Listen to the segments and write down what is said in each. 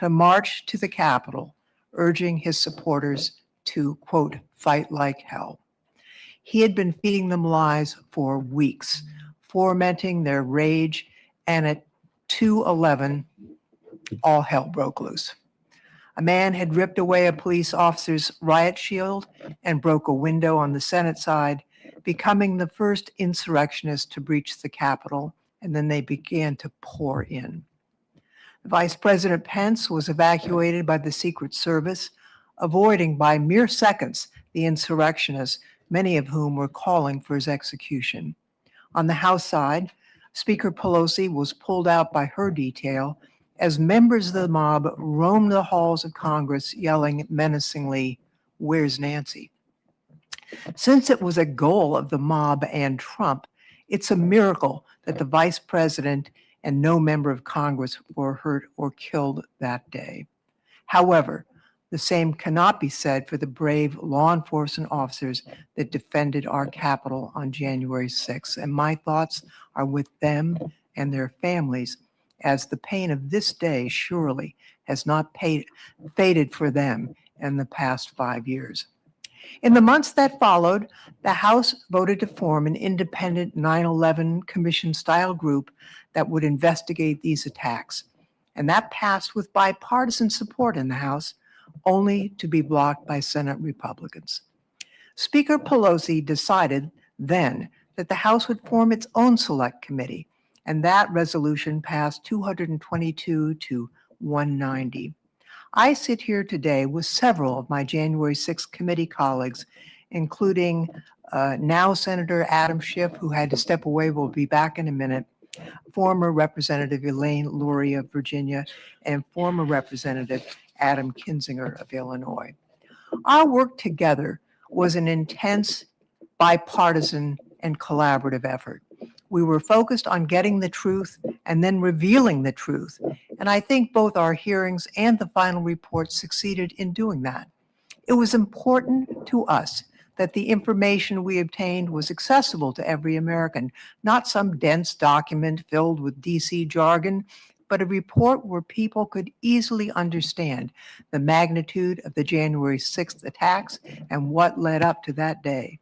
to march to the Capitol, urging his supporters to, quote, fight like hell. He had been feeding them lies for weeks, fomenting their rage, and at 2:11, all hell broke loose. A man had ripped away a police officer's riot shield and broke a window on the Senate side, becoming the first insurrectionist to breach the Capitol, and then they began to pour in. Vice President Pence was evacuated by the Secret Service, avoiding by mere seconds the insurrectionists, many of whom were calling for his execution. On the House side, Speaker Pelosi was pulled out by her detail as members of the mob roamed the halls of Congress yelling menacingly, "Where's Nancy?" Since it was a goal of the mob and Trump, it's a miracle that the vice president and no member of Congress were hurt or killed that day. However, the same cannot be said for the brave law enforcement officers that defended our Capitol on January 6th, and my thoughts are with them and their families, as the pain of this day surely has not faded for them in the past 5 years. In the months that followed, the House voted to form an independent 9/11 Commission-style group that would investigate these attacks, and that passed with bipartisan support in the House, only to be blocked by Senate Republicans. Speaker Pelosi decided then that the House would form its own select committee, and that resolution passed 222 to 190. I sit here today with several of my January 6th committee colleagues, including now Senator Adam Schiff, who had to step away, will be back in a minute, former Representative Elaine Luria of Virginia, and former Representative Adam Kinzinger of Illinois. Our work together was an intense, bipartisan, and collaborative effort. We were focused on getting the truth and then revealing the truth, and I think both our hearings and the final report succeeded in doing that. It was important to us that the information we obtained was accessible to every American, not some dense document filled with DC jargon, but a report where people could easily understand the magnitude of the January 6th attacks and what led up to that day.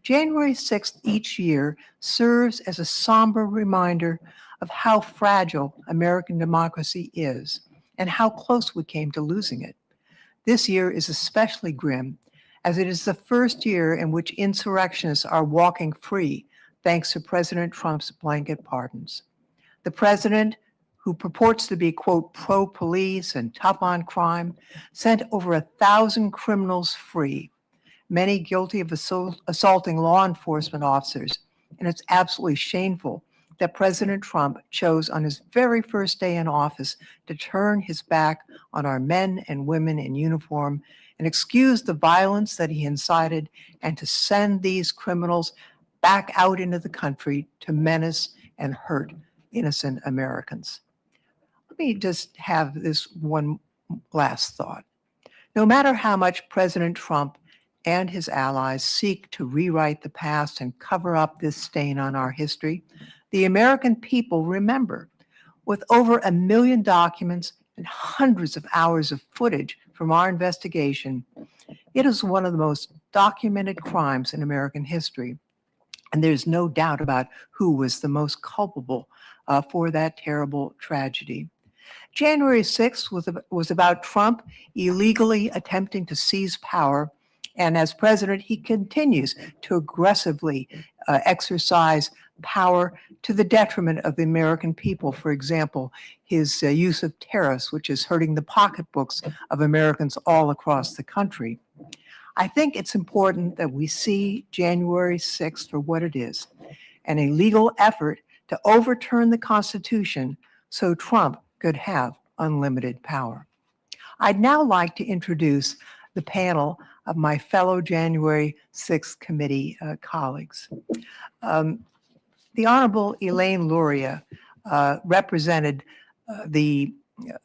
January 6th each year serves as a somber reminder of how fragile American democracy is and how close we came to losing it. This year is especially grim, as it is the first year in which insurrectionists are walking free thanks to President Trump's blanket pardons. The president, who purports to be, quote, pro-police and tough on crime, sent over 1,000 criminals free, many guilty of assaulting law enforcement officers. And it's absolutely shameful that President Trump chose on his very first day in office to turn his back on our men and women in uniform and excuse the violence that he incited and to send these criminals back out into the country to menace and hurt innocent Americans. Let me just have this one last thought. No matter how much President Trump and his allies seek to rewrite the past and cover up this stain on our history, the American people remember. With over 1 million documents and hundreds of hours of footage from our investigation, it is one of the most documented crimes in American history. And there's no doubt about who was the most culpable for that terrible tragedy. January 6th was about Trump illegally attempting to seize power. And as president, he continues to aggressively exercise power to the detriment of the American people. For example, his use of tariffs, which is hurting the pocketbooks of Americans all across the country. I think it's important that we see January 6th for what it is, an illegal effort to overturn the Constitution so Trump could have unlimited power. I'd now like to introduce the panel of my fellow January 6th committee colleagues. The Honorable Elaine Luria represented the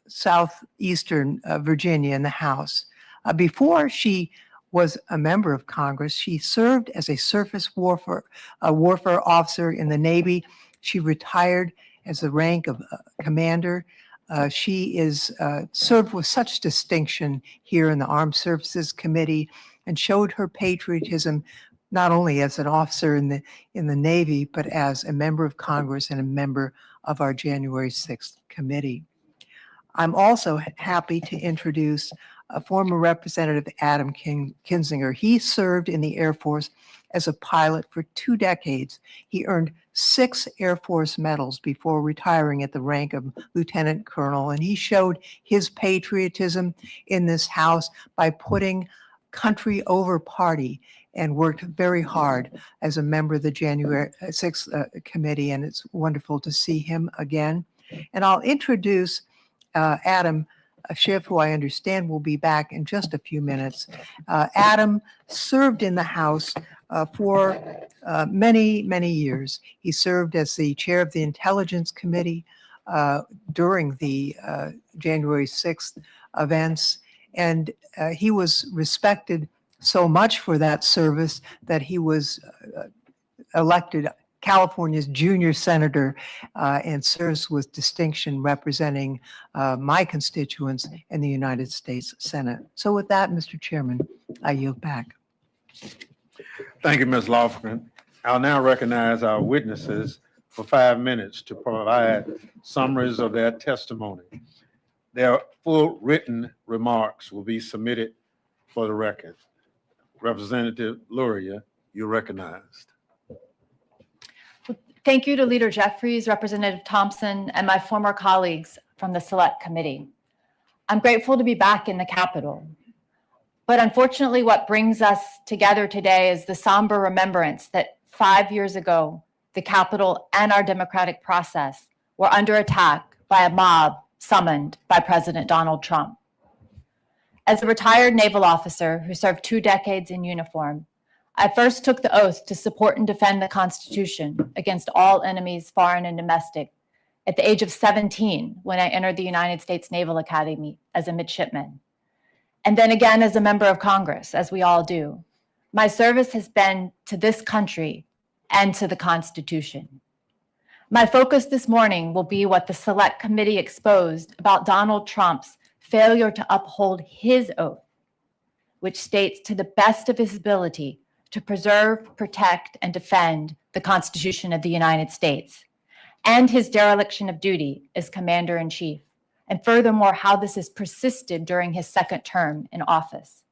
southeastern Virginia in the House. Before she was a member of Congress, she served as a surface warfare officer in the Navy. She retired as the rank of commander. She is served with such distinction here in the Armed Services Committee and showed her patriotism not only as an officer in the Navy, but as a member of Congress and a member of our January 6th committee. I'm also happy to introduce former Representative Adam Kinzinger. He served in the Air Force as a pilot for 2 decades. He earned 6 Air Force medals before retiring at the rank of lieutenant colonel, and he showed his patriotism in this House by putting country over party and worked very hard as a member of the January 6th committee, and it's wonderful to see him again. And I'll introduce Adam Schiff, who I understand will be back in just a few minutes. Adam served in the House for many, many years. He served as the chair of the Intelligence Committee during the January 6th events, and he was respected so much for that service that he was elected California's junior senator and serves with distinction representing my constituents in the United States Senate. So with that, Mr. Chairman, I yield back. Thank you, Ms. Lofgren. I'll now recognize our witnesses for 5 minutes to provide summaries of their testimony. Their full written remarks will be submitted for the record. Representative Luria, you're recognized. Thank you to Leader Jeffries, Representative Thompson, and my former colleagues from the Select Committee. I'm grateful to be back in the Capitol. But unfortunately, what brings us together today is the somber remembrance that 5 years ago, the Capitol and our democratic process were under attack by a mob summoned by President Donald Trump. As a retired naval officer who served 2 decades in uniform, I first took the oath to support and defend the Constitution against all enemies, foreign and domestic, at the age of 17 when I entered the United States Naval Academy as a midshipman. And then again as a member of Congress, as we all do. My service has been to this country and to the Constitution. My focus this morning will be what the Select Committee exposed about Donald Trump's failure to uphold his oath, which states to the best of his ability to preserve, protect, and defend the Constitution of the United States, and his dereliction of duty as Commander-in-Chief, and furthermore, how this has persisted during his 2nd term in office.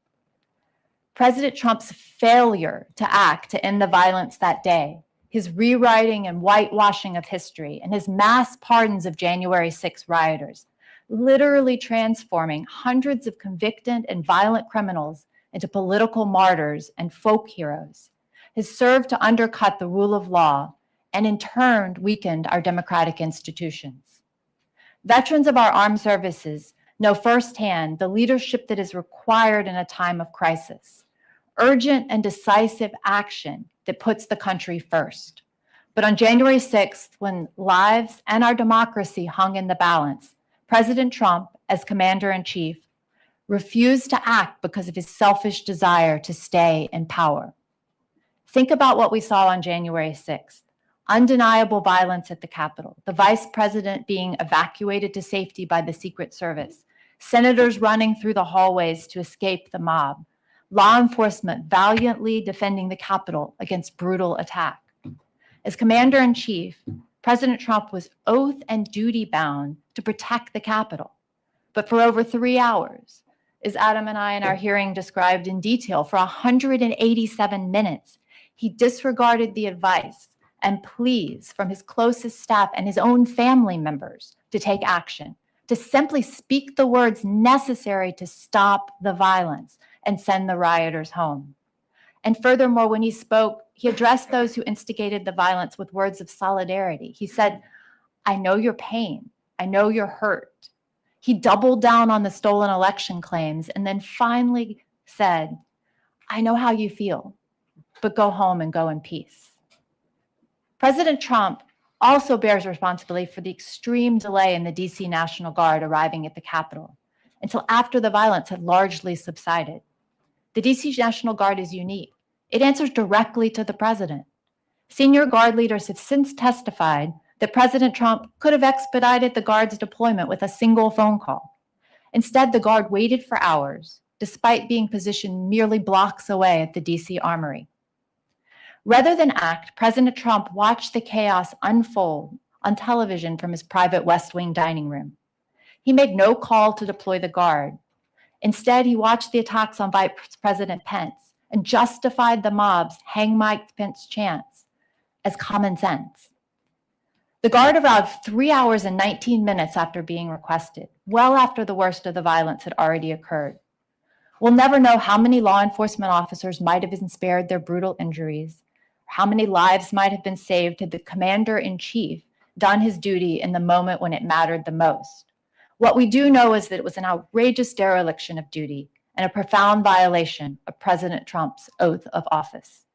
President Trump's failure to act to end the violence that day, his rewriting and whitewashing of history, and his mass pardons of January 6 rioters, literally transforming hundreds of convicted and violent criminals into political martyrs and folk heroes, has served to undercut the rule of law and in turn weakened our democratic institutions. Veterans of our armed services know firsthand the leadership that is required in a time of crisis, urgent and decisive action that puts the country first. But on January 6th, when lives and our democracy hung in the balance, President Trump, as Commander-in-Chief, refused to act because of his selfish desire to stay in power. Think about what we saw on January 6th. Undeniable violence at the Capitol, the vice president being evacuated to safety by the Secret Service, senators running through the hallways to escape the mob, law enforcement valiantly defending the Capitol against brutal attack. As Commander-in-Chief, President Trump was oath and duty bound to protect the Capitol. But for over 3 hours, as Adam and I in our hearing described in detail, for 187 minutes, he disregarded the advice and pleas from his closest staff and his own family members to take action, to simply speak the words necessary to stop the violence and send the rioters home. And furthermore, when he spoke, he addressed those who instigated the violence with words of solidarity. He said, "I know your pain. I know you're hurt." He doubled down on the stolen election claims and then finally said, "I know how you feel, but go home and go in peace." President Trump also bears responsibility for the extreme delay in the DC National Guard arriving at the Capitol until after the violence had largely subsided. The DC National Guard is unique. It answers directly to the president. Senior Guard leaders have since testified that President Trump could have expedited the Guard's deployment with a single phone call. Instead, the Guard waited for hours, despite being positioned merely blocks away at the DC Armory. Rather than act, President Trump watched the chaos unfold on television from his private West Wing dining room. He made no call to deploy the Guard. Instead, he watched the attacks on Vice President Pence and justified the mob's "Hang Mike Pence" chants as common sense. The Guard arrived 3 hours and 19 minutes after being requested, well after the worst of the violence had already occurred. We'll never know how many law enforcement officers might have been spared their brutal injuries, or how many lives might have been saved had the commander-in-chief done his duty in the moment when it mattered the most. What we do know is that it was an outrageous dereliction of duty and a profound violation of President Trump's oath of office.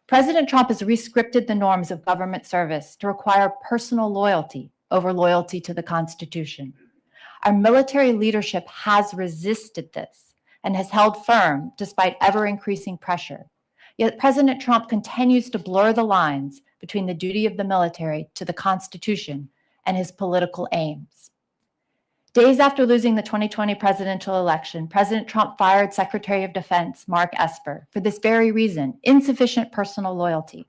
President Trump has rescripted the norms of government service to require personal loyalty over loyalty to the Constitution. Our military leadership has resisted this and has held firm despite ever-increasing pressure. Yet President Trump continues to blur the lines between the duty of the military to the Constitution and his political aims. Days after losing the 2020 presidential election, President Trump fired Secretary of Defense Mark Esper for this very reason: insufficient personal loyalty.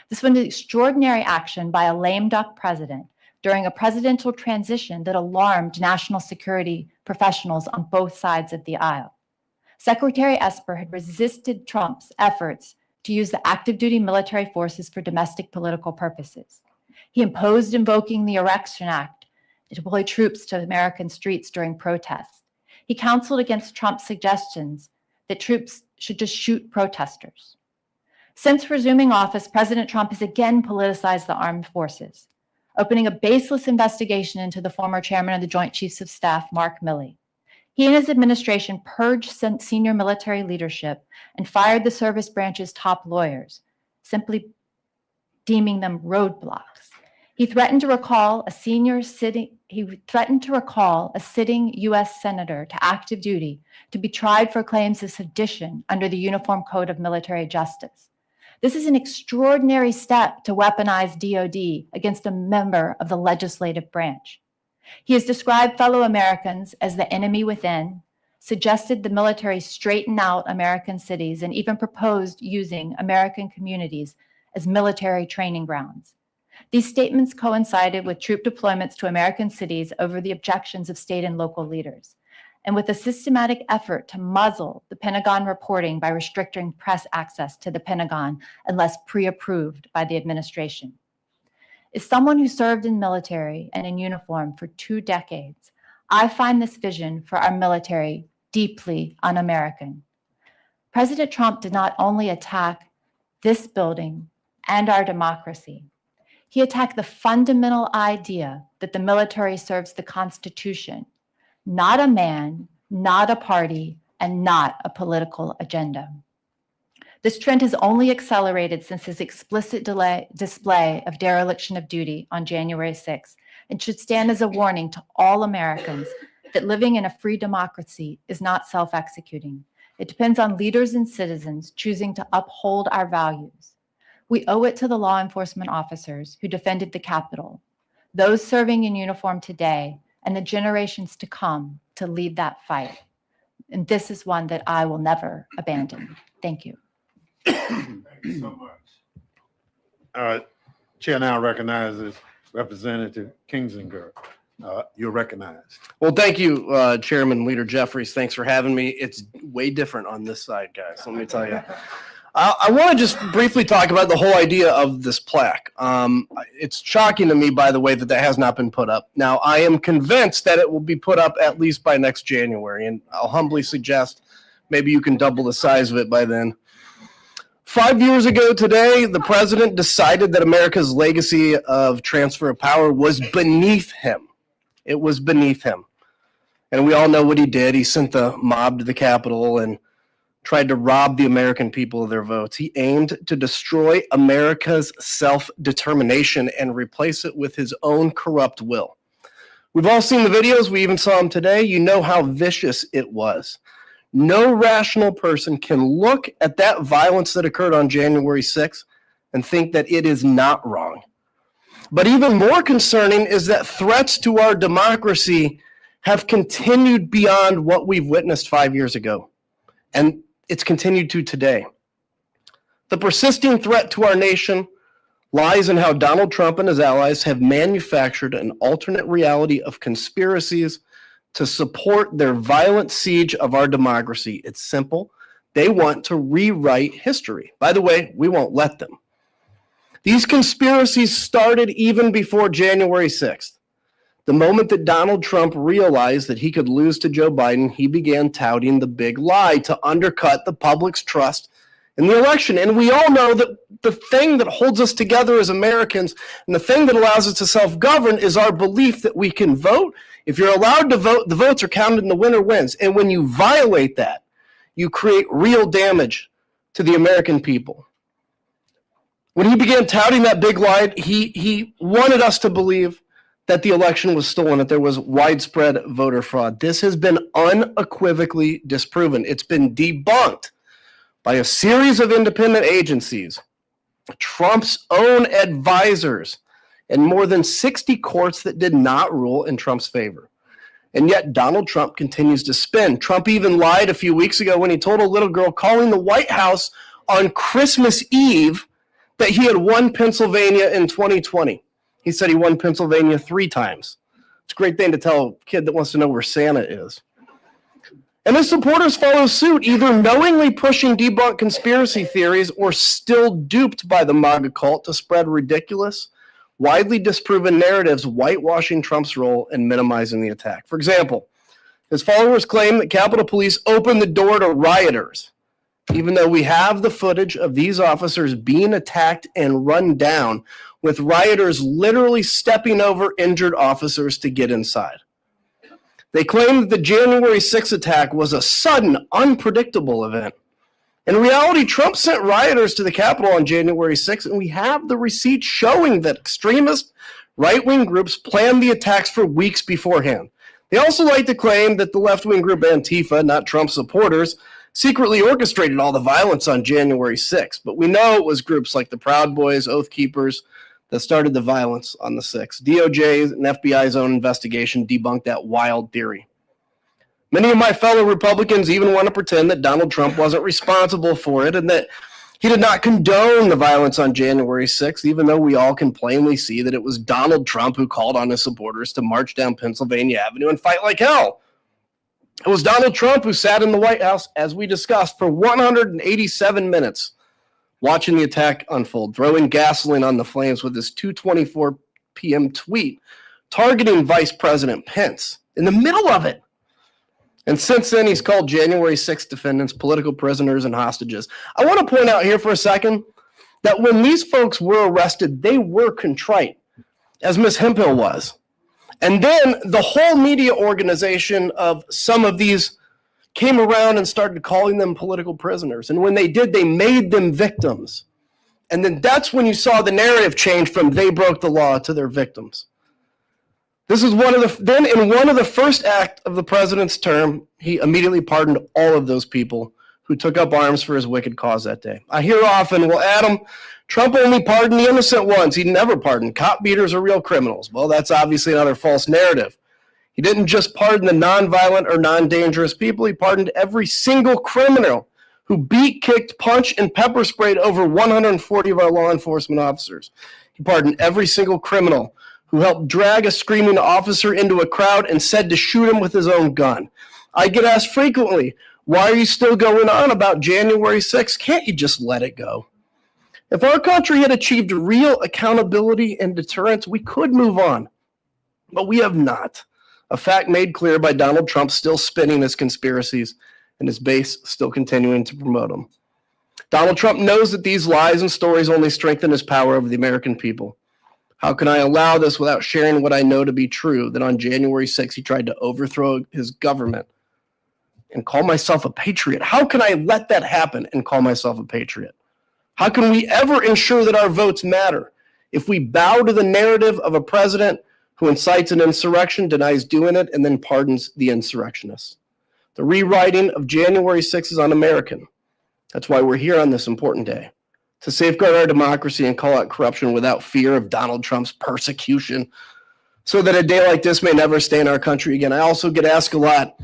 This was an extraordinary action by a lame duck president during a presidential transition that alarmed national security professionals on both sides of the aisle. Secretary Esper had resisted Trump's efforts to use the active duty military forces for domestic political purposes. He imposed invoking the Election Act to deploy troops to American streets during protests. He counseled against Trump's suggestions that troops should just shoot protesters. Since resuming office, President Trump has again politicized the armed forces, opening a baseless investigation into the former chairman of the Joint Chiefs of Staff, Mark Milley. He and his administration purged senior military leadership and fired the service branch's top lawyers, simply deeming them roadblocks. He threatened to recall a sitting U.S. senator to active duty to be tried for claims of sedition under the Uniform Code of Military Justice. This is an extraordinary step to weaponize DOD against a member of the legislative branch. He has described fellow Americans as the enemy within, suggested the military straighten out American cities, and even proposed using American communities as military training grounds. These statements coincided with troop deployments to American cities over the objections of state and local leaders, and with a systematic effort to muzzle the Pentagon reporting by restricting press access to the Pentagon unless pre-approved by the administration. As someone who served in military and in uniform for 2 decades, I find this vision for our military deeply un-American. President Trump did not only attack this building and our democracy, he attacked the fundamental idea that the military serves the Constitution, not a man, not a party, and not a political agenda. This trend has only accelerated since his explicit display of dereliction of duty on January 6th, and should stand as a warning to all Americans that living in a free democracy is not self-executing. It depends on leaders and citizens choosing to uphold our values. We owe it to the law enforcement officers who defended the Capitol, those serving in uniform today, and the generations to come to lead that fight. And this is one that I will never abandon. Thank you. Thank you so much. Chair now recognizes Representative Kinzinger. You're recognized. Well, thank you, Chairman Leader Jeffries. Thanks for having me. It's way different on this side, guys. Let me tell you. I want to just briefly talk about the whole idea of this plaque. It's shocking to me, by the way, that has not been put up. Now, I am convinced that it will be put up at least by next January, and I'll humbly suggest maybe you can double the size of it by then. 5 years ago today, the president decided that America's legacy of transfer of power was beneath him. It was beneath him. And we all know what he did. He sent the mob to the Capitol and tried to rob the American people of their votes. He aimed to destroy America's self-determination and replace it with his own corrupt will. We've all seen the videos. We even saw them today. You know how vicious it was. No rational person can look at that violence that occurred on January 6th and think that it is not wrong. But even more concerning is that threats to our democracy have continued beyond what we've witnessed 5 years ago. And it's continued to today. The persisting threat to our nation lies in how Donald Trump and his allies have manufactured an alternate reality of conspiracies to support their violent siege of our democracy. It's simple. They want to rewrite history. By the way, we won't let them. These conspiracies started even before January 6th. The moment that Donald Trump realized that he could lose to Joe Biden, he began touting the big lie to undercut the public's trust in the election. And we all know that the thing that holds us together as Americans and the thing that allows us to self-govern is our belief that we can vote. If you're allowed to vote, the votes are counted and the winner wins. And when you violate that, you create real damage to the American people. When he began touting that big lie, he wanted us to believe that the election was stolen, that there was widespread voter fraud. This has been unequivocally disproven. It's been debunked by a series of independent agencies, Trump's own advisors, and more than 60 courts that did not rule in Trump's favor. And yet Donald Trump continues to spin. Trump even lied a few weeks ago when he told a little girl calling the White House on Christmas Eve that he had won Pennsylvania in 2020. He said he won Pennsylvania 3 times. It's a great thing to tell a kid that wants to know where Santa is. And his supporters follow suit, either knowingly pushing debunked conspiracy theories or still duped by the MAGA cult to spread ridiculous, widely disproven narratives whitewashing Trump's role and minimizing the attack. For example, his followers claim that Capitol Police opened the door to rioters, even though we have the footage of these officers being attacked and run down, with rioters literally stepping over injured officers to get inside. They claim that the January 6th attack was a sudden, unpredictable event. In reality, Trump sent rioters to the Capitol on January 6th, and we have the receipts showing that extremist right-wing groups planned the attacks for weeks beforehand. They also like to claim that the left-wing group Antifa, not Trump supporters, secretly orchestrated all the violence on January 6th. But we know it was groups like the Proud Boys, Oath Keepers, that started the violence on the 6th. DOJ's and FBI's own investigation debunked that wild theory. Many of my fellow Republicans even want to pretend that Donald Trump wasn't responsible for it and that he did not condone the violence on January 6th, even though we all can plainly see that it was Donald Trump who called on his supporters to march down Pennsylvania Avenue and fight like hell. It was Donald Trump who sat in the White House, as we discussed, for 187 minutes, watching the attack unfold, throwing gasoline on the flames with his 2:24 p.m. tweet targeting Vice President Pence in the middle of it. And since then, he's called January 6th defendants political prisoners and hostages. I want to point out here for a second that when these folks were arrested, they were contrite, as Ms. Hemphill was. And then the whole media organization of some of these came around and started calling them political prisoners. And when they did, they made them victims. And then that's when you saw the narrative change from they broke the law to they're victims. This is then in one of the first acts of the president's term, he immediately pardoned all of those people who took up arms for his wicked cause that day. I hear often, well, Adam, Trump only pardoned the innocent ones. He never pardoned. Cop beaters are real criminals. Well, that's obviously another false narrative. He didn't just pardon the nonviolent or non-dangerous people. He pardoned every single criminal who beat, kicked, punched, and pepper sprayed over 140 of our law enforcement officers. He pardoned every single criminal who helped drag a screaming officer into a crowd and said to shoot him with his own gun. I get asked frequently, why are you still going on about January 6th? Can't you just let it go? If our country had achieved real accountability and deterrence, we could move on, but we have not. A fact made clear by Donald Trump still spinning his conspiracies and his base still continuing to promote them. Donald Trump knows that these lies and stories only strengthen his power over the American people. How can I allow this without sharing what I know to be true, that on January 6th he tried to overthrow his government and call myself a patriot? How can I let that happen and call myself a patriot? How can we ever ensure that our votes matter if we bow to the narrative of a president who incites an insurrection, denies doing it, and then pardons the insurrectionists? The rewriting of January 6th is un-American. That's why we're here on this important day. to safeguard our democracy and call out corruption without fear of Donald Trump's persecution, so that a day like this may never stay in our country again. I also get asked a lot,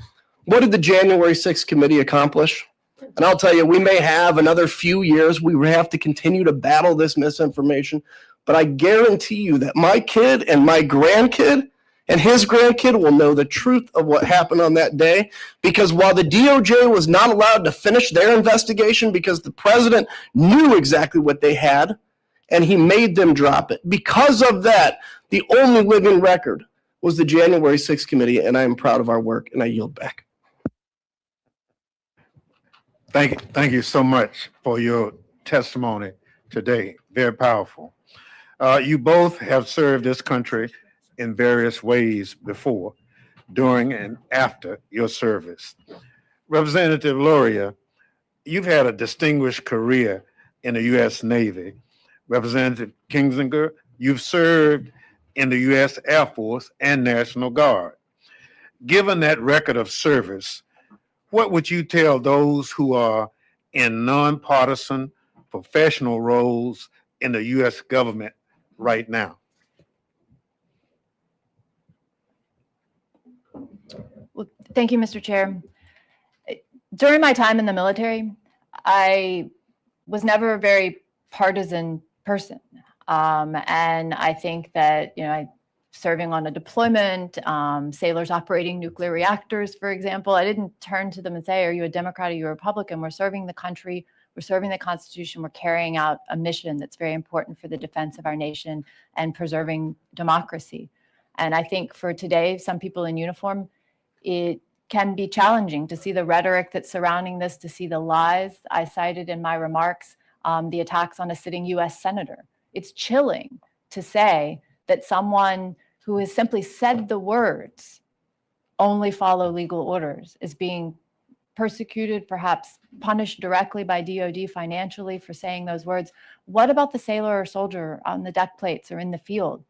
what did the January 6th committee accomplish? And I'll tell you, we may have another few years. We have to continue to battle this misinformation. But I guarantee you that my kid and my grandkid and his grandkid will know the truth of what happened on that day. Because while the DOJ was not allowed to finish their investigation because the president knew exactly what they had, and he made them drop it. Because of that, the only living record was the January 6th committee, and I am proud of our work, and I yield back. Thank you so much for your testimony today. Very powerful. You both have served this country in various ways before, during and after your service. Representative Loria, you've had a distinguished career in the U.S. Navy. Representative Kinzinger, you've served in the U.S. Air Force and National Guard. Given that record of service, what would you tell those who are in nonpartisan professional roles in the U.S. government right now? Well, thank you, Mr. Chair. During my time in the military, I was never a very partisan person. And I think that, serving on a deployment, sailors operating nuclear reactors, for example, I didn't turn to them and say, are you a Democrat, are you a Republican? We're serving the country, we're serving the Constitution, we're carrying out a mission that's very important for the defense of our nation and preserving democracy. And I think for today, some people in uniform, it can be challenging to see the rhetoric that's surrounding this, to see the lies I cited in my remarks, the attacks on a sitting US Senator. It's chilling to say that someone who has simply said the words, only follow legal orders, is being persecuted, perhaps punished directly by DOD financially for saying those words. What about the sailor or soldier on the deck plates or in the field?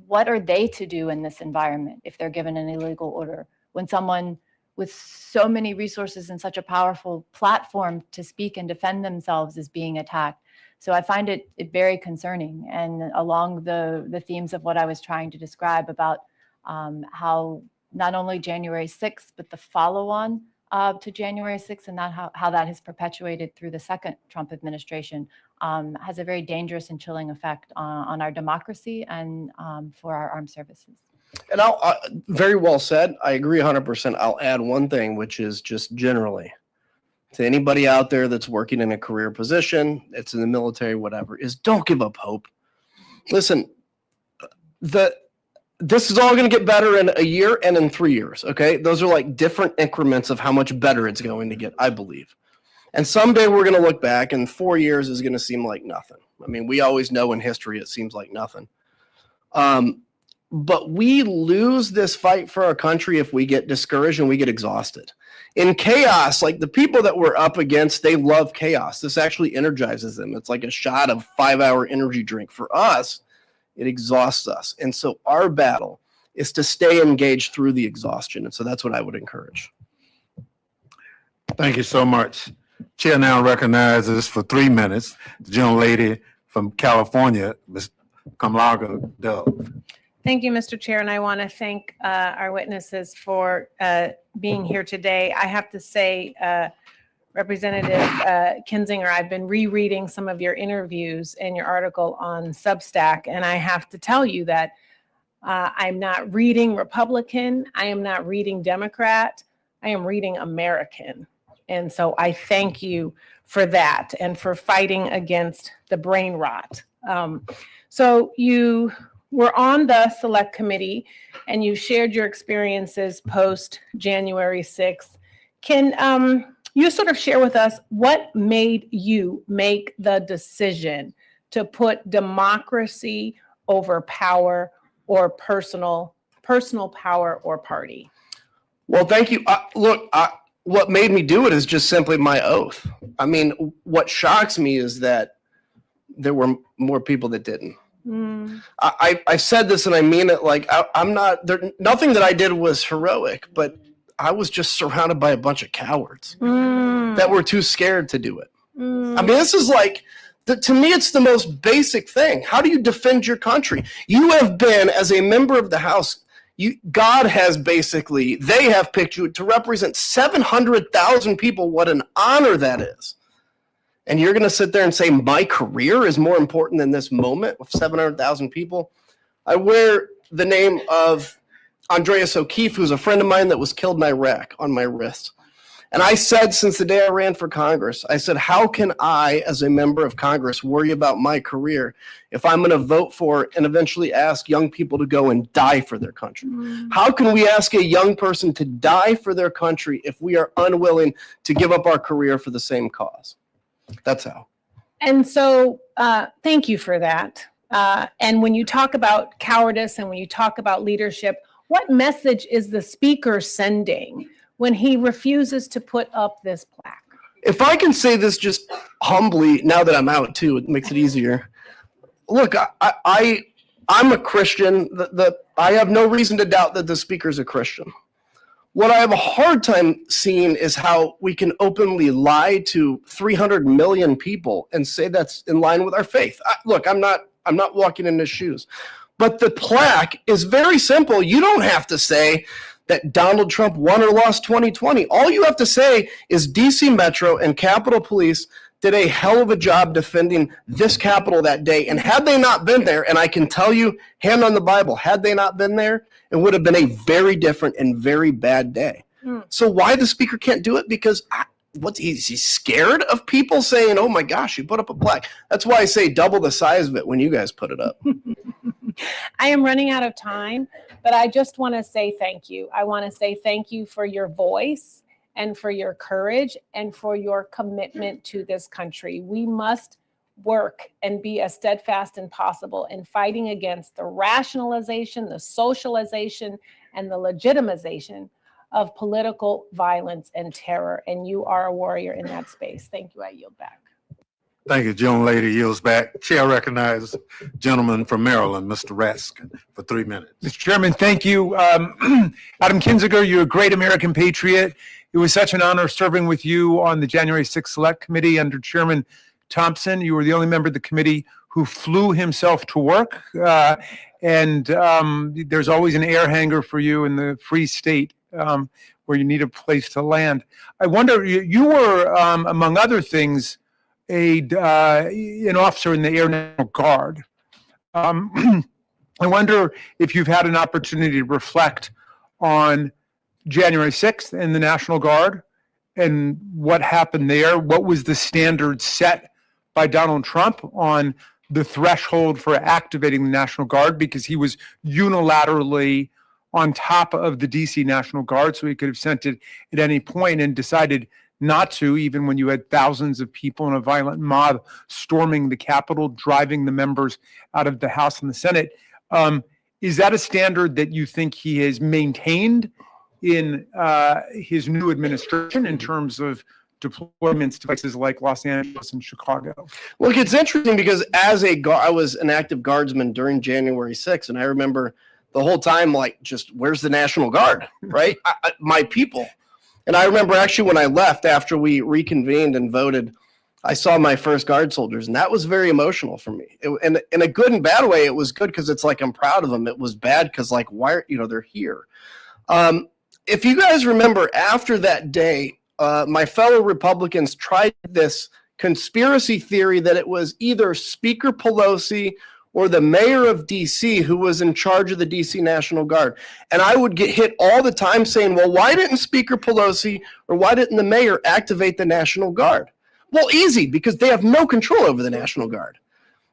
What are they to do in this environment if they're given an illegal order? When someone with so many resources and such a powerful platform to speak and defend themselves is being attacked. So I find it very concerning, and along the themes of what I was trying to describe about how not only January 6th, but the follow-on to January 6th, and how that has perpetuated through the second Trump administration, has a very dangerous and chilling effect on our democracy and for our armed services. And I'll very well said. I agree 100%. I'll add one thing, which is just generally to anybody out there that's working in a career position, it's in the military, whatever, is don't give up hope. Listen, this is all going to get better in a year and in 3 years, okay? Those are like different increments of how much better it's going to get, I believe. And someday we're going to look back and 4 years is going to seem like nothing. I mean, we always know in history it seems like nothing. But we lose this fight for our country if we get discouraged and we get exhausted. In chaos, like the people that we're up against, they love chaos. This actually energizes them. It's like a shot of 5-hour energy drink. For us, it exhausts us. And so our battle is to stay engaged through the exhaustion. And so that's what I would encourage. Thank you so much. Chair now recognizes for 3 minutes the gentlelady from California, Ms. Kamlaga Dove. Thank you, Mr. Chair, and I want to thank our witnesses for being here today. I have to say, Representative Kinzinger, I've been rereading some of your interviews and your article on Substack, and I have to tell you that I'm not reading Republican, I am not reading Democrat, I am reading American. And so I thank you for that and for fighting against the brain rot. So you were on the select committee and you shared your experiences post January 6th. Can you sort of share with us what made you make the decision to put democracy over power or personal power or party? Well, thank you. What made me do it is just simply my oath. I mean, what shocks me is that there were more people that didn't. I said this and I mean it, like I'm not there. Nothing that I did was heroic, but I was just surrounded by a bunch of cowards that were too scared to do it. I mean, this is like To me, it's the most basic thing. How do you defend your country? You have been, as a member of the House, God has basically, they have picked you to represent 700,000 people. What an honor that is. And you're going to sit there and say, my career is more important than this moment with 700,000 people? I wear the name of Andreas O'Keefe, who's a friend of mine that was killed in Iraq, on my wrist. And I said, since the day I ran for Congress, I said, how can I, as a member of Congress, worry about my career if I'm going to vote for and eventually ask young people to go and die for their country? How can we ask a young person to die for their country if we are unwilling to give up our career for the same cause? That's how. And so thank you for that. And when you talk about cowardice and when you talk about leadership, what message is the speaker sending when he refuses to put up this plaque? If I can say this just humbly, now that I'm out too, it makes it easier. Look, I'm a Christian. I have no reason to doubt that the speaker's a Christian. What I have a hard time seeing is how we can openly lie to 300 million people and say that's in line with our faith. Look, I'm not walking in his shoes. But the plaque is very simple. You don't have to say that Donald Trump won or lost 2020. All you have to say is DC Metro and Capitol Police did a hell of a job defending this Capitol that day. And had they not been there, and I can tell you, hand on the Bible, had they not been there, it would have been a very different and very bad day. So why the speaker can't do it? Because he's scared of people saying, oh my gosh, you put up a plaque. That's why I say double the size of it when you guys put it up. I am running out of time, but I just want to say thank you. I want to say thank you for your voice and for your courage and for your commitment to this country. We must work and be as steadfast as possible in fighting against the rationalization, the socialization, and the legitimization of political violence and terror. And you are a warrior in that space. Thank you. I yield back. Thank you. Young lady yields back. Chair recognizes gentleman from Maryland, Mr. Raskin, for 3 minutes. Mr. Chairman, thank you. Adam Kinzinger, you're a great American patriot. It was such an honor serving with you on the January 6th Select Committee under Chairman Thompson. You were the only member of the committee who flew himself to work. And there's always an air hangar for you in the free state where you need a place to land. I wonder, you were, among other things, an officer in the Air National Guard. I wonder if you've had an opportunity to reflect on January 6th and the National Guard and what happened there. What was the standard set by Donald Trump on the threshold for activating the National Guard, because he was unilaterally on top of the DC National Guard, so he could have sent it at any point and decided not to, even when you had thousands of people in a violent mob storming the Capitol, driving the members out of the House and the Senate. Is that a standard that you think he has maintained in his new administration in terms of deployments to places like Los Angeles and Chicago? Look, it's interesting because as I was an active guardsman during January 6th, and I remember the whole time, like, just where's the National Guard, right? My people. And I remember actually when I left after we reconvened and voted, I saw my first Guard soldiers, and that was very emotional for me. And in a good and bad way, it was good because it's like I'm proud of them. It was bad because, like, why, they're here. If you guys remember, after that day, my fellow Republicans tried this conspiracy theory that it was either Speaker Pelosi or the mayor of DC who was in charge of the DC National Guard. And I would get hit all the time saying, well, why didn't Speaker Pelosi or why didn't the mayor activate the National Guard? Well, easy, because they have no control over the National Guard.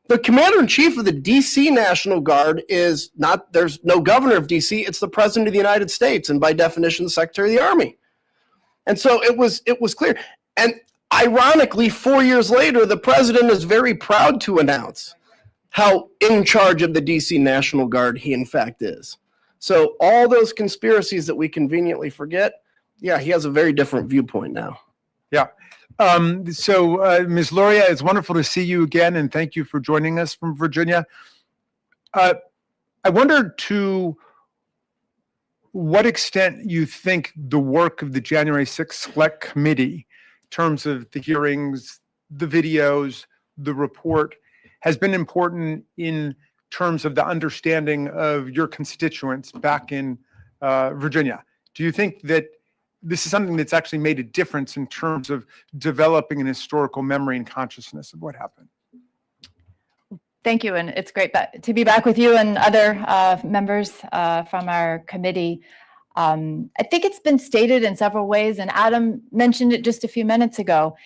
The commander-in-chief of the DC National Guard is not, there's no governor of DC, it's the president of the United States, and by definition, the Secretary of the Army. And so it was clear. And ironically, 4 years later, the president is very proud to announce how in charge of the DC National Guard he in fact is. So all those conspiracies that we conveniently forget, yeah, he has a very different viewpoint now. Yeah. Ms. Luria, it's wonderful to see you again, and thank you for joining us from Virginia. I wonder to what extent you think the work of the January 6th Select Committee, in terms of the hearings, the videos, the report has been important in terms of the understanding of your constituents back in Virginia. Do you think that this is something that's actually made a difference in terms of developing an historical memory and consciousness of what happened? Thank you, and it's great to be back with you and other members from our committee. I think it's been stated in several ways, and Adam mentioned it just a few minutes ago.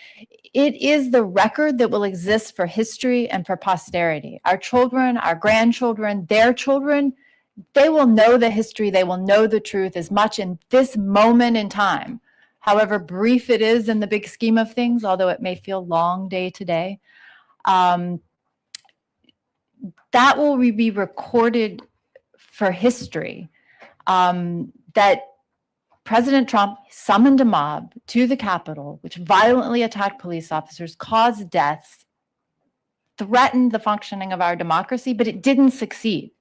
It is the record that will exist for history and for posterity. Our children, our grandchildren, their children, they will know the history, they will know the truth as much in this moment in time, however brief it is in the big scheme of things, although it may feel long day to day. That will be recorded for history, that President Trump summoned a mob to the Capitol, which violently attacked police officers, caused deaths, threatened the functioning of our democracy, but it didn't succeed.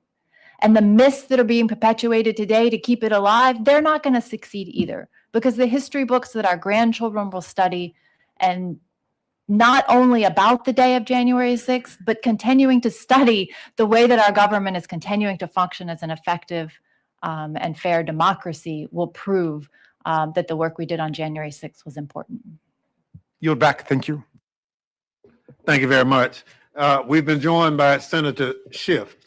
And the myths that are being perpetuated today to keep it alive, they're not going to succeed either, because the history books that our grandchildren will study, and not only about the day of January 6th, but continuing to study the way that our government is continuing to function as an effective and fair democracy, will prove that the work we did on January 6th was important. Yield back. Thank you. Thank you very much. We've been joined by Senator Schiff.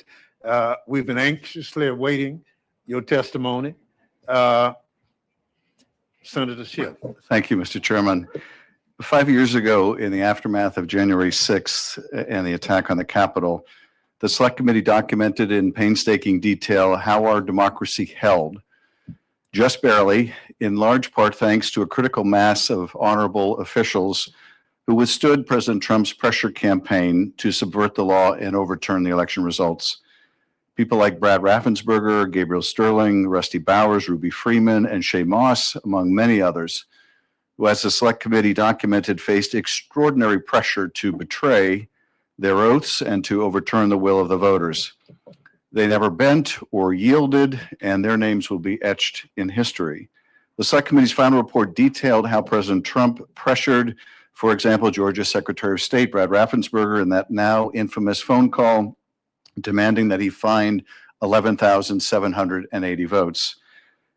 We've been anxiously awaiting your testimony. Senator Schiff. Thank you, Mr. Chairman. 5 years ago, in the aftermath of January 6th and the attack on the Capitol, the Select Committee documented in painstaking detail how our democracy held, just barely, in large part thanks to a critical mass of honorable officials who withstood President Trump's pressure campaign to subvert the law and overturn the election results. People like Brad Raffensperger, Gabriel Sterling, Rusty Bowers, Ruby Freeman, and Shay Moss, among many others, who, as the Select Committee documented, faced extraordinary pressure to betray their oaths and to overturn the will of the voters. They never bent or yielded, and their names will be etched in history. The Select Committee's final report detailed how President Trump pressured, for example, Georgia Secretary of State Brad Raffensperger in that now infamous phone call demanding that he find 11,780 votes.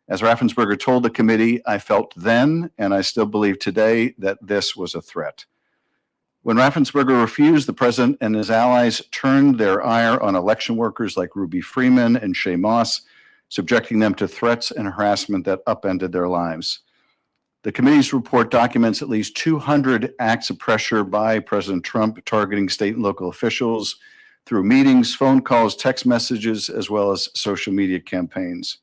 As Raffensperger told the committee, I felt then, and I still believe today, that this was a threat. When Raffensperger refused, the president and his allies turned their ire on election workers like Ruby Freeman and Shay Moss, subjecting them to threats and harassment that upended their lives. The committee's report documents at least 200 acts of pressure by President Trump targeting state and local officials through meetings, phone calls, text messages, as well as social media campaigns.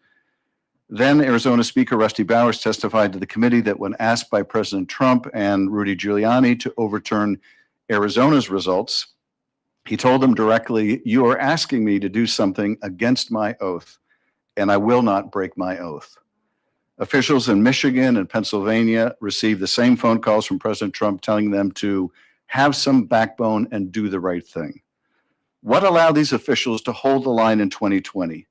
Then Arizona Speaker Rusty Bowers testified to the committee that when asked by President Trump and Rudy Giuliani to overturn Arizona's results, he told them directly, "You are asking me to do something against my oath, and I will not break my oath." Officials in Michigan and Pennsylvania received the same phone calls from President Trump telling them to have some backbone and do the right thing. What allowed these officials to hold the line in 2020?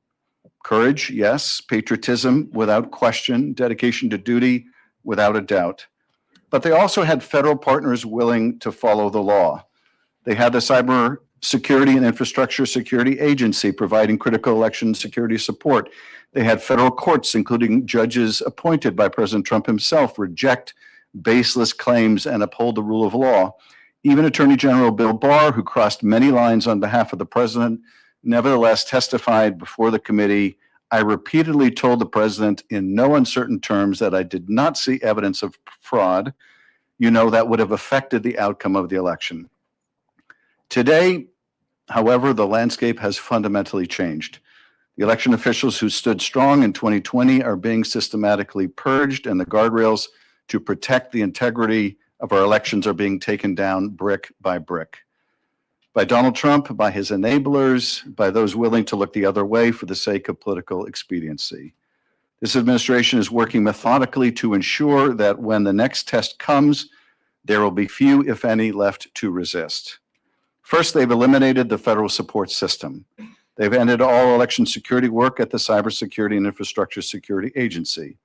Courage, yes. Patriotism, without question. Dedication to duty, without a doubt. But they also had federal partners willing to follow the law. They had the Cyber Security and Infrastructure Security Agency providing critical election security support. They had federal courts, including judges appointed by President Trump himself, reject baseless claims and uphold the rule of law. Even Attorney General Bill Barr, who crossed many lines on behalf of the president, nevertheless testified before the committee, "I repeatedly told the president in no uncertain terms that I did not see evidence of fraud, that would have affected the outcome of the election." Today, however, the landscape has fundamentally changed. The election officials who stood strong in 2020 are being systematically purged, and the guardrails to protect the integrity of our elections are being taken down brick by brick. By Donald Trump, by his enablers, by those willing to look the other way for the sake of political expediency. This administration is working methodically to ensure that when the next test comes, there will be few, if any, left to resist. First, they've eliminated the federal support system. They've ended all election security work at the Cybersecurity and Infrastructure Security Agency.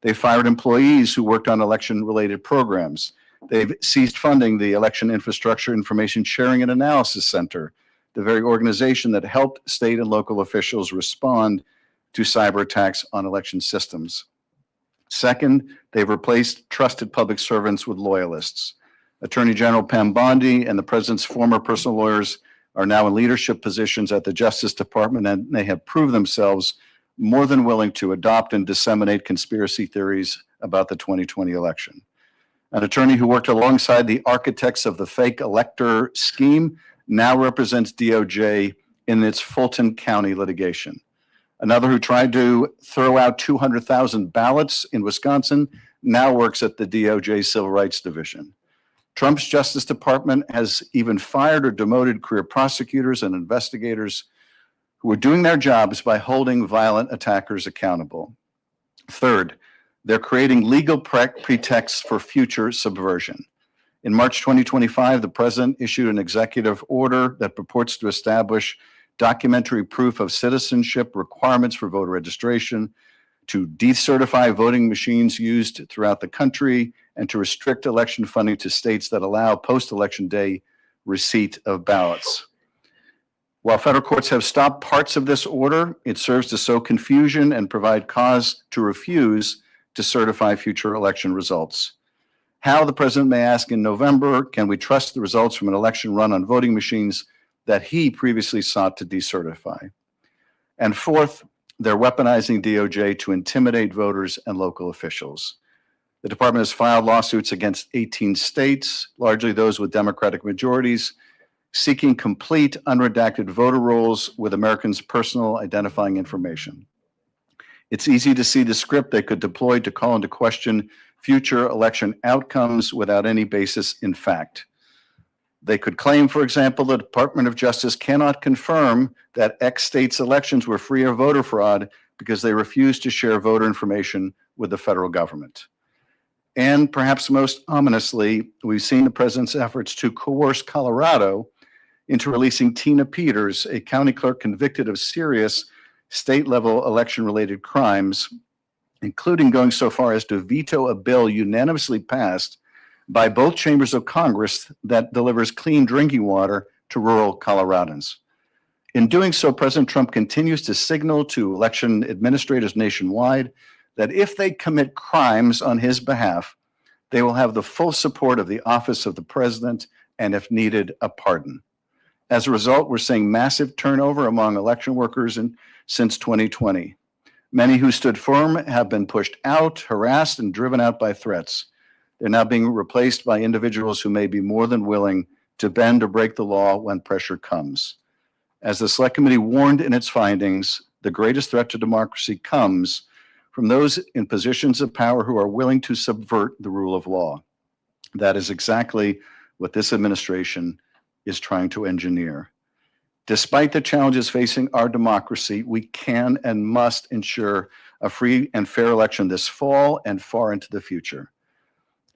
They fired employees who worked on election-related programs. They've ceased funding the Election Infrastructure Information Sharing and Analysis Center, the very organization that helped state and local officials respond to cyber attacks on election systems. Second, they've replaced trusted public servants with loyalists. Attorney General Pam Bondi and the president's former personal lawyers are now in leadership positions at the Justice Department, and they have proved themselves more than willing to adopt and disseminate conspiracy theories about the 2020 election. An attorney who worked alongside the architects of the fake elector scheme now represents DOJ in its Fulton County litigation. Another who tried to throw out 200,000 ballots in Wisconsin now works at the DOJ Civil Rights Division. Trump's Justice Department has even fired or demoted career prosecutors and investigators who are doing their jobs by holding violent attackers accountable. Third, they're creating legal pretexts for future subversion. In March 2025, the president issued an executive order that purports to establish documentary proof of citizenship requirements for voter registration, to decertify voting machines used throughout the country, and to restrict election funding to states that allow post-election day receipt of ballots. While federal courts have stopped parts of this order, it serves to sow confusion and provide cause to refuse to certify future election results. How, the president may ask in November, can we trust the results from an election run on voting machines that he previously sought to decertify? And fourth, they're weaponizing DOJ to intimidate voters and local officials. The department has filed lawsuits against 18 states, largely those with Democratic majorities, seeking complete unredacted voter rolls with Americans' personal identifying information. It's easy to see the script they could deploy to call into question future election outcomes without any basis in fact. They could claim, for example, the Department of Justice cannot confirm that X state's elections were free of voter fraud because they refused to share voter information with the federal government. And perhaps most ominously, we've seen the president's efforts to coerce Colorado into releasing Tina Peters, a county clerk convicted of serious state-level election-related crimes, including going so far as to veto a bill unanimously passed by both chambers of Congress that delivers clean drinking water to rural Coloradans. In doing so, President Trump continues to signal to election administrators nationwide that if they commit crimes on his behalf, they will have the full support of the office of the president and, if needed, a pardon. As a result, we're seeing massive turnover among election workers since 2020. Many who stood firm have been pushed out, harassed, and driven out by threats. They're now being replaced by individuals who may be more than willing to bend or break the law when pressure comes. As the Select Committee warned in its findings, the greatest threat to democracy comes from those in positions of power who are willing to subvert the rule of law. That is exactly what this administration is trying to engineer. Despite the challenges facing our democracy, we can and must ensure a free and fair election this fall and far into the future.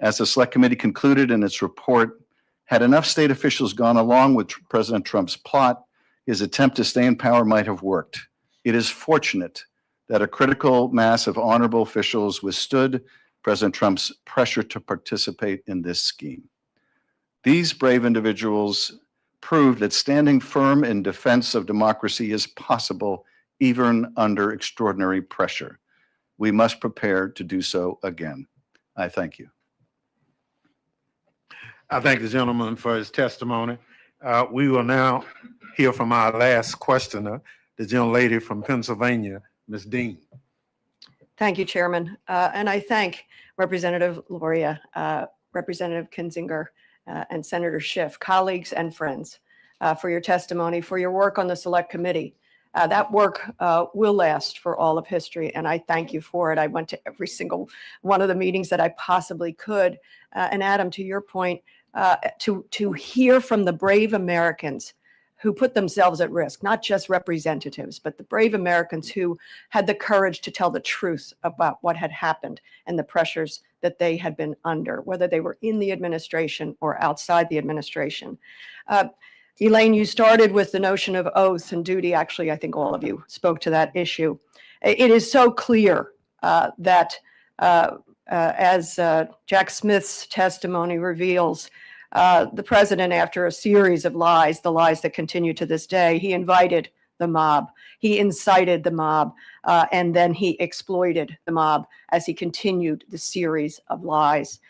As the Select Committee concluded in its report, had enough state officials gone along with President Trump's plot, his attempt to stay in power might have worked. It is fortunate that a critical mass of honorable officials withstood President Trump's pressure to participate in this scheme. These brave individuals proved that standing firm in defense of democracy is possible even under extraordinary pressure. We must prepare to do so again. I thank you. I thank the gentleman for his testimony. We will now hear from our last questioner, the gentlelady from Pennsylvania, Ms. Dean. Thank you, Chairman. And I thank Representative Loria, Representative Kinzinger, and Senator Schiff, colleagues and friends, for your testimony, for your work on the Select Committee. That work will last for all of history, and I thank you for it. I went to every single one of the meetings that I possibly could. And Adam, to your point, to hear from the brave Americans who put themselves at risk, not just representatives, but the brave Americans who had the courage to tell the truth about what had happened and the pressures that they had been under, whether they were in the administration or outside the administration. Elaine, you started with the notion of oath and duty. Actually, I think all of you spoke to that issue. It is so clear that As Jack Smith's testimony reveals, the president, after a series of lies, the lies that continue to this day, he invited the mob, he incited the mob, and then he exploited the mob as he continued the series of lies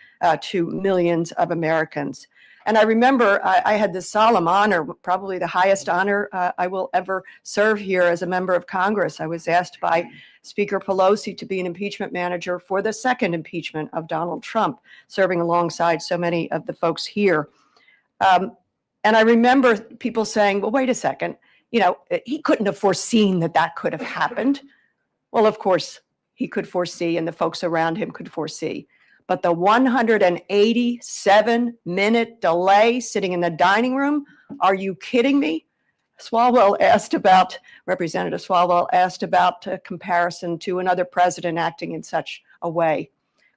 to millions of Americans. And I remember I had the solemn honor, probably the highest honor I will ever serve here as a member of Congress. I was asked by Speaker Pelosi to be an impeachment manager for the second impeachment of Donald Trump, serving alongside so many of the folks here. And I remember people saying, well, wait a second, you know, he couldn't have foreseen that that could have happened. Well, of course, he could foresee, and the folks around him could foresee. But the 187-minute delay sitting in the dining room, are you kidding me? Representative Swalwell asked about a comparison to another president acting in such a way.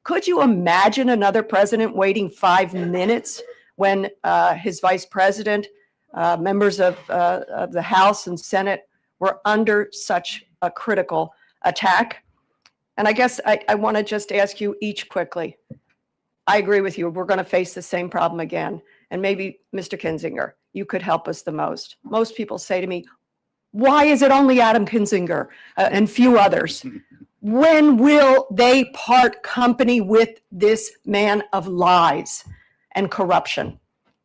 Could you imagine another president waiting 5 minutes when his vice president, members of the House and Senate were under such a critical attack? And I guess I want to just ask you each quickly. I agree with you. We're going to face the same problem again. And maybe, Mr. Kinzinger, you could help us the most. Most people say to me, why is it only Adam Kinzinger and few others? When will they part company with this man of lies and corruption?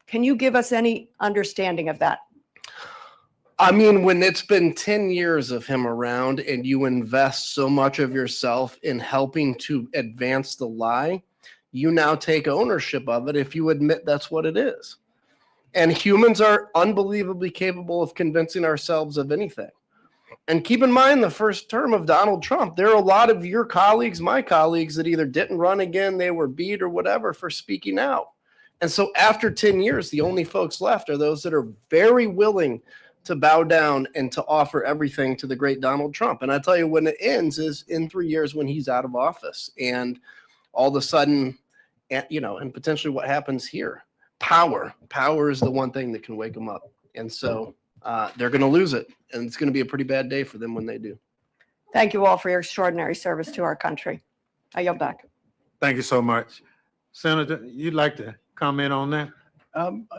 Can you give us any understanding of that? I mean, when it's been 10 years of him around and you invest so much of yourself in helping to advance the lie, you now take ownership of it if you admit that's what it is. And humans are unbelievably capable of convincing ourselves of anything. And keep in mind the first term of Donald Trump, there are a lot of your colleagues, my colleagues, that either didn't run again, they were beat or whatever for speaking out. And so after 10 years, the only folks left are those that are very willing to bow down and to offer everything to the great Donald Trump. And I tell you, when it ends is in 3 years when he's out of office. And all of a sudden, you know, and potentially what happens here, power is the one thing that can wake them up. And so they're going to lose it. And it's going to be a pretty bad day for them when they do. Thank you all for your extraordinary service to our country. I yield back. Thank you so much. Senator, you'd like to comment on that?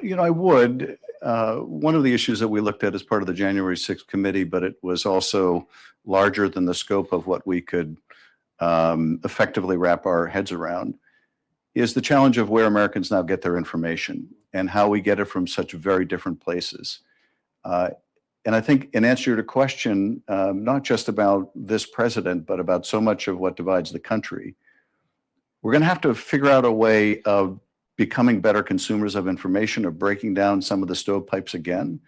You know, I would. One of the issues that we looked at as part of the January 6th committee, but it was also larger than the scope of what we could effectively wrap our heads around, is the challenge of where Americans now get their information and how we get it from such very different places. And I think in answer to your question, not just about this president, but about so much of what divides the country, we're going to have to figure out a way of becoming better consumers of information, of breaking down some of the stovepipes again,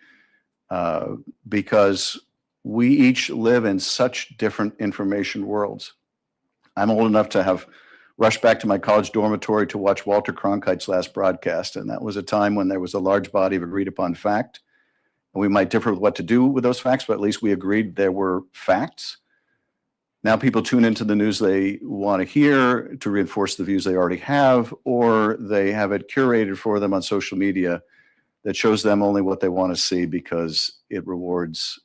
because we each live in such different information worlds. I'm old enough to have rushed back to my college dormitory to watch Walter Cronkite's last broadcast, and that was a time when there was a large body of agreed upon fact. And we might differ with what to do with those facts, but at least we agreed there were facts. Now people tune into the news they want to hear to reinforce the views they already have, or they have it curated for them on social media that shows them only what they want to see because it rewards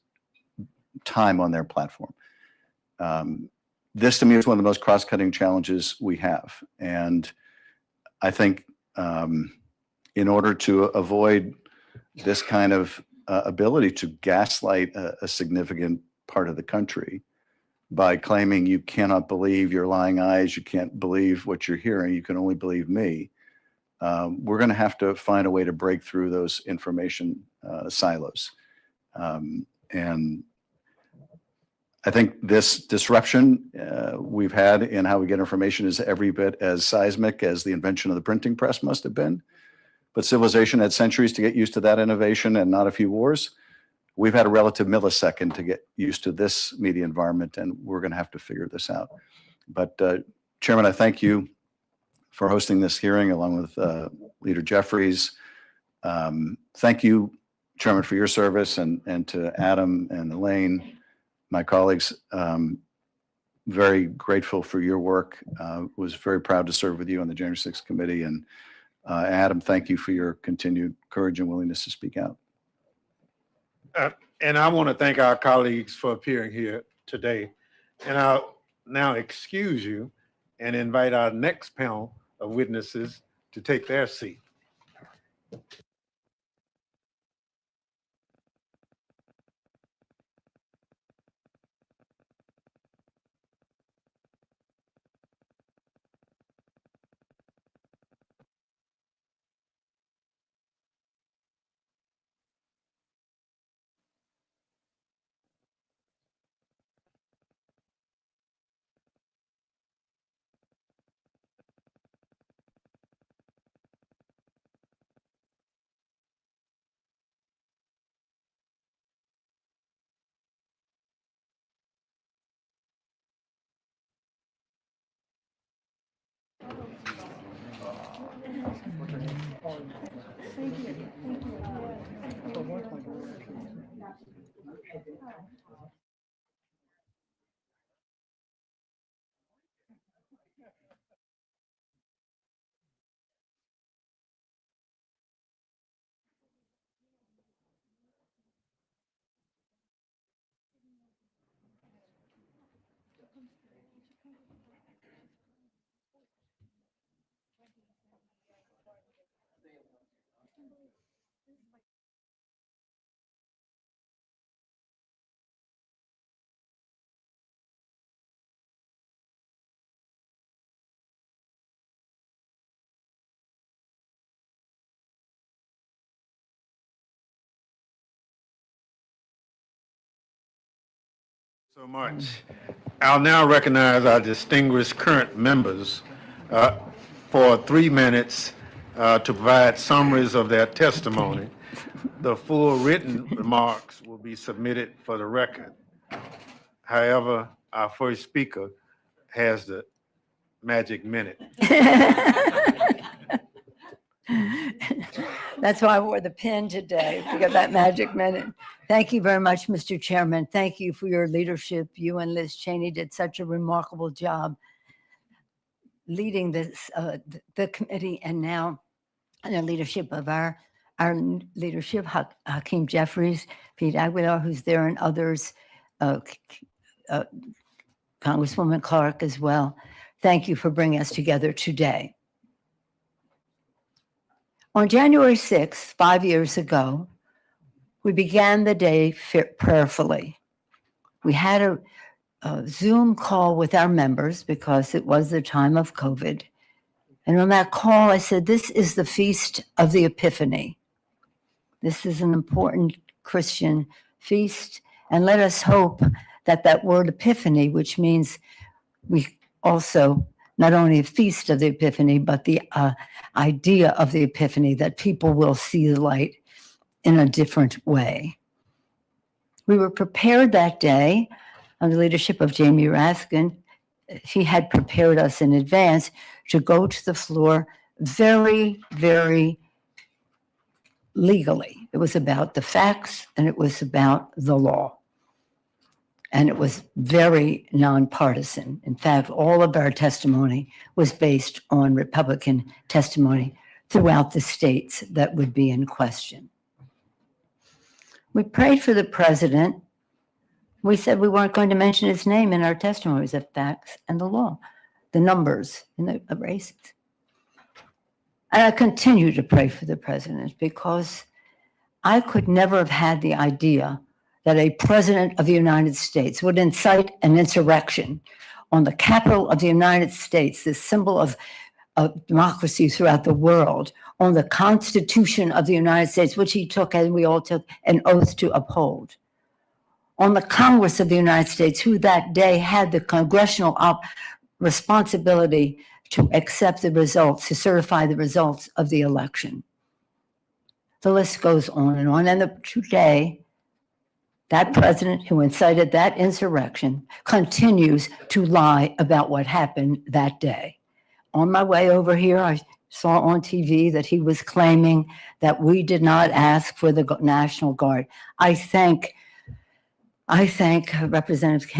time on their platform. This to me is one of the most cross-cutting challenges we have. And I think in order to avoid this kind of ability to gaslight a significant part of the country, by claiming you cannot believe your lying eyes, you can't believe what you're hearing, you can only believe me. We're going to have to find a way to break through those information silos. And I think this disruption we've had in how we get information is every bit as seismic as the invention of the printing press must have been. But civilization had centuries to get used to that innovation and not a few wars. We've had a relative millisecond to get used to this media environment, and we're going to have to figure this out. But Chairman, I thank you for hosting this hearing along with Leader Jeffries. Thank you, Chairman, for your service, and to Adam and Elaine, my colleagues. Very grateful for your work. Was very proud to serve with you on the January 6th committee. And Adam, thank you for your continued courage and willingness to speak out. And I want to thank our colleagues for appearing here today. And I'll now excuse you and invite our next panel of witnesses to take their seat. So much. I'll now recognize our distinguished current members for 3 minutes to provide summaries of their testimony. The full written remarks will be submitted for the record. However, our first speaker has the magic minute. That's why I wore the pin today, to get that magic minute. Thank you very much, Mr. Chairman. Thank you for your leadership. You and Liz Cheney did such a remarkable job leading this, the committee, and now the leadership of our leadership, Hakeem Jeffries, Pete Aguilar, who's there, and others, Congresswoman Clark as well. Thank you for bringing us together today. On January 6th, 5 years ago, we began the day prayerfully. We had a Zoom call with our members because it was the time of COVID. And on that call, I said, this is the Feast of the Epiphany. This is an important Christian feast. And let us hope that that word epiphany, which means we also not only a feast of the Epiphany, but the idea of the Epiphany, that people will see the light in a different way. We were prepared that day under the leadership of Jamie Raskin. He had prepared us in advance to go to the floor very, very legally. It was about the facts and it was about the law. And it was very nonpartisan. In fact, all of our testimony was based on Republican testimony throughout the states that would be in question. We prayed for the president. We said we weren't going to mention his name in our testimonies of facts and the law, the numbers in the races. And I continue to pray for the president because I could never have had the idea that a president of the United States would incite an insurrection on the Capitol of the United States, this symbol of democracy throughout the world, on the Constitution of the United States, which he took, and we all took an oath to uphold, on the Congress of the United States, who that day had the congressional responsibility to accept the results, to certify the results of the election. The list goes on. And today, that president who incited that insurrection continues to lie about what happened that day. On my way over here, I saw on TV that he was claiming that we did not ask for the National Guard. I thank Representative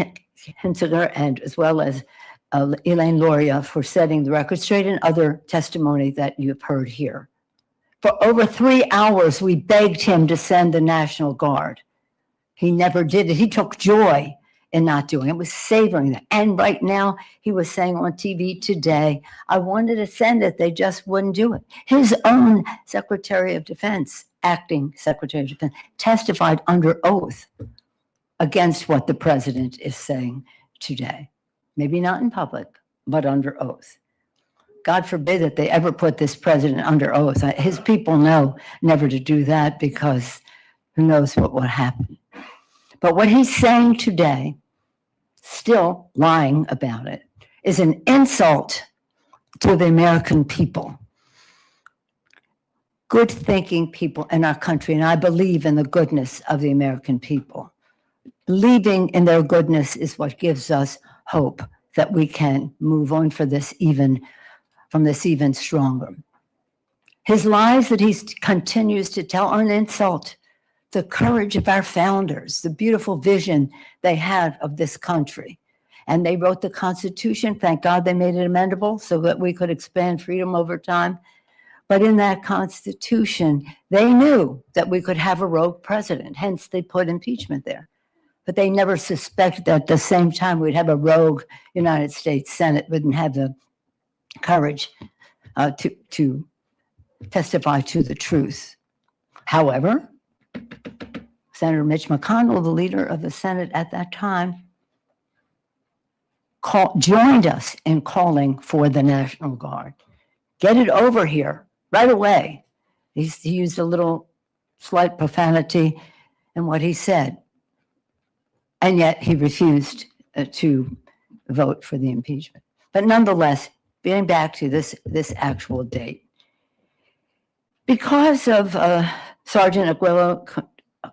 Kinzinger and as well as Elaine Loria for setting the record straight and other testimony that you've heard here. For over 3 hours, we begged him to send the National Guard. He never did it. He took joy in not doing it, was savoring that. And right now, he was saying on TV today, I wanted to send it, they just wouldn't do it. His own Secretary of Defense, acting Secretary of Defense, testified under oath against what the president is saying today. Maybe not in public, but under oath. God forbid that they ever put this president under oath. His people know never to do that because who knows what will happen. But what he's saying today, still lying about it, is an insult to the American people. Good thinking people in our country, and I believe in the goodness of the American people. Believing in their goodness is what gives us hope that we can move on from this even stronger. His lies that he continues to tell are an insult. The courage of our founders, the beautiful vision they had of this country. And they wrote the Constitution. Thank God they made it amendable so that we could expand freedom over time. But in that Constitution, they knew that we could have a rogue president. Hence, they put impeachment there. But they never suspected that at the same time we'd have a rogue United States Senate, wouldn't have the courage to testify to the truth. However, Senator Mitch McConnell, the leader of the Senate at that time, joined us in calling for the National Guard. Get it over here right away. He used a little slight profanity in what he said. And yet he refused to vote for the impeachment. But nonetheless, getting back to this actual date, because of Sergeant Aguilo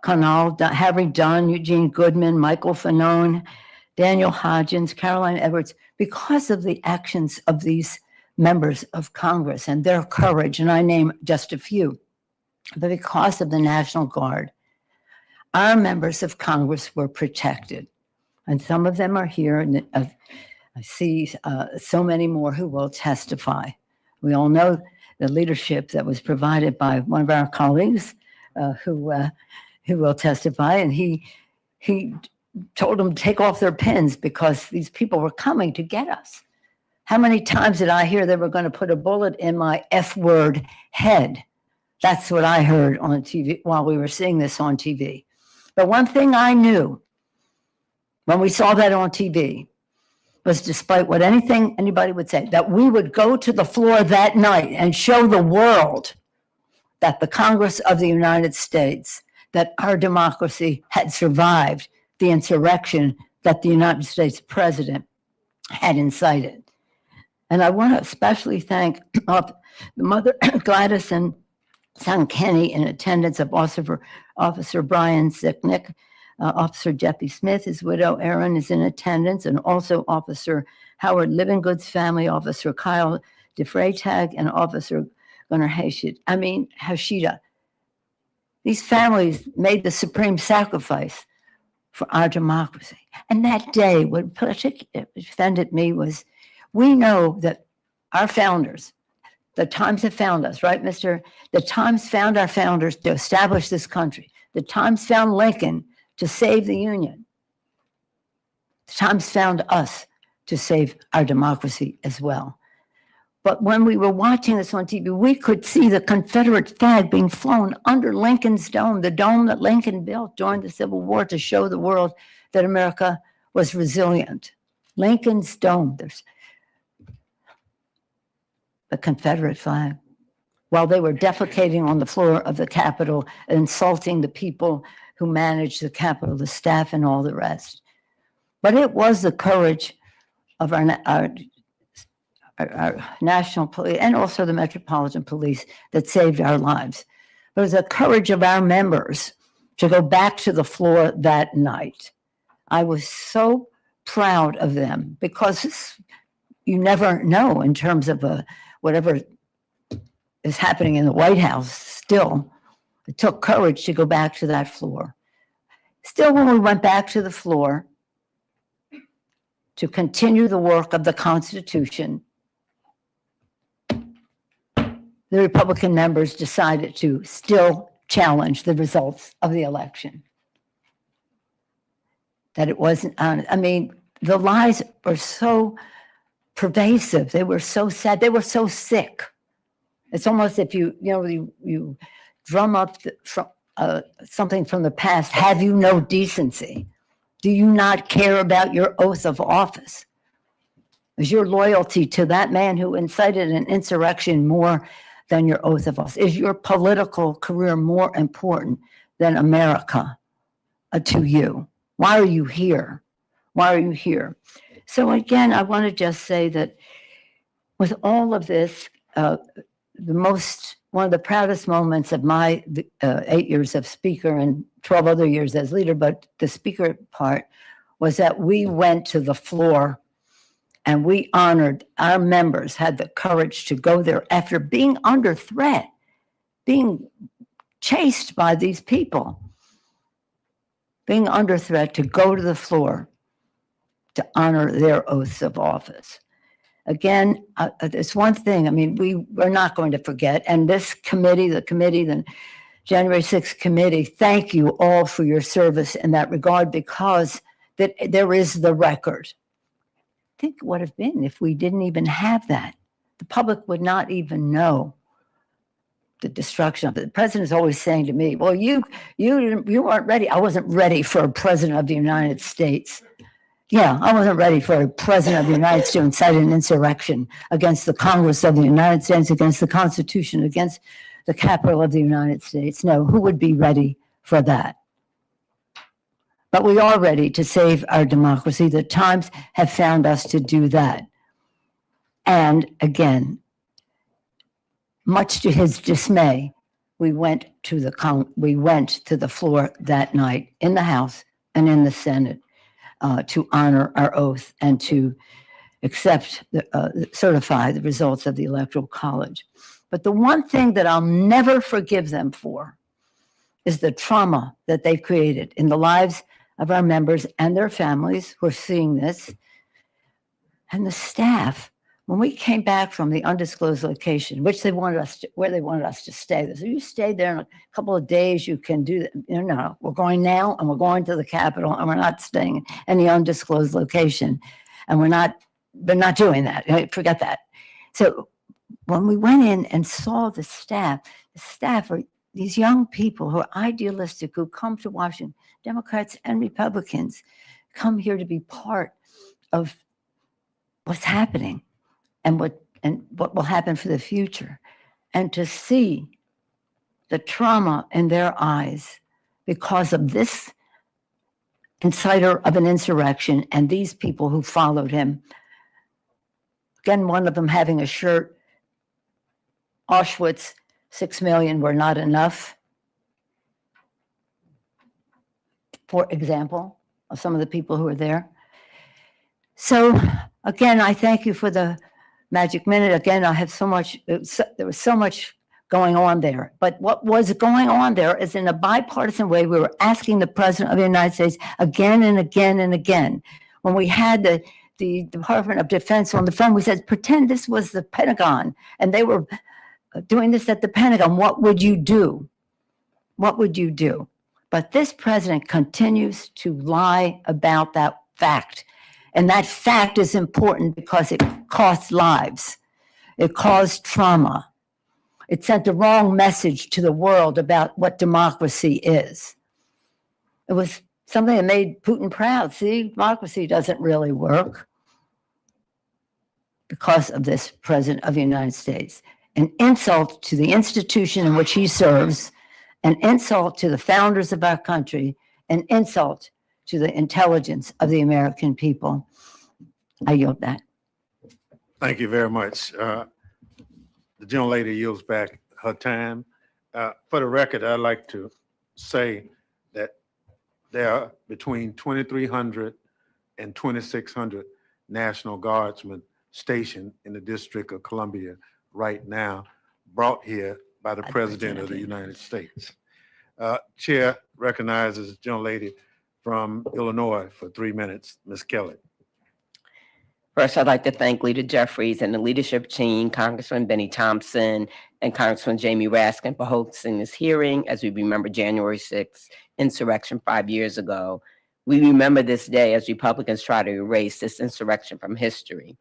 Canal, Harry Dunn, Eugene Goodman, Michael Fanone, Daniel Hodgins, Caroline Edwards, because of the actions of these members of Congress and their courage, and I name just a few, but because of the National Guard, our members of Congress were protected. And some of them are here, and I see so many more who will testify. We all know the leadership that was provided by one of our colleagues who will testify, and he told them to take off their pins because these people were coming to get us. How many times did I hear they were going to put a bullet in my F-word head? That's what I heard on TV while we were seeing this on TV. But one thing I knew when we saw that on TV was, despite what anybody would say, that we would go to the floor that night and show the world that the Congress of the United States, that our democracy had survived the insurrection that the United States president had incited. And I want to especially thank the mother, Gladys, and son Kenny, in attendance of Officer Brian Sicknick, Officer Jeffy Smith, his widow Erin is in attendance, and also Officer Howard Livingood's family, Officer Kyle DeFreytag, and Officer Gunnar Hashida. These families made the supreme sacrifice for our democracy. And that day, what particularly offended me was, we know that our founders, the Times have found us, right, Mr.? The Times found our founders to establish this country. The Times found Lincoln to save the Union. The Times found us to save our democracy as well. But when we were watching this on TV, we could see the Confederate flag being flown under Lincoln's dome, the dome that Lincoln built during the Civil War to show the world that America was resilient. Lincoln's dome, there's the Confederate flag, while they were defecating on the floor of the Capitol, insulting the people who managed the Capitol, the staff and all the rest. But it was the courage of our national police and also the Metropolitan Police that saved our lives. It was the courage of our members to go back to the floor that night. I was so proud of them, because you never know in terms of whatever is happening in the White House. Still, it took courage to go back to that floor. Still, when we went back to the floor to continue the work of the Constitution, the Republican members decided to still challenge the results of the election. that it wasn't honest. I mean, the lies were so pervasive. They were so sad. They were so sick. It's almost if you drum up something from the past. Have you no decency? Do you not care about your oath of office? Is your loyalty to that man who incited an insurrection more than your oath of office? Is your political career more important than America to you? Why are you here? Why are you here? So again, I want to just say that with all of this, one of the proudest moments of my 8 years of speaker and 12 other years as leader, but the speaker part was that we went to the floor and we honored our members, had the courage to go there after being under threat, being chased by these people, being under threat, to go to the floor to honor their oaths of office. Again, it's one thing, I mean, we're not going to forget. And this committee, the January 6th committee, thank you all for your service in that regard, because there is the record. Think what would have been if we didn't even have that. The public would not even know the destruction of it. The president is always saying to me, well, you weren't ready. I wasn't ready for a president of the United States. Yeah, I wasn't ready for a president of the United States to incite an insurrection against the Congress of the United States, against the Constitution, against the Capitol of the United States. No, who would be ready for that? But we are ready to save our democracy. The times have found us to do that. And again, much to his dismay, we went to the floor that night in the House and in the Senate to honor our oath and to certify the results of the Electoral College. But the one thing that I'll never forgive them for is the trauma that they've created in the lives of our members and their families who are seeing this, and the staff. When we came back from the undisclosed location, where they wanted us to stay, they said, you stay there in a couple of days, you can do that. No, we're going now, and we're going to the Capitol, and we're not staying in any undisclosed location, and we're not doing that. Forget that. So when we went in and saw the staff are these young people who are idealistic, who come to Washington, Democrats and Republicans, come here to be part of what's happening and what will happen for the future, and to see the trauma in their eyes because of this inciter of an insurrection and these people who followed him. Again, one of them having a shirt, Auschwitz, 6 million were not enough, for example, of some of the people who were there. So again, I thank you for the magic minute. Again, I have so much, there was so much going on there. But what was going on there is, in a bipartisan way, we were asking the President of the United States again and again and again. When we had the Department of Defense on the phone, we said, pretend this was the Pentagon and they were doing this at the Pentagon. What would you do? What would you do? But this president continues to lie about that fact. And that fact is important because it costs lives. It caused trauma. It sent the wrong message to the world about what democracy is. It was something that made Putin proud. See, democracy doesn't really work because of this president of the United States. An insult to the institution in which he serves, an insult to the founders of our country, an insult to the intelligence of the American people. I yield that. Thank you very much. The gentlelady yields back her time. For the record, I'd like to say that there are between 2,300 and 2,600 National Guardsmen stationed in the District of Columbia right now, brought here by the President of the United States. Chair recognizes the gentlelady from Illinois for 3 minutes, Ms. Kelly. First, I'd like to thank Leader Jeffries and the leadership team, Congressman Bennie Thompson and Congressman Jamie Raskin, for hosting this hearing as we remember January 6th insurrection 5 years ago. We remember this day as Republicans try to erase this insurrection from history.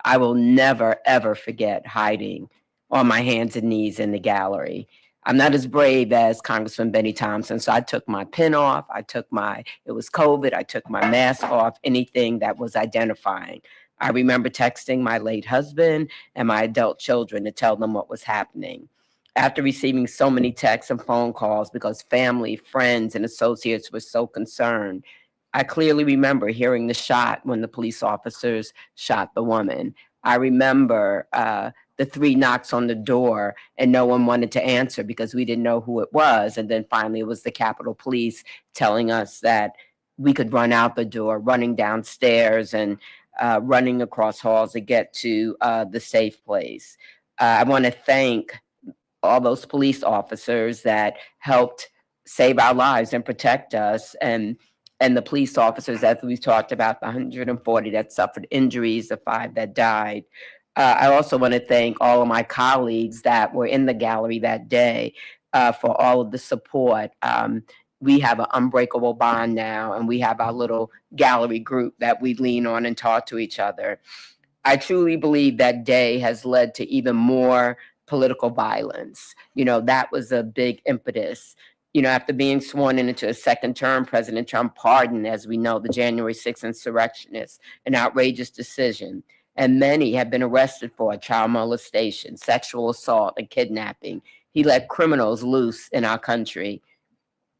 I will never, ever forget hiding on my hands and knees in the gallery. I'm not as brave as Congressman Bennie Thompson, so I took my pin off. It was COVID, I took my mask off, anything that was identifying. I remember texting my late husband and my adult children to tell them what was happening. After receiving so many texts and phone calls because family, friends, and associates were so concerned, I clearly remember hearing the shot when the police officers shot the woman. I remember the 3 knocks on the door and no one wanted to answer because we didn't know who it was. And then finally it was the Capitol Police telling us that we could run out the door, running downstairs and running across halls to get to the safe place. I want to thank all those police officers that helped save our lives and protect us, and the police officers, as we talked about, the 140 that suffered injuries, the 5 that died. I also want to thank all of my colleagues that were in the gallery that day for all of the support. We have an unbreakable bond now, and we have our little gallery group that we lean on and talk to each other. I truly believe that day has led to even more political violence. You know, that was a big impetus. You know, after being sworn into a second term, President Trump pardoned, as we know, the January 6th insurrectionists, an outrageous decision. And many have been arrested for child molestation, sexual assault, and kidnapping. He let criminals loose in our country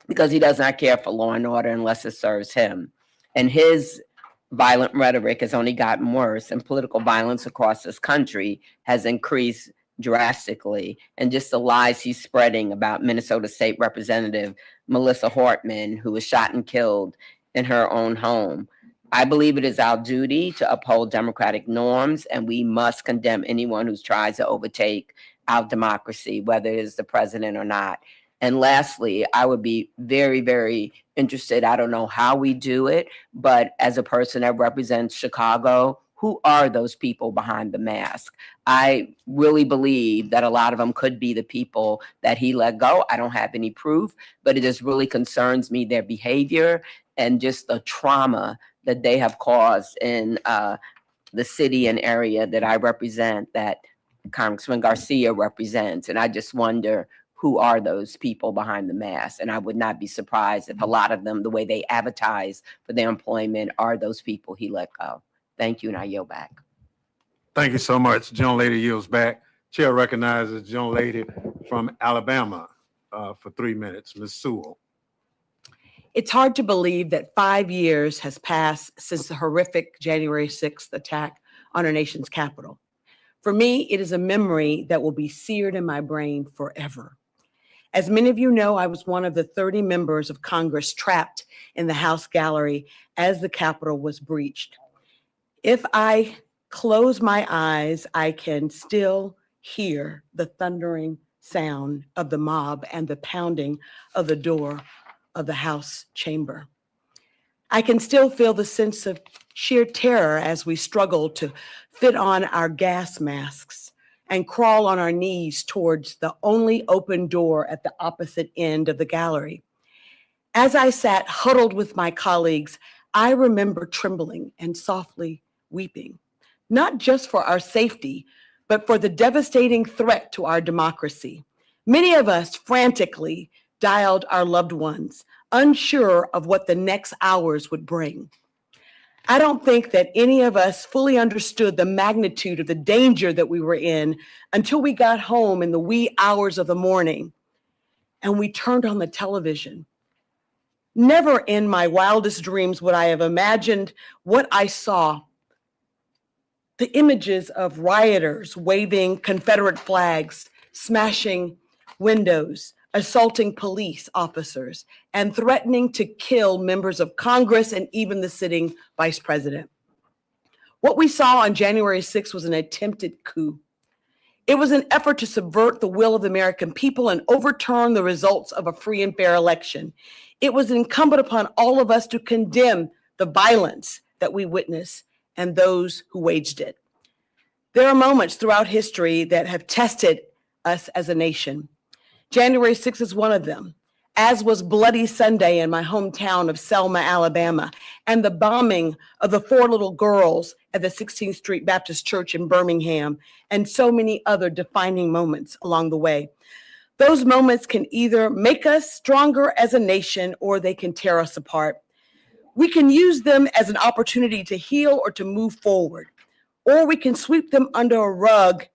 because he does not care for law and order unless it serves him. And his violent rhetoric has only gotten worse, and political violence across this country has increased drastically. And just the lies he's spreading about Minnesota State Representative Melissa Hortman, who was shot and killed in her own home. I believe it is our duty to uphold democratic norms, and we must condemn anyone who tries to overtake our democracy, whether it is the president or not. And lastly, I would be very, very interested. I don't know how we do it, but as a person that represents Chicago, who are those people behind the mask? I really believe that a lot of them could be the people that he let go. I don't have any proof, but it just really concerns me, their behavior and just the trauma that they have caused in the city and area that I represent, that Congressman Garcia represents. And I just wonder, who are those people behind the mask? And I would not be surprised if a lot of them, the way they advertise for their employment, are those people he let go. Thank you, and I yield back. Thank you so much. Gentlelady yields back. Chair recognizes the gentlelady from Alabama for 3 minutes, Ms. Sewell. It's hard to believe that 5 years has passed since the horrific January 6th attack on our nation's capital. For me, it is a memory that will be seared in my brain forever. As many of you know, I was one of the 30 members of Congress trapped in the House gallery as the Capitol was breached. If I close my eyes, I can still hear the thundering sound of the mob and the pounding of the door of the House chamber. I can still feel the sense of sheer terror as we struggle to fit on our gas masks and crawl on our knees towards the only open door at the opposite end of the gallery. As I sat huddled with my colleagues, I remember trembling and softly weeping, not just for our safety, but for the devastating threat to our democracy. Many of us frantically dialed our loved ones, unsure of what the next hours would bring. I don't think that any of us fully understood the magnitude of the danger that we were in until we got home in the wee hours of the morning and we turned on the television. Never in my wildest dreams would I have imagined what I saw. The images of rioters waving Confederate flags, smashing windows, assaulting police officers, and threatening to kill members of Congress and even the sitting vice president. What we saw on January 6th was an attempted coup. It was an effort to subvert the will of the American people and overturn the results of a free and fair election. It was incumbent upon all of us to condemn the violence that we witnessed and those who waged it. There are moments throughout history that have tested us as a nation. January 6th is one of them. as was Bloody Sunday in my hometown of Selma, Alabama, and the bombing of the 4 little girls at the 16th Street Baptist Church in Birmingham, and so many other defining moments along the way. Those moments can either make us stronger as a nation or they can tear us apart. We can use them as an opportunity to heal or to move forward, or we can sweep them under a rug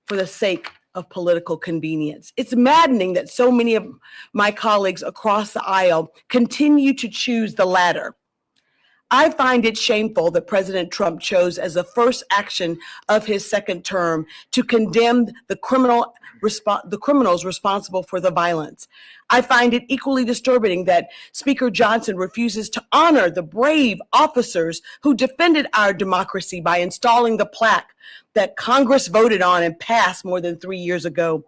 for the sake of political convenience. It's maddening that so many of my colleagues across the aisle continue to choose the latter. I find it shameful that President Trump chose as the first action of his second term to condemn the criminals responsible for the violence. I find it equally disturbing that Speaker Johnson refuses to honor the brave officers who defended our democracy by installing the plaque that Congress voted on and passed more than 3 years ago.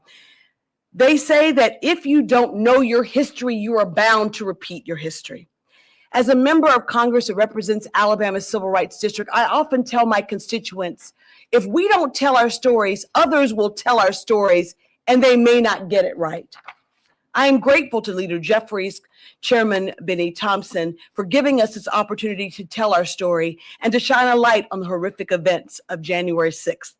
They say that if you don't know your history, you are bound to repeat your history. As a member of Congress that represents Alabama's Civil Rights District, I often tell my constituents, if we don't tell our stories, others will tell our stories, and they may not get it right. I am grateful to Leader Jeffries, Chairman Bennie, Thompson, for giving us this opportunity to tell our story and to shine a light on the horrific events of January 6th.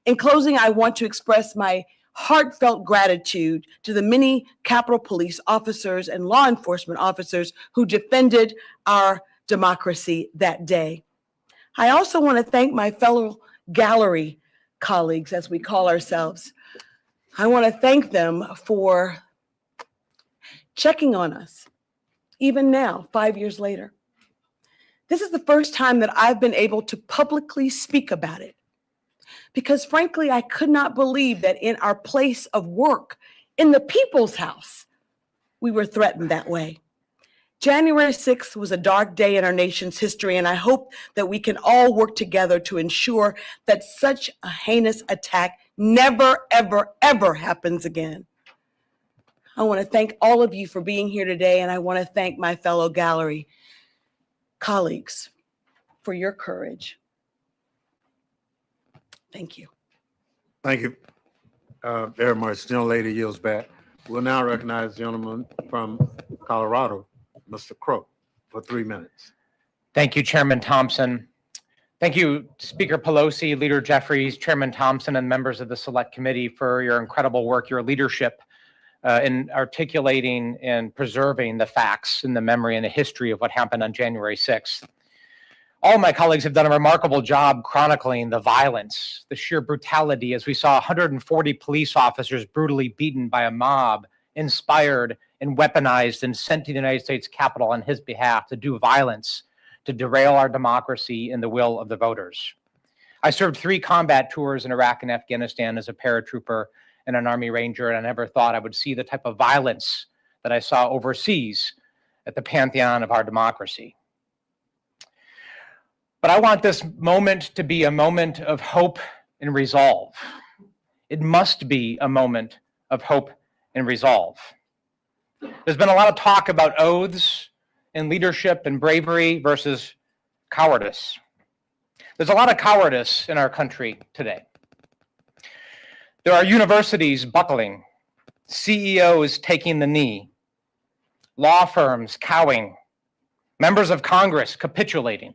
In closing, I want to express my heartfelt gratitude to the many Capitol Police officers and law enforcement officers who defended our democracy that day. I also want to thank my fellow gallery colleagues, as we call ourselves. I want to thank them for checking on us, even now, 5 years later. This is the first time that I've been able to publicly speak about it, because frankly, I could not believe that in our place of work, in the people's house, we were threatened that way. January 6th was a dark day in our nation's history, and I hope that we can all work together to ensure that such a heinous attack never, ever, ever happens again. I want to thank all of you for being here today, and I want to thank my fellow gallery colleagues for your courage. Thank you. Thank you very much. The lady yields back. We'll now recognize the gentleman from Colorado, Mr. Crow, for 3 minutes. Thank you, Chairman Thompson. Thank you, Speaker Pelosi, Leader Jeffries, Chairman Thompson, and members of the Select Committee for your incredible work, your leadership in articulating and preserving the facts and the memory and the history of what happened on January 6th. All of my colleagues have done a remarkable job chronicling the violence, the sheer brutality, as we saw 140 police officers brutally beaten by a mob, inspired and weaponized and sent to the United States Capitol on his behalf to do violence, to derail our democracy and the will of the voters. I served 3 combat tours in Iraq and Afghanistan as a paratrooper and an Army Ranger, and I never thought I would see the type of violence that I saw overseas at the pantheon of our democracy. But I want this moment to be a moment of hope and resolve. It must be a moment of hope and resolve. There's been a lot of talk about oaths and leadership and bravery versus cowardice. There's a lot of cowardice in our country today. There are universities buckling, CEOs taking the knee, law firms cowing, members of Congress capitulating.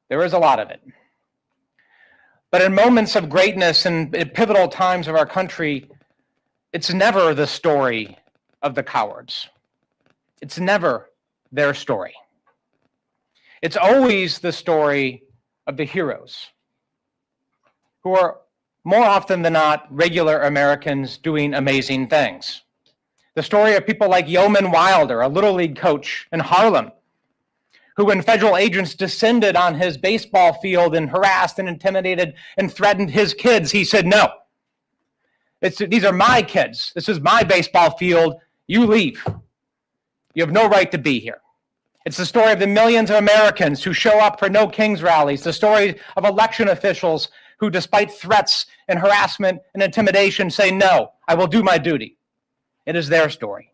There is a lot of it. But in moments of greatness and pivotal times of our country, it's never the story of the cowards. It's never their story. It's always the story of the heroes, who are more often than not regular Americans doing amazing things. The story of people like Yeoman Wilder, a Little League coach in Harlem, who, when federal agents descended on his baseball field and harassed and intimidated and threatened his kids, he said, no, these are my kids. This is my baseball field. You leave. You have no right to be here. It's the story of the millions of Americans who show up for No Kings rallies, the story of election officials who, despite threats and harassment and intimidation, say, no, I will do my duty. It is their story.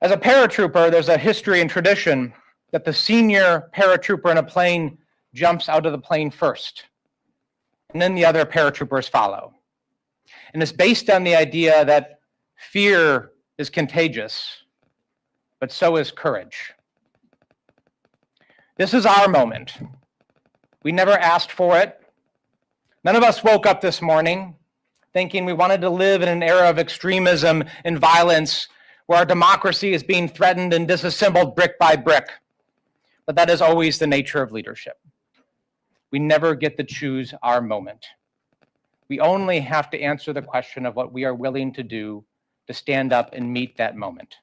As a paratrooper, there's a history and tradition that the senior paratrooper in a plane jumps out of the plane first, and then the other paratroopers follow. And it's based on the idea that Fear is contagious, but so is courage. This is our moment. We never asked for it. None of us woke up this morning thinking we wanted to live in an era of extremism and violence where our democracy is being threatened and disassembled brick by brick. But that is always the nature of leadership. We never get to choose our moment. We only have to answer the question of what we are willing to do to stand up and meet that moment.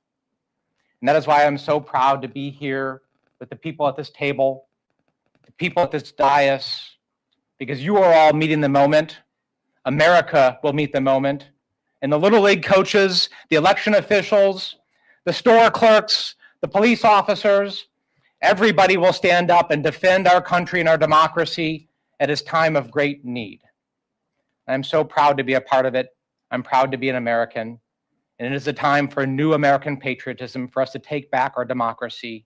And that is why I'm so proud to be here with the people at this table, the people at this dais, because you are all meeting the moment. America will meet the moment. And the Little League coaches, the election officials, the store clerks, the police officers, everybody will stand up and defend our country and our democracy at this time of great need. I'm so proud to be a part of it. I'm proud to be an American. And it is a time for new American patriotism, for us to take back our democracy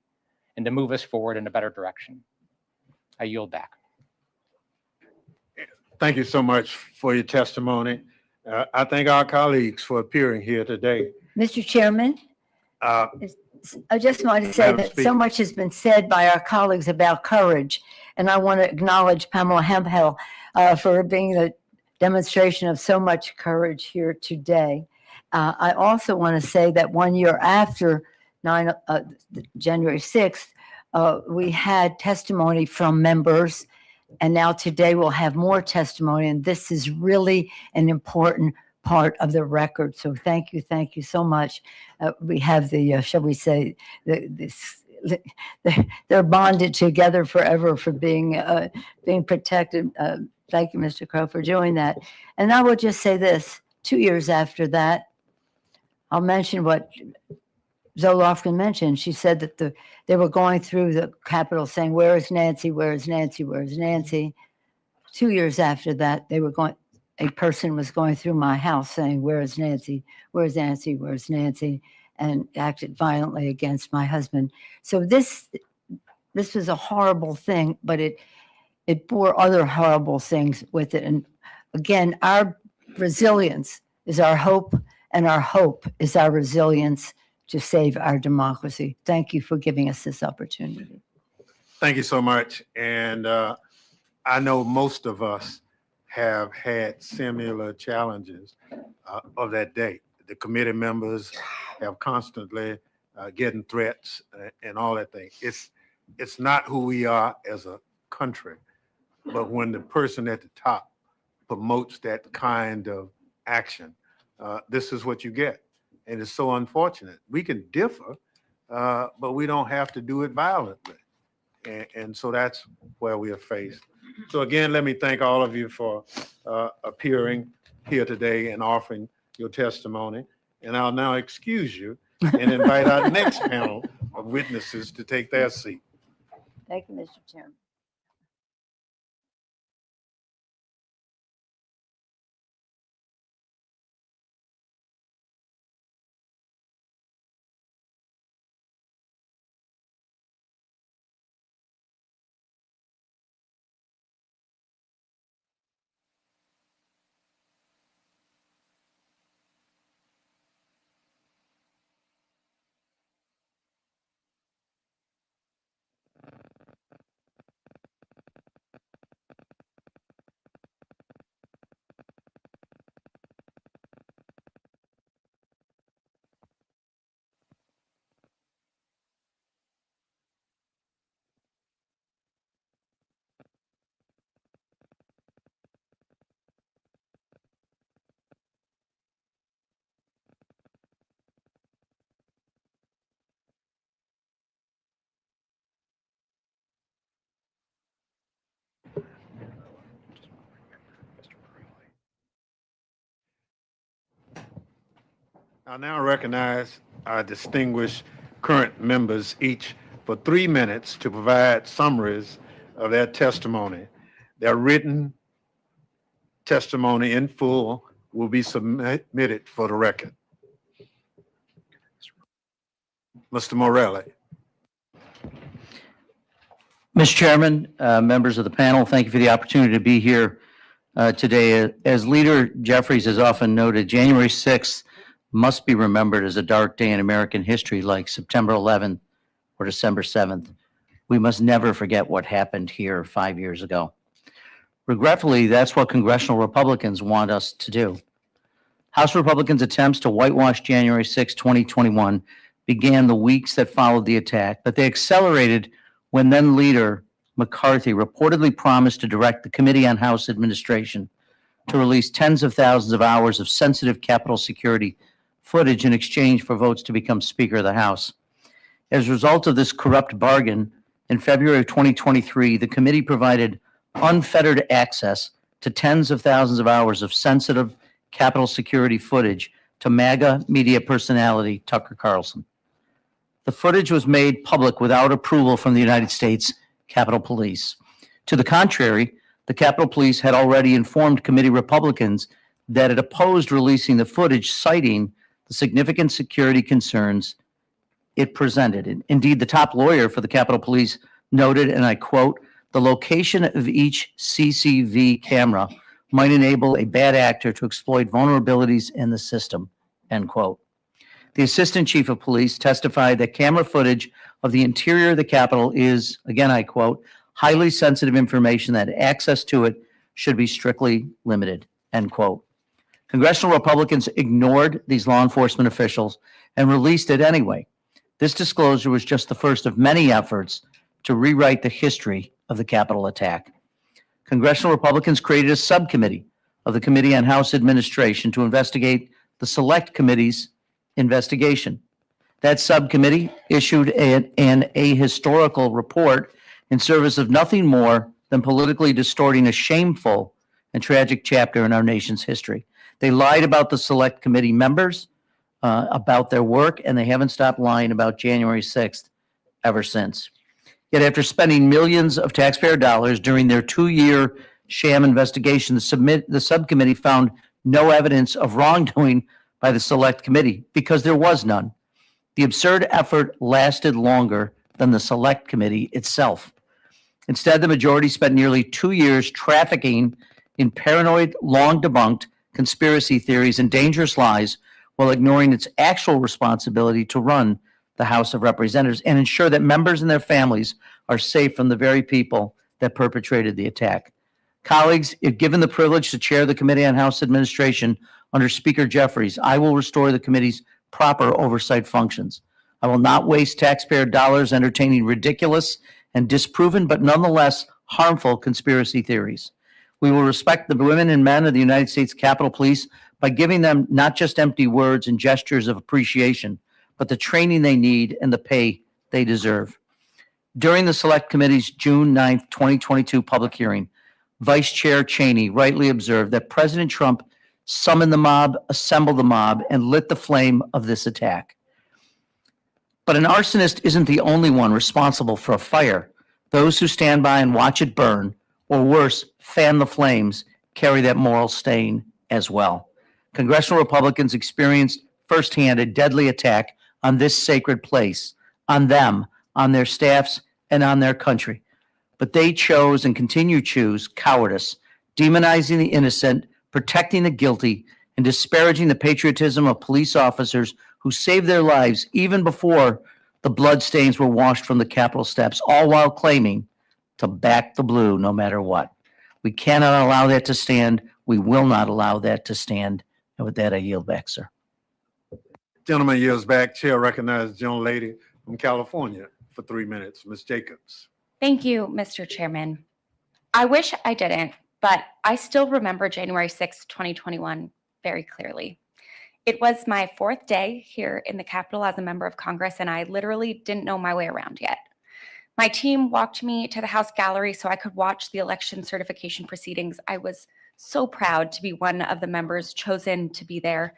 and to move us forward in a better direction. I yield back. Thank you so much for your testimony. I thank our colleagues for appearing here today. Mr. Chairman, Uh, I just want to say Madam that Speaker. so much has been said by our colleagues about courage, and I want to acknowledge Pamela Hemphill for being the demonstration of so much courage here today. I also want to say that 1 year after January 6th, we had testimony from members, and now today we'll have more testimony, and this is really an important part of the record. So thank you so much. We have the, shall we say, they're bonded together forever for being protected. Thank you, Mr. Crow, for doing that. And I will just say this, 2 years after that, I'll mention what Zoe Lofgren mentioned. She said that they were going through the Capitol saying, where is Nancy? Where is Nancy? Where is Nancy? 2 years after that, a person was going through my house saying, where is Nancy? Where's Nancy? Where's Nancy? And acted violently against my husband. So this was a horrible thing, but it bore other horrible things with it. And again, our resilience is our hope, and our hope is our resilience to save our democracy. Thank you for giving us this opportunity. Thank you so much. And I know most of us have had similar challenges of that day. The committee members have constantly getting threats and all that thing. It's not who we are as a country, but when the person at the top promotes that kind of action, this is what you get. And it's so unfortunate. We can differ, but we don't have to do it violently. And so that's where we are faced. So again, let me thank all of you for appearing here today and offering your testimony. And I'll now excuse you and invite our next panel of witnesses to take their seat. Thank you, Mr. Chairman. I'll now recognize our distinguished current members, each for 3 minutes, to provide summaries of their testimony. Their written testimony in full will be submitted for the record. Mr. Morelli. Mr. Chairman, members of the panel, thank you for the opportunity to be here today. As Leader Jeffries has often noted, January 6th must be remembered as a dark day in American history like September 11th or December 7th, we must never forget what happened here 5 years ago. Regretfully, that's what congressional Republicans want us to do. House Republicans' attempts to whitewash January 6, 2021 began the weeks that followed the attack, but they accelerated when then leader McCarthy reportedly promised to direct the Committee on House Administration to release tens of thousands of hours of sensitive Capitol security footage in exchange for votes to become Speaker of the House. As a result of this corrupt bargain, in February of 2023, the committee provided unfettered access to tens of thousands of hours of sensitive Capitol security footage to MAGA media personality Tucker Carlson. The footage was made public without approval from the United States Capitol Police. To the contrary, the Capitol Police had already informed committee Republicans that it opposed releasing the footage, citing the significant security concerns it presented. Indeed, the top lawyer for the Capitol Police noted, and I quote, "The location of each CCV camera might enable a bad actor to exploit vulnerabilities in the system," end quote. The Assistant Chief of Police testified that camera footage of the interior of the Capitol is, again I quote, "highly sensitive information that access to it should be strictly limited," end quote. Congressional Republicans ignored these law enforcement officials and released it anyway. This disclosure was just the first of many efforts to rewrite the history of the Capitol attack. Congressional Republicans created a subcommittee of the Committee on House Administration to investigate the Select Committee's investigation. That subcommittee issued an ahistorical report in service of nothing more than politically distorting a shameful and tragic chapter in our nation's history. They lied about the Select Committee members, about their work, and they haven't stopped lying about January 6th ever since. Yet after spending millions of taxpayer dollars during their 2-year sham investigation, the subcommittee found no evidence of wrongdoing by the Select Committee because there was none. The absurd effort lasted longer than the Select Committee itself. Instead, the majority spent nearly 2 years trafficking in paranoid, long-debunked conspiracy theories and dangerous lies while ignoring its actual responsibility to run the House of Representatives and ensure that members and their families are safe from the very people that perpetrated the attack. Colleagues, if given the privilege to chair the Committee on House Administration under Speaker Jeffries, I will restore the committee's proper oversight functions. I will not waste taxpayer dollars entertaining ridiculous and disproven, but nonetheless harmful conspiracy theories. We will respect the women and men of the United States Capitol Police by giving them not just empty words and gestures of appreciation, but the training they need and the pay they deserve. During the Select Committee's June 9th, 2022 public hearing, Vice Chair Cheney rightly observed that President Trump summoned the mob, assembled the mob, and lit the flame of this attack. But an arsonist isn't the only one responsible for a fire. Those who stand by and watch it burn, or worse, fan the flames, carry that moral stain as well. Congressional Republicans experienced firsthand a deadly attack on this sacred place, on them, on their staffs, and on their country. But they chose and continue to choose cowardice, demonizing the innocent, protecting the guilty, and disparaging the patriotism of police officers who saved their lives even before the bloodstains were washed from the Capitol steps, all while claiming to back the blue no matter what. We cannot allow that to stand. We will not allow that to stand. And with that, I yield back, sir. Gentleman yields back. Chair recognizes the young lady from California for 3 minutes. Ms. Jacobs. Thank you, Mr. Chairman. I wish I didn't, but I still remember January 6, 2021 very clearly. It was my 4th day here in the Capitol as a member of Congress, and I literally didn't know my way around yet. My team walked me to the House gallery so I could watch the election certification proceedings. I was so proud to be one of the members chosen to be there.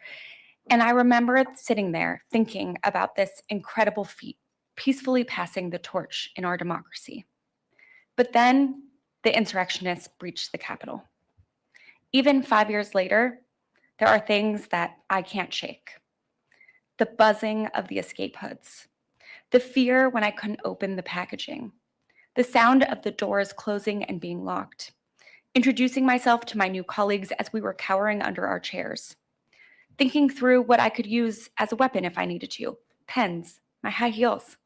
And I remember sitting there thinking about this incredible feat, peacefully passing the torch in our democracy. But then the insurrectionists breached the Capitol. Even 5 years later, there are things that I can't shake. The buzzing of the escape hoods, the fear when I couldn't open the packaging, the sound of the doors closing and being locked, introducing myself to my new colleagues as we were cowering under our chairs, thinking through what I could use as a weapon if I needed to, pens, my high heels,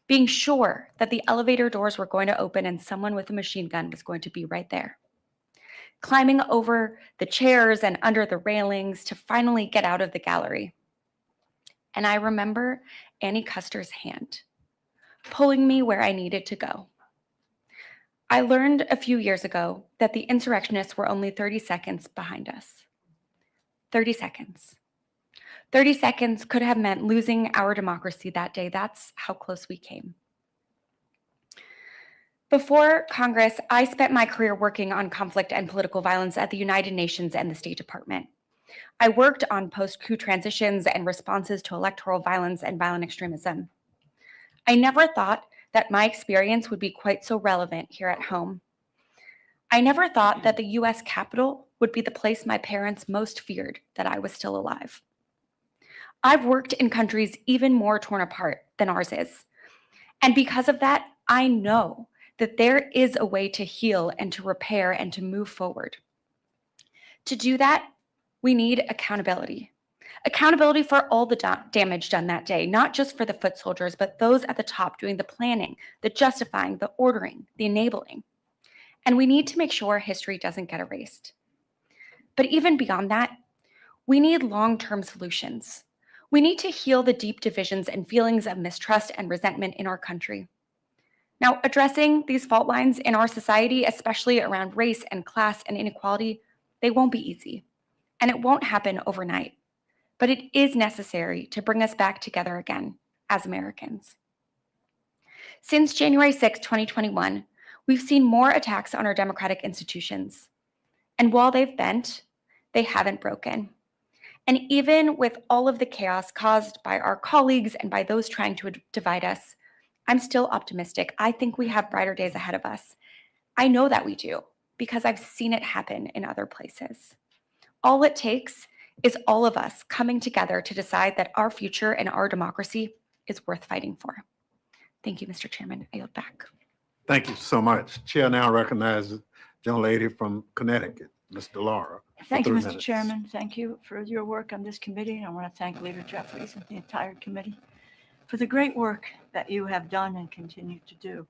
being sure that the elevator doors were going to open and someone with a machine gun was going to be right there, climbing over the chairs and under the railings to finally get out of the gallery. And I remember Annie Custer's hand pulling me where I needed to go. I learned a few years ago that the insurrectionists were only 30 seconds behind us. 30 seconds. 30 seconds could have meant losing our democracy that day. That's how close we came. Before Congress, I spent my career working on conflict and political violence at the United Nations and the State Department. I worked on post-coup transitions and responses to electoral violence and violent extremism. I never thought that my experience would be quite so relevant here at home. I never thought that the US Capitol would be the place my parents most feared that I was still alive. I've worked in countries even more torn apart than ours is. And because of that, I know that there is a way to heal and to repair and to move forward. To do that, we need accountability. Accountability for all the damage done that day, not just for the foot soldiers, but those at the top doing the planning, the justifying, the ordering, the enabling. And we need to make sure history doesn't get erased. But even beyond that, we need long-term solutions. We need to heal the deep divisions and feelings of mistrust and resentment in our country. Now, addressing these fault lines in our society, especially around race and class and inequality, they won't be easy, and it won't happen overnight. But it is necessary to bring us back together again as Americans. Since January 6, 2021, we've seen more attacks on our democratic institutions. And while they've bent, they haven't broken. And even with all of the chaos caused by our colleagues and by those trying to divide us, I'm still optimistic. I think we have brighter days ahead of us. I know that we do because I've seen it happen in other places. All it takes is all of us coming together to decide that our future and our democracy is worth fighting for. Thank you, Mr. Chairman. I yield back. Thank you so much. Chair now recognizes the young lady from Connecticut, Ms. DeLaura. Thank you, 3 Mr. minutes. Chairman. Thank you for your work on this committee. And I want to thank Leader Jeffries and the entire committee for the great work that you have done and continue to do.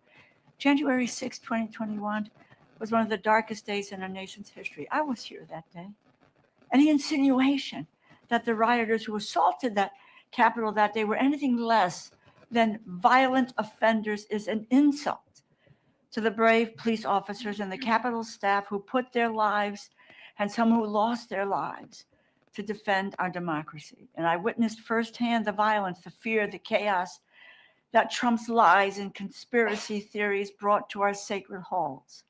January 6, 2021 was one of the darkest days in our nation's history. I was here that day. Any insinuation that the rioters who assaulted that Capitol that day were anything less than violent offenders is an insult to the brave police officers and the Capitol staff who put their lives and some who lost their lives to defend our democracy. And I witnessed firsthand the violence, the fear, the chaos that Trump's lies and conspiracy theories brought to our sacred halls.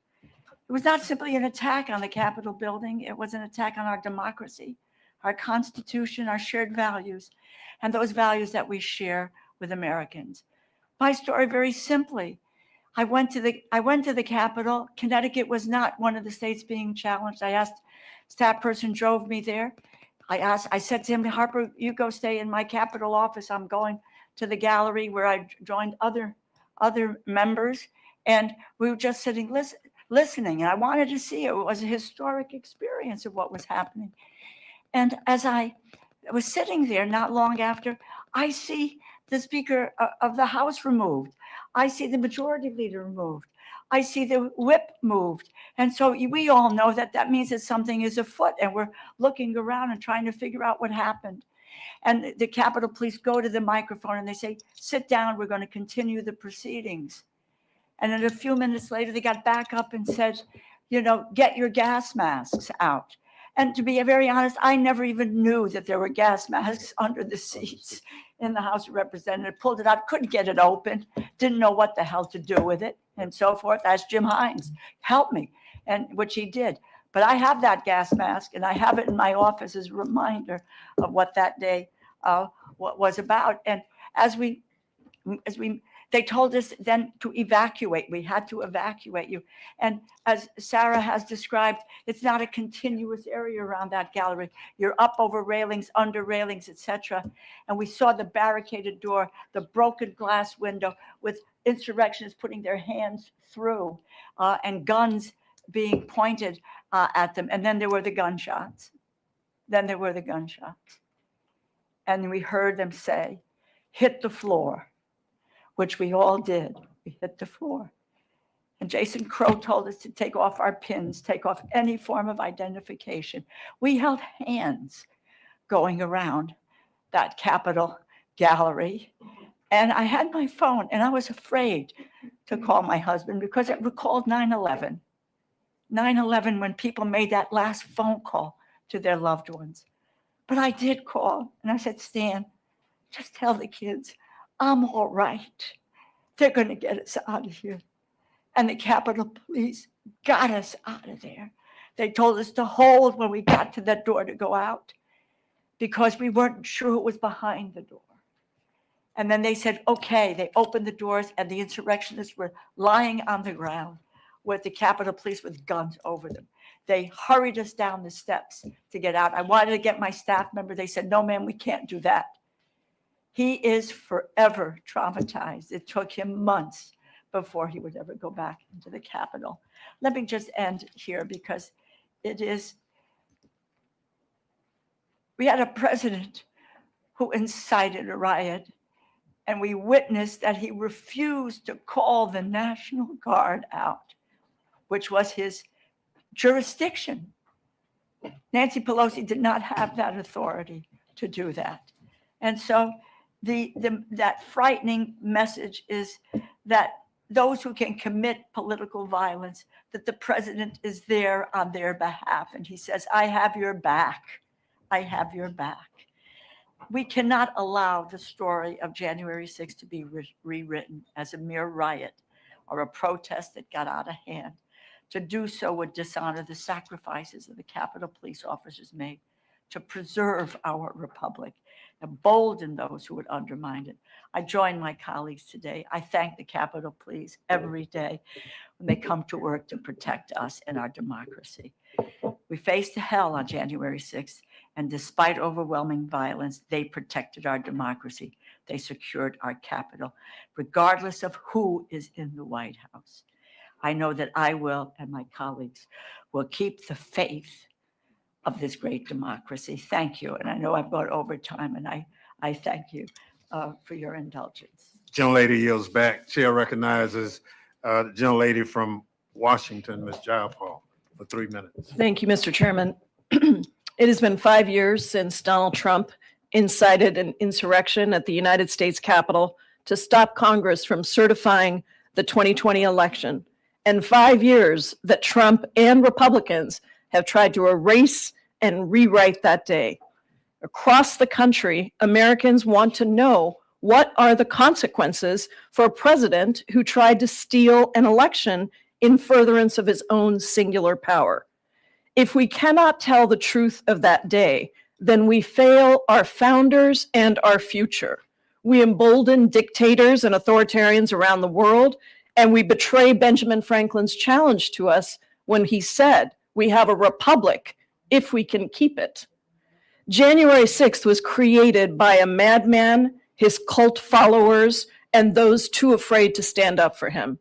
It was not simply an attack on the Capitol building. It was an attack on our democracy, our Constitution, our shared values, and those values that we share with Americans. My story, very simply, I went to the Capitol. Connecticut was not one of the states being challenged. I asked, staff person drove me there. I said to him, Harper, you go stay in my Capitol office. I'm going to the gallery where I joined other members, and we were just sitting listening, and I wanted to see it. It was a historic experience of what was happening. And as I was sitting there not long after, I see the Speaker of the House removed. I see the Majority Leader removed. I see the whip moved. And so we all know that that means that something is afoot, and we're looking around and trying to figure out what happened. And the Capitol Police go to the microphone and they say, sit down, we're going to continue the proceedings. And then a few minutes later, they got back up and said, you know, get your gas masks out. And to be very honest, I never even knew that there were gas masks under the seats in the House of Representatives. Pulled it out, couldn't get it open, didn't know what the hell to do with it, and so forth. Asked Jim Hines, help me, and which he did. But I have that gas mask, and I have it in my office as a reminder of what that day was about. And as they told us then to evacuate. We had to evacuate you. And as Sarah has described, it's not a continuous area around that gallery. You're up over railings, under railings, etc. And we saw the barricaded door, the broken glass window with insurrectionists putting their hands through and guns being pointed at them. And then there were the gunshots. Then there were the gunshots. And we heard them say, hit the floor, which we all did. We hit the floor. And Jason Crow told us to take off our pins, take off any form of identification. We held hands going around that Capitol gallery. And I had my phone, and I was afraid to call my husband because it recalled 9/11. 9/11, when people made that last phone call to their loved ones. But I did call, and I said, Stan, just tell the kids, I'm all right. They're going to get us out of here. And the Capitol Police got us out of there. They told us to hold when we got to that door to go out because we weren't sure who was behind the door. And then they said, okay, they opened the doors and the insurrectionists were lying on the ground with the Capitol Police with guns over them. They hurried us down the steps to get out. I wanted to get my staff member. They said, no, ma'am, we can't do that. He is forever traumatized. It took him months before he would ever go back into the Capitol. Let me just end here because we had a president who incited a riot, and we witnessed that he refused to call the National Guard out, which was his jurisdiction. Nancy Pelosi did not have that authority to do that. And so that frightening message is that those who can commit political violence, that the president is there on their behalf. And he says, I have your back. I have your back. We cannot allow the story of January 6th to be rewritten as a mere riot or a protest that got out of hand. To do so would dishonor the sacrifices that the Capitol Police officers made to preserve our republic, embolden those who would undermine it. I join my colleagues today. I thank the Capitol Police every day when they come to work to protect us and our democracy. We faced hell on January 6th, and despite overwhelming violence, they protected our democracy. They secured our Capitol, regardless of who is in the White House. I know that I will, and my colleagues will keep the faith of this great democracy. Thank you. And I know I've gone over time, and I thank you for your indulgence. Gentlelady yields back. Chair recognizes the gentlelady from Washington, Ms. Jayapal, for 3 minutes. Thank you, Mr. Chairman. It has been 5 years since Donald Trump incited an insurrection at the United States Capitol to stop Congress from certifying the 2020 election, and 5 years that Trump and Republicans have tried to erase and rewrite that day. Across the country, Americans want to know what are the consequences for a president who tried to steal an election in furtherance of his own singular power. If we cannot tell the truth of that day, then we fail our founders and our future. We embolden dictators and authoritarians around the world, and we betray Benjamin Franklin's challenge to us when he said, we have a republic if we can keep it. January 6th was created by a madman, his cult followers, and those too afraid to stand up for him.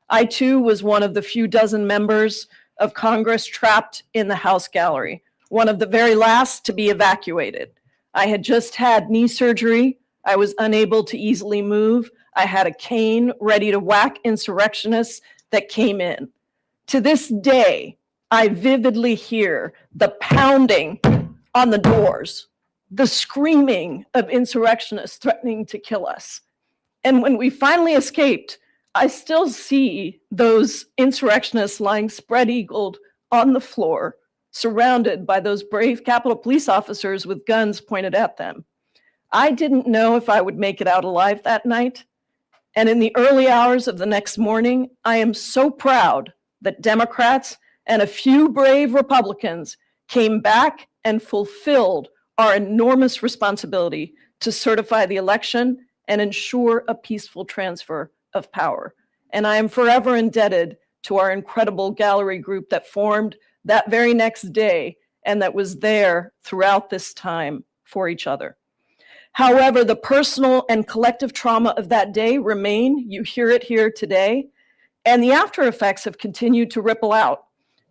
I too was one of the few dozen members of Congress trapped in the House gallery, one of the very last to be evacuated. I had just had knee surgery. I was unable to easily move. I had a cane ready to whack insurrectionists that came in. To this day, I vividly hear the pounding on the doors, the screaming of insurrectionists threatening to kill us. And when we finally escaped, I still see those insurrectionists lying spread-eagled on the floor, surrounded by those brave Capitol Police officers with guns pointed at them. I didn't know if I would make it out alive that night. And in the early hours of the next morning, I am so proud that Democrats and a few brave Republicans came back and fulfilled our enormous responsibility to certify the election and ensure a peaceful transfer of power. And I am forever indebted to our incredible gallery group that formed that very next day and that was there throughout this time for each other. However, the personal and collective trauma of that day remain. You hear it here today. And the after effects have continued to ripple out.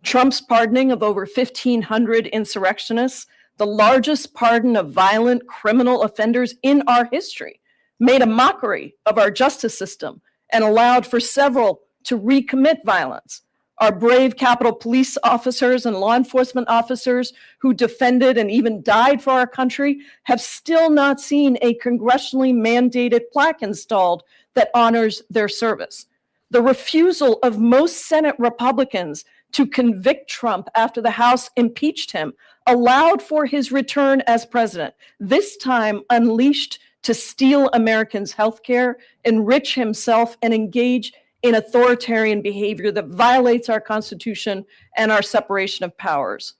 Trump's pardoning of over 1,500 insurrectionists, the largest pardon of violent criminal offenders in our history, made a mockery of our justice system, and allowed for several to recommit violence. Our brave Capitol Police officers and law enforcement officers who defended and even died for our country have still not seen a congressionally mandated plaque installed that honors their service. The refusal of most Senate Republicans to convict Trump after the House impeached him allowed for his return as president, this time unleashed to steal Americans' health care, enrich himself, and engage in authoritarian behavior that violates our Constitution and our separation of powers.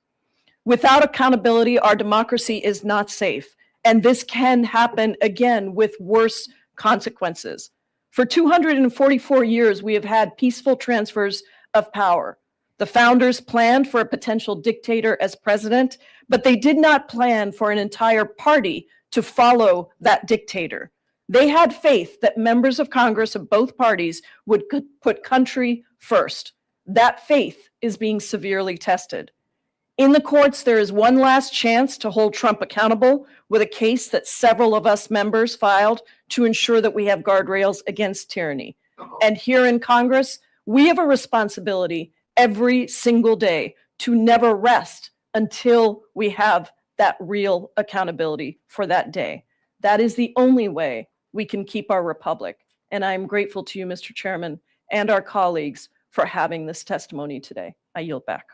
Without accountability, our democracy is not safe, and this can happen again with worse consequences. For 244 years, we have had peaceful transfers of power. The founders planned for a potential dictator as president, but they did not plan for an entire party to follow that dictator. They had faith that members of Congress of both parties would put country first. That faith is being severely tested. In the courts, there is one last chance to hold Trump accountable with a case that several of us members filed to ensure that we have guardrails against tyranny. And here in Congress, we have a responsibility every single day to never rest until we have that real accountability for that day. That is the only way we can keep our republic. And I'm grateful to you, Mr. Chairman, and our colleagues for having this testimony today. I yield back.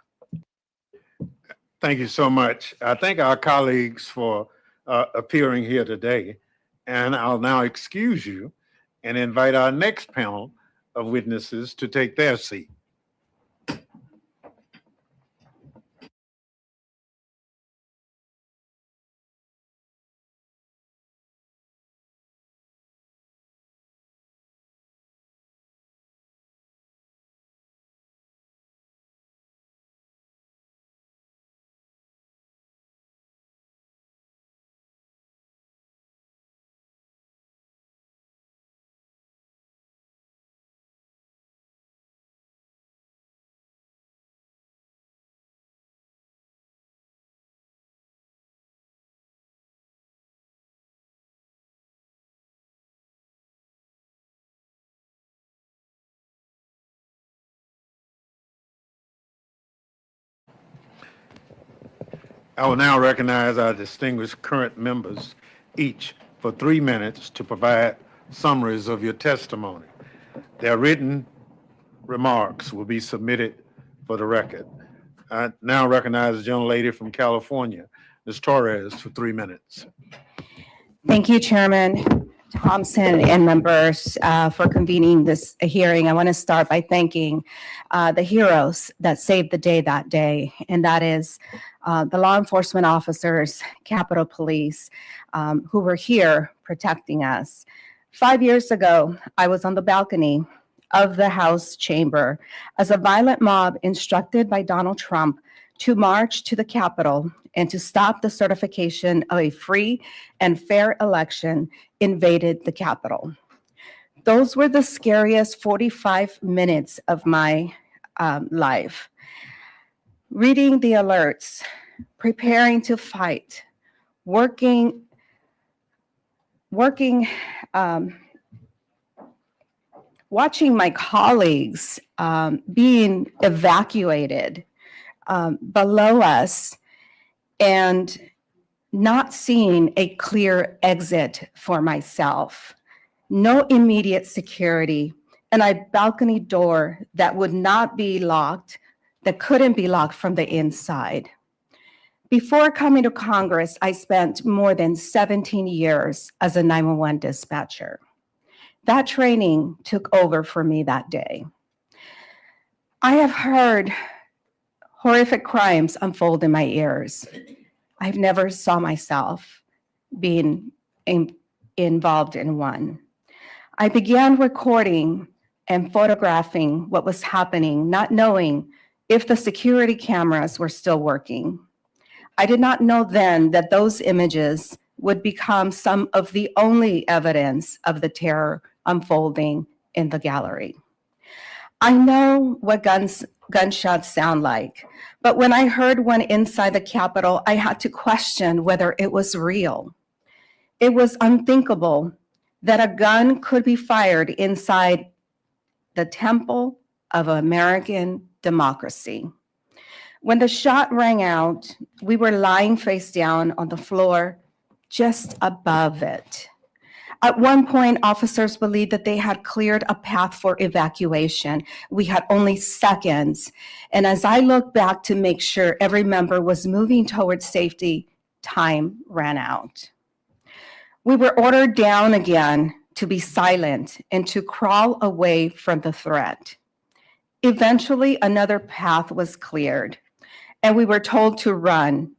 Thank you so much. I thank our colleagues for appearing here today. And I'll now excuse you and invite our next panel of witnesses to take their seat. I will now recognize our distinguished current members, each for 3 minutes to provide summaries of your testimony. Their written remarks will be submitted for the record. I now recognize the gentlelady from California, Ms. Torres, for 3 minutes. Thank you, Chairman Thompson and members for convening this hearing. I want to start by thanking the heroes that saved the day that day, and that is the law enforcement officers, Capitol Police, who were here protecting us. 5 years ago, I was on the balcony of the House chamber as a violent mob instructed by Donald Trump to march to the Capitol and to stop the certification of a free and fair election invaded the Capitol. Those were the scariest 45 minutes of my life. Reading the alerts, preparing to fight, watching my colleagues being evacuated below us and not seeing a clear exit for myself, no immediate security, and a balcony door that would not be locked, that couldn't be locked from the inside. Before coming to Congress, I spent more than 17 years as a 911 dispatcher. That training took over for me that day. I have heard horrific crimes unfold in my ears. I've never saw myself being involved in one. I began recording and photographing what was happening, not knowing if the security cameras were still working. I did not know then that those images would become some of the only evidence of the terror unfolding in the gallery. I know what gunshots sound like, but when I heard one inside the Capitol, I had to question whether it was real. It was unthinkable that a gun could be fired inside the temple of American democracy. When the shot rang out, we were lying face down on the floor just above it. At one point, officers believed that they had cleared a path for evacuation. We had only seconds. And as I looked back to make sure every member was moving towards safety, time ran out. We were ordered down again to be silent and to crawl away from the threat. Eventually, another path was cleared, and we were told to run.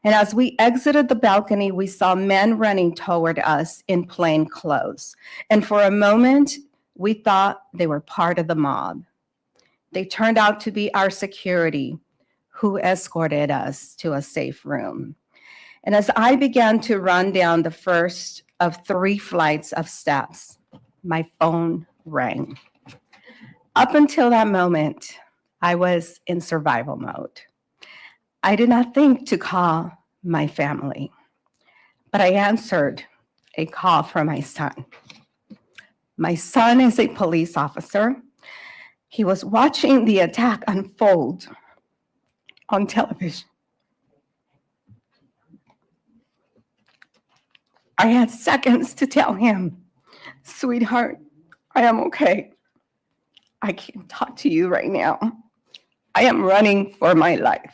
And as we exited the balcony, we saw men running toward us in plain clothes. And for a moment, we thought they were part of the mob. They turned out to be our security, who escorted us to a safe room. And as I began to run down the first of 3 flights of steps, my phone rang. Up until that moment, I was in survival mode. I did not think to call my family, but I answered a call from my son. My son is a police officer. He was watching the attack unfold on television. I had seconds to tell him, "Sweetheart, I am okay. I can't talk to you right now. I am running for my life."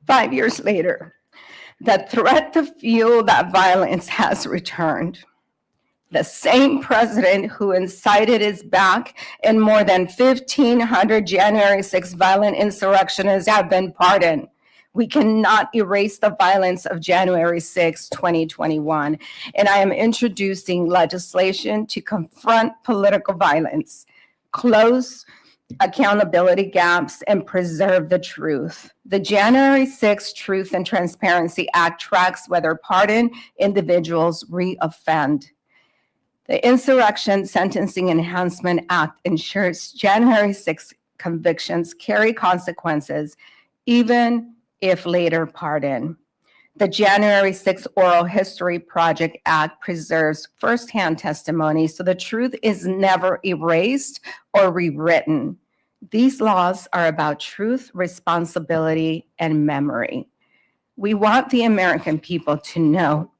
5 years later, the threat to fuel that violence has returned. The same president who incited is back, and more than 1,500 January 6 violent insurrectionists have been pardoned. We cannot erase the violence of January 6, 2021, and I am introducing legislation to confront political violence, close accountability gaps, and preserve the truth. The January 6 Truth and Transparency Act tracks whether pardoned individuals re-offend. The Insurrection Sentencing Enhancement Act ensures January 6 convictions carry consequences, even if later pardoned. The January 6 Oral History Project Act preserves firsthand testimony, so the truth is never erased or rewritten. These laws are about truth, responsibility, and memory. We want the American people to know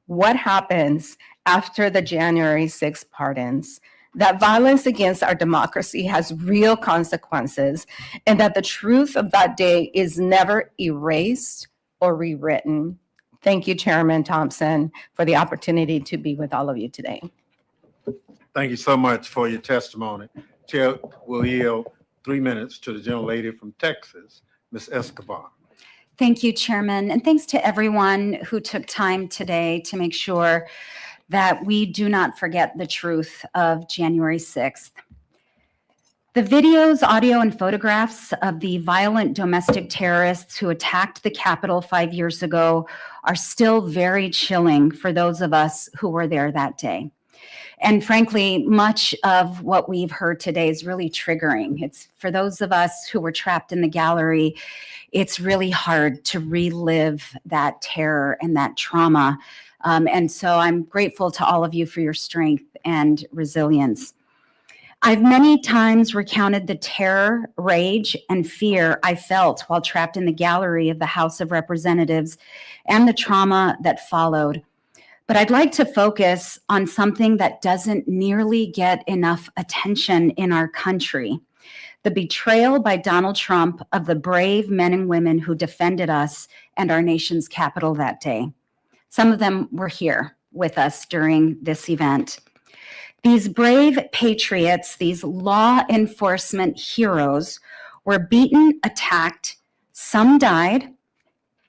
what happens after the January 6 pardons, that violence against our democracy has real consequences, and that the truth of that day is never erased or rewritten. Thank you, Chairman Thompson, for the opportunity to be with all of you today. Thank you so much for your testimony. Chair will yield 3 minutes to the gentlelady from Texas, Ms. Escobar. Thank you, Chairman, and thanks to everyone who took time today to make sure that we do not forget the truth of January 6th. The videos, audio, and photographs of the violent domestic terrorists who attacked the Capitol 5 years ago are still very chilling for those of us who were there that day. And frankly, much of what we've heard today is really triggering. It's for those of us who were trapped in the gallery, it's really hard to relive that terror and that trauma. And so I'm grateful to all of you for your strength and resilience. I've many times recounted the terror, rage, and fear I felt while trapped in the gallery of the House of Representatives and the trauma that followed. But I'd like to focus on something that doesn't nearly get enough attention in our country: the betrayal by Donald Trump of the brave men and women who defended us and our nation's capital that day. Some of them were here with us during this event. These brave patriots, these law enforcement heroes, were beaten, attacked, some died,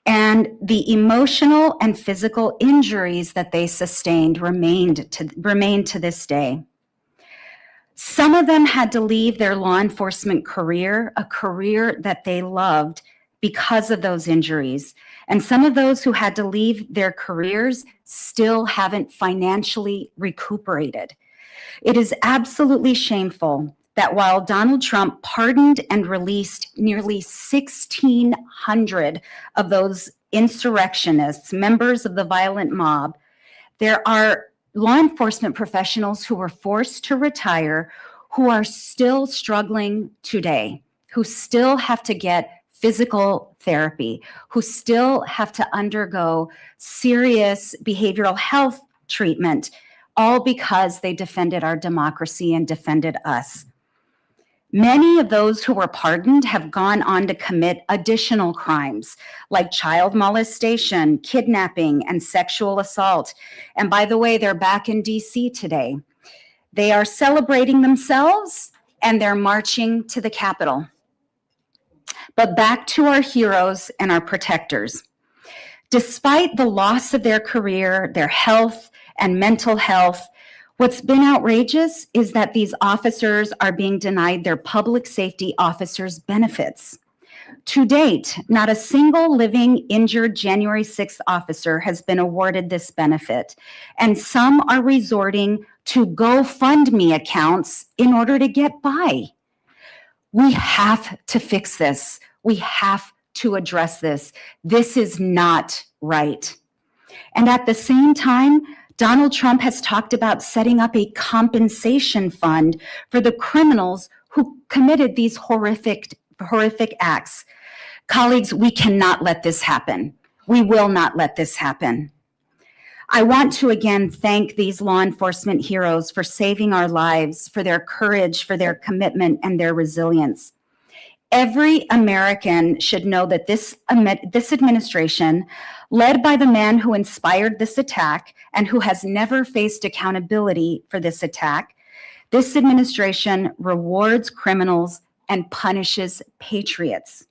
and the emotional and physical injuries that they sustained remain to this day. Some of them had to leave their law enforcement career, a career that they loved, because of those injuries. And some of those who had to leave their careers still haven't financially recuperated. It is absolutely shameful that while Donald Trump pardoned and released nearly 1,600 of those insurrectionists, members of the violent mob, there are law enforcement professionals who were forced to retire who are still struggling today, who still have to get physical therapy, who still have to undergo serious behavioral health treatment, all because they defended our democracy and defended us. Many of those who were pardoned have gone on to commit additional crimes like child molestation, kidnapping, and sexual assault. And by the way, they're back in DC today. They are celebrating themselves and they're marching to the Capitol. But back to our heroes and our protectors. Despite the loss of their career, their health, and mental health, what's been outrageous is that these officers are being denied their public safety officers' benefits. To date, not a single living injured January 6th officer has been awarded this benefit, and some are resorting to GoFundMe accounts in order to get by. We have to fix this. We have to address this. This is not right. And at the same time, Donald Trump has talked about setting up a compensation fund for the criminals who committed these horrific acts. Colleagues, we cannot let this happen. We will not let this happen. I want to again thank these law enforcement heroes for saving our lives, for their courage, for their commitment, and their resilience. Every American should know that this administration, led by the man who inspired this attack and who has never faced accountability for this attack, this administration rewards criminals and punishes patriots.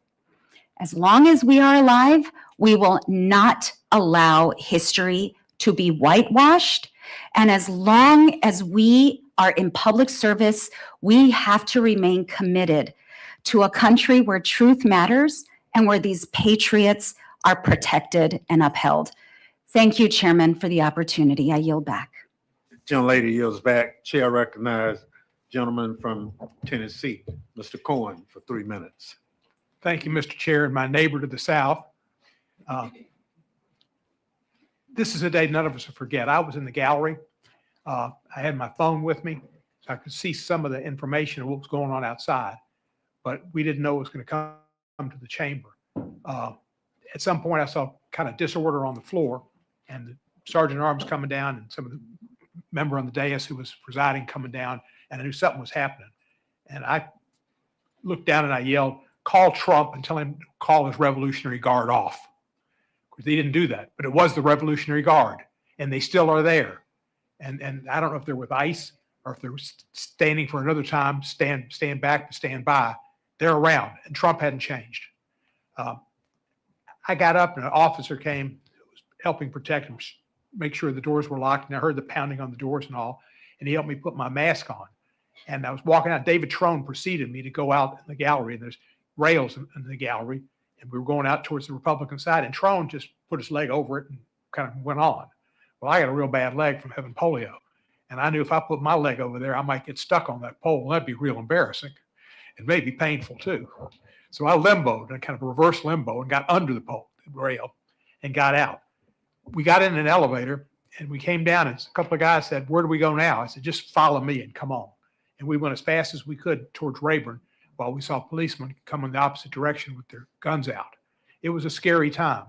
As long as we are alive, we will not allow history to be whitewashed. And as long as we are in public service, we have to remain committed to a country where truth matters and where these patriots are protected and upheld. Thank you, Chairman, for the opportunity. I yield back. Gentlelady yields back. Chair recognizes gentleman from Tennessee, Mr. Cohen, for 3 minutes. Thank you, Mr. Chair, and my neighbor to the south. This is a day none of us will forget. I was in the gallery. I had my phone with me, so I could see some of the information of what was going on outside, but we didn't know it was going to come to the chamber. At some point, I saw kind of disorder on the floor, and the sergeant at arms coming down, and some of the member on the dais who was presiding coming down, and I knew something was happening. And I looked down and I yelled, "Call Trump and tell him to call his Revolutionary Guard off." Because they didn't do that, but it was the Revolutionary Guard, and they still are there. And I don't know if they're with ICE or if they're standing for another time, stand back, stand by. They're around, and Trump hadn't changed. I got up and an officer came who was helping protect him, make sure the doors were locked, and I heard the pounding on the doors and all, and he helped me put my mask on. And I was walking out. David Trone preceded me to go out in the gallery, and there's rails in the gallery, and we were going out towards the Republican side, and Trone just put his leg over it and kind of went on. Well, I got a real bad leg from having polio, and I knew if I put my leg over there, I might get stuck on that pole, and that'd be real embarrassing. It may be painful too. So I limboed, and kind of a reverse limbo, and got under the pole rail and got out. We got in an elevator, and we came down, and a couple of guys said, "Where do we go now?" I said, "Just follow me and come on." And we went as fast as we could towards Rayburn while we saw policemen come in the opposite direction with their guns out. It was a scary time.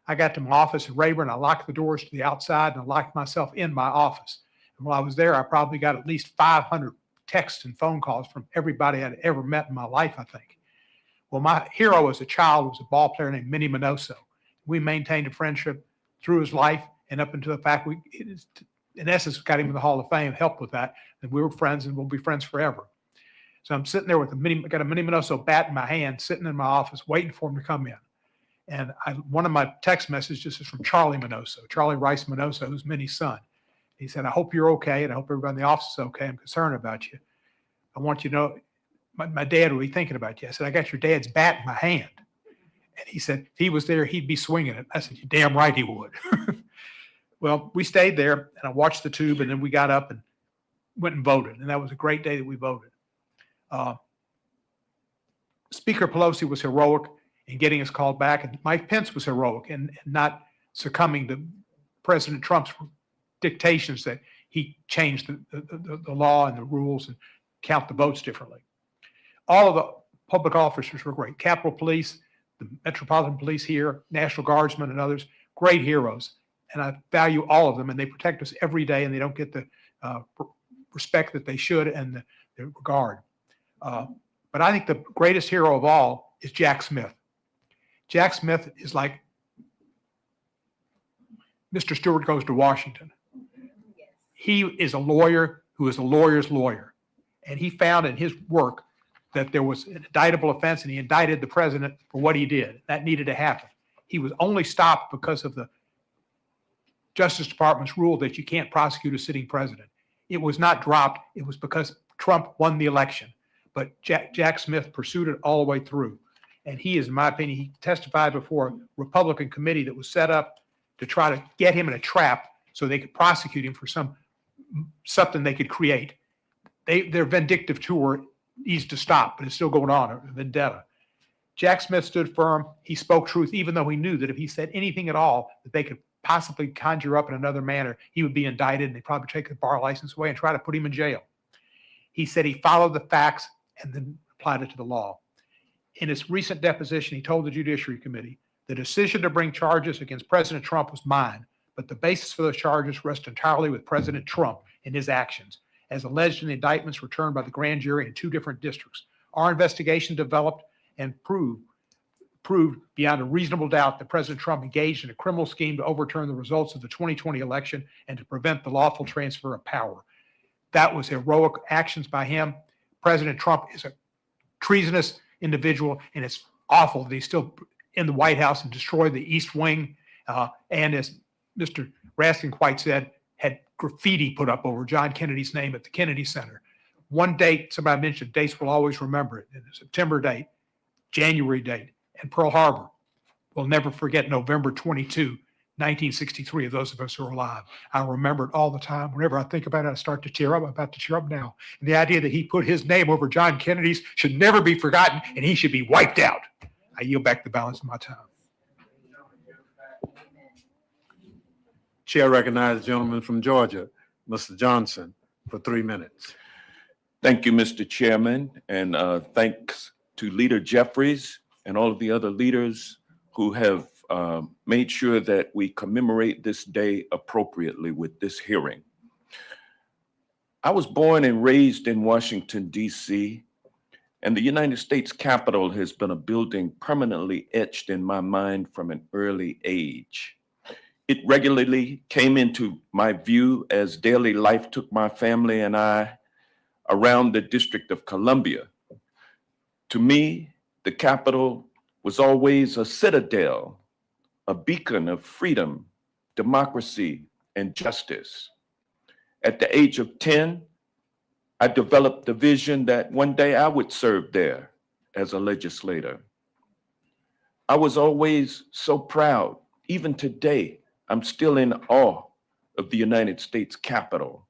I got to my office in Rayburn. I locked the doors to the outside, and I locked myself in my office. And while I was there, I probably got at least 500 texts and phone calls from everybody I'd ever met in my life, I think. Well, my hero as a child was a ball player named Bennie Minoso. We maintained a friendship through his life and up until the fact we, in essence, got him in the Hall of Fame, helped with that. And we were friends and we'll be friends forever. So I'm sitting there with got a Bennie Minoso bat in my hand, sitting in my office, waiting for him to come in. And one of my text messages is from Charlie Minoso, Charlie Rice Minoso, who's Minnie's son. He said, "I hope you're okay, and I hope everybody in the office is okay. I'm concerned about you. I want you to know my dad will be thinking about you." I said, "I got your dad's bat in my hand." And he said, "If he was there, he'd be swinging it." I said, "You're damn right he would." Well, we stayed there, and I watched the tube, and then we got up and went and voted. And that was a great day that we voted. Speaker Pelosi was heroic in getting us called back, and Mike Pence was heroic in not succumbing to President Trump's dictations that he changed the law and the rules and count the votes differently. All of the public officers were great. Capitol Police, the Metropolitan Police here, National Guardsmen and others, great heroes. And I value all of them, and they protect us every day, and they don't get the respect that they should and the regard. But I think the greatest hero of all is Jack Smith. Jack Smith is like Mr. Stewart goes to Washington. He is a lawyer who is a lawyer's lawyer. And he found in his work that there was an indictable offense, and he indicted the president for what he did. That needed to happen. He was only stopped because of the Justice Department's rule that you can't prosecute a sitting president. It was not dropped. It was because Trump won the election. But Jack Smith pursued it all the way through. And he is, in my opinion, he testified before a Republican committee that was set up to try to get him in a trap so they could prosecute him for something they could create. Their vindictive tour needs to stop, but it's still going on, a vendetta. Jack Smith stood firm. He spoke truth, even though he knew that if he said anything at all that they could possibly conjure up in another manner, he would be indicted, and they'd probably take his bar license away and try to put him in jail. He said he followed the facts and then applied it to the law. In his recent deposition, he told the Judiciary Committee, the decision to bring charges against President Trump was mine, but the basis for those charges rests entirely with President Trump and his actions, as alleged in the indictments returned by the grand jury in 2 different districts. Our investigation developed and proved beyond a reasonable doubt that President Trump engaged in a criminal scheme to overturn the results of the 2020 election and to prevent the lawful transfer of power. That was heroic actions by him. President Trump is a treasonous individual, and it's awful that he's still in the White House and destroyed the East Wing. And as Mr. Raskin quite said, had graffiti put up over John Kennedy's name at the Kennedy Center. One date, somebody mentioned, dates will always remember it. The September date, January date, and Pearl Harbor. We'll never forget November 22, 1963, of those of us who are alive. I remember it all the time. Whenever I think about it, I start to tear up. I'm about to tear up now. And the idea that he put his name over John Kennedy's should never be forgotten, and he should be wiped out. I yield back the balance of my time. Chair recognizes the gentleman from Georgia, Mr. Johnson, for 3 minutes. Thank you, Mr. Chairman, and thanks to Leader Jeffries and all of the other leaders who have made sure that we commemorate this day appropriately with this hearing. I was born and raised in Washington, D.C., and the United States Capitol has been a building permanently etched in my mind from an early age. It regularly came into my view as daily life took my family and I around the District of Columbia. To me, the Capitol was always a citadel, a beacon of freedom, democracy, and justice. At the age of 10, I developed the vision that one day I would serve there as a legislator. I was always so proud. Even today, I'm still in awe of the United States Capitol,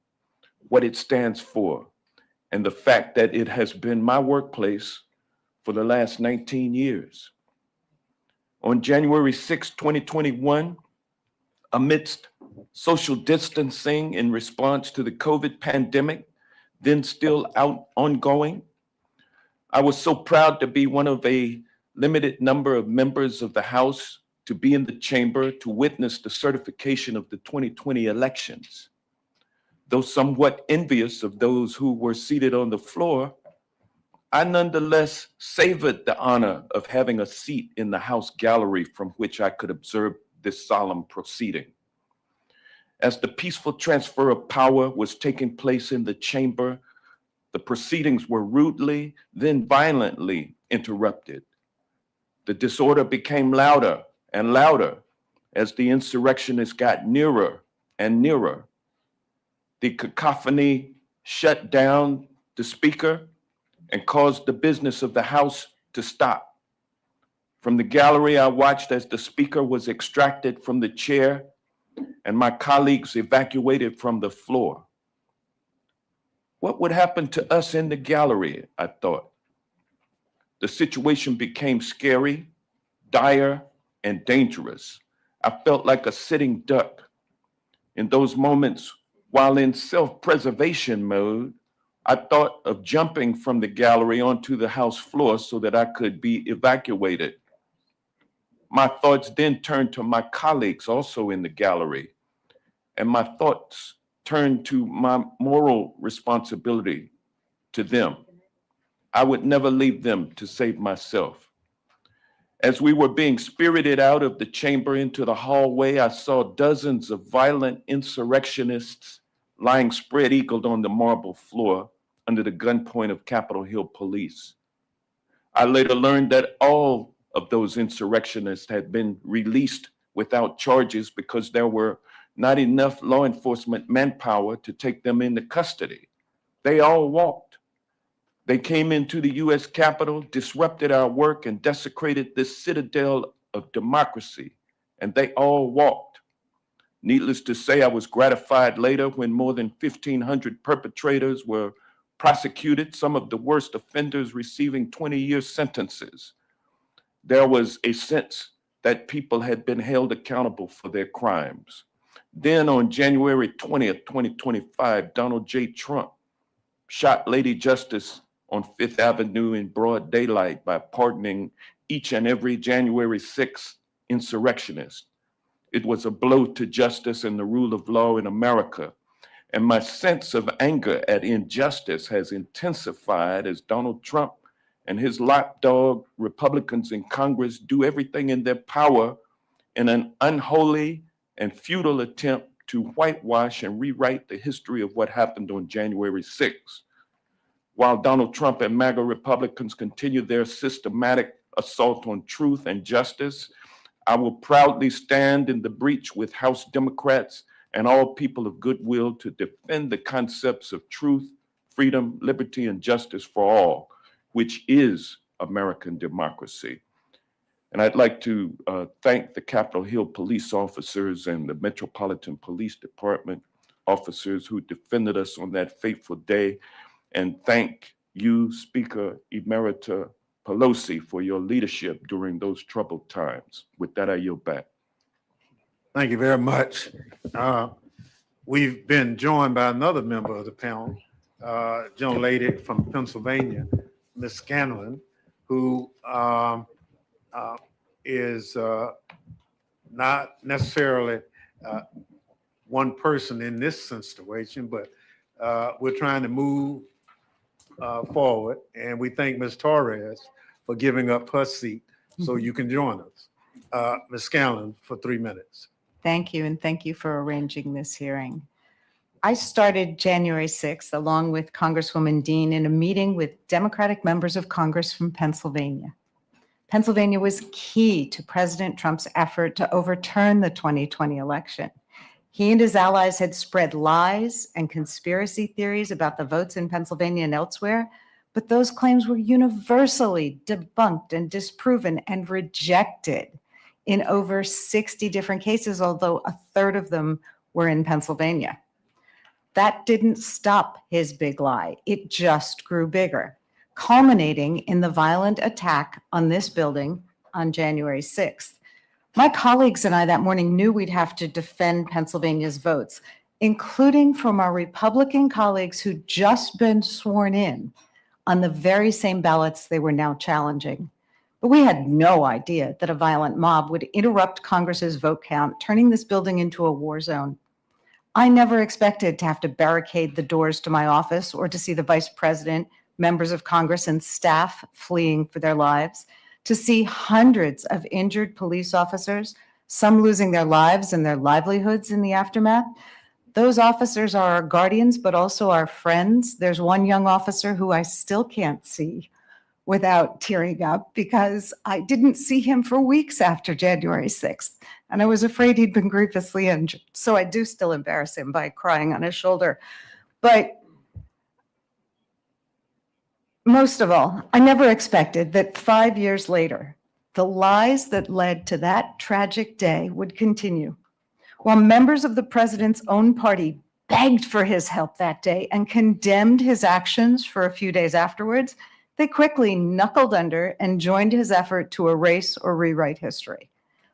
what it stands for, and the fact that it has been my workplace for the last 19 years. On January 6, 2021, amidst social distancing in response to the COVID pandemic, then still ongoing, I was so proud to be one of a limited number of members of the House to be in the chamber to witness the certification of the 2020 elections. Though somewhat envious of those who were seated on the floor, I nonetheless savored the honor of having a seat in the House gallery from which I could observe this solemn proceeding. As the peaceful transfer of power was taking place in the chamber, the proceedings were rudely, then violently interrupted. The disorder became louder and louder as the insurrectionists got nearer and nearer. The cacophony shut down the speaker and caused the business of the House to stop. From the gallery, I watched as the speaker was extracted from the chair and my colleagues evacuated from the floor. What would happen to us in the gallery? I thought. The situation became scary, dire, and dangerous. I felt like a sitting duck. In those moments, while in self-preservation mode, I thought of jumping from the gallery onto the house floor so that I could be evacuated. My thoughts then turned to my colleagues also in the gallery, and my thoughts turned to my moral responsibility to them. I would never leave them to save myself. As we were being spirited out of the chamber into the hallway, I saw dozens of violent insurrectionists lying spread-eagled on the marble floor under the gunpoint of Capitol Hill police. I later learned that all of those insurrectionists had been released without charges because there were not enough law enforcement manpower to take them into custody. They all walked. They came into the US Capitol, disrupted our work, and desecrated this citadel of democracy, and they all walked. Needless to say, I was gratified later when more than 1,500 perpetrators were prosecuted, some of the worst offenders receiving 20-year sentences. There was a sense that people had been held accountable for their crimes. Then on January 20th, 2025, Donald J. Trump shot Lady Justice on Fifth Avenue in broad daylight by pardoning each and every January 6th insurrectionist. It was a blow to justice and the rule of law in America. And my sense of anger at injustice has intensified as Donald Trump and his lapdog Republicans in Congress do everything in their power in an unholy and futile attempt to whitewash and rewrite the history of what happened on January 6th. While Donald Trump and MAGA Republicans continue their systematic assault on truth and justice, I will proudly stand in the breach with House Democrats and all people of goodwill to defend the concepts of truth, freedom, liberty, and justice for all, which is American democracy. And I'd like to thank the Capitol Hill police officers and the Metropolitan Police Department officers who defended us on that fateful day. And thank you, Speaker Emerita Pelosi, for your leadership during those troubled times. With that, I yield back. Thank you very much. We've been joined by another member of the panel, young lady from Pennsylvania, Ms. Scanlon, who is not necessarily one person in this situation, but we're trying to move forward. And we thank Ms. Torres for giving up her seat so you can join us. Ms. Scanlon, for 3 minutes. Thank you, and thank you for arranging this hearing. I started January 6th along with Congresswoman Dean in a meeting with Democratic members of Congress from Pennsylvania. Pennsylvania was key to President Trump's effort to overturn the 2020 election. He and his allies had spread lies and conspiracy theories about the votes in Pennsylvania and elsewhere, but those claims were universally debunked and disproven and rejected in over 60 different cases, although a third of them were in Pennsylvania. That didn't stop his big lie. It just grew bigger, culminating in the violent attack on this building on January 6th. My colleagues and I that morning knew we'd have to defend Pennsylvania's votes, including from our Republican colleagues who'd just been sworn in on the very same ballots they were now challenging. But we had no idea that a violent mob would interrupt Congress's vote count, turning this building into a war zone. I never expected to have to barricade the doors to my office or to see the vice president, members of Congress, and staff fleeing for their lives, to see hundreds of injured police officers, some losing their lives and their livelihoods in the aftermath. Those officers are our guardians, but also our friends. There's one young officer who I still can't see without tearing up because I didn't see him for weeks after January 6th, and I was afraid he'd been grievously injured. So I do still embarrass him by crying on his shoulder. But most of all, I never expected that 5 years later, the lies that led to that tragic day would continue. While members of the president's own party begged for his help that day and condemned his actions for a few days afterwards, they quickly knuckled under and joined his effort to erase or rewrite history.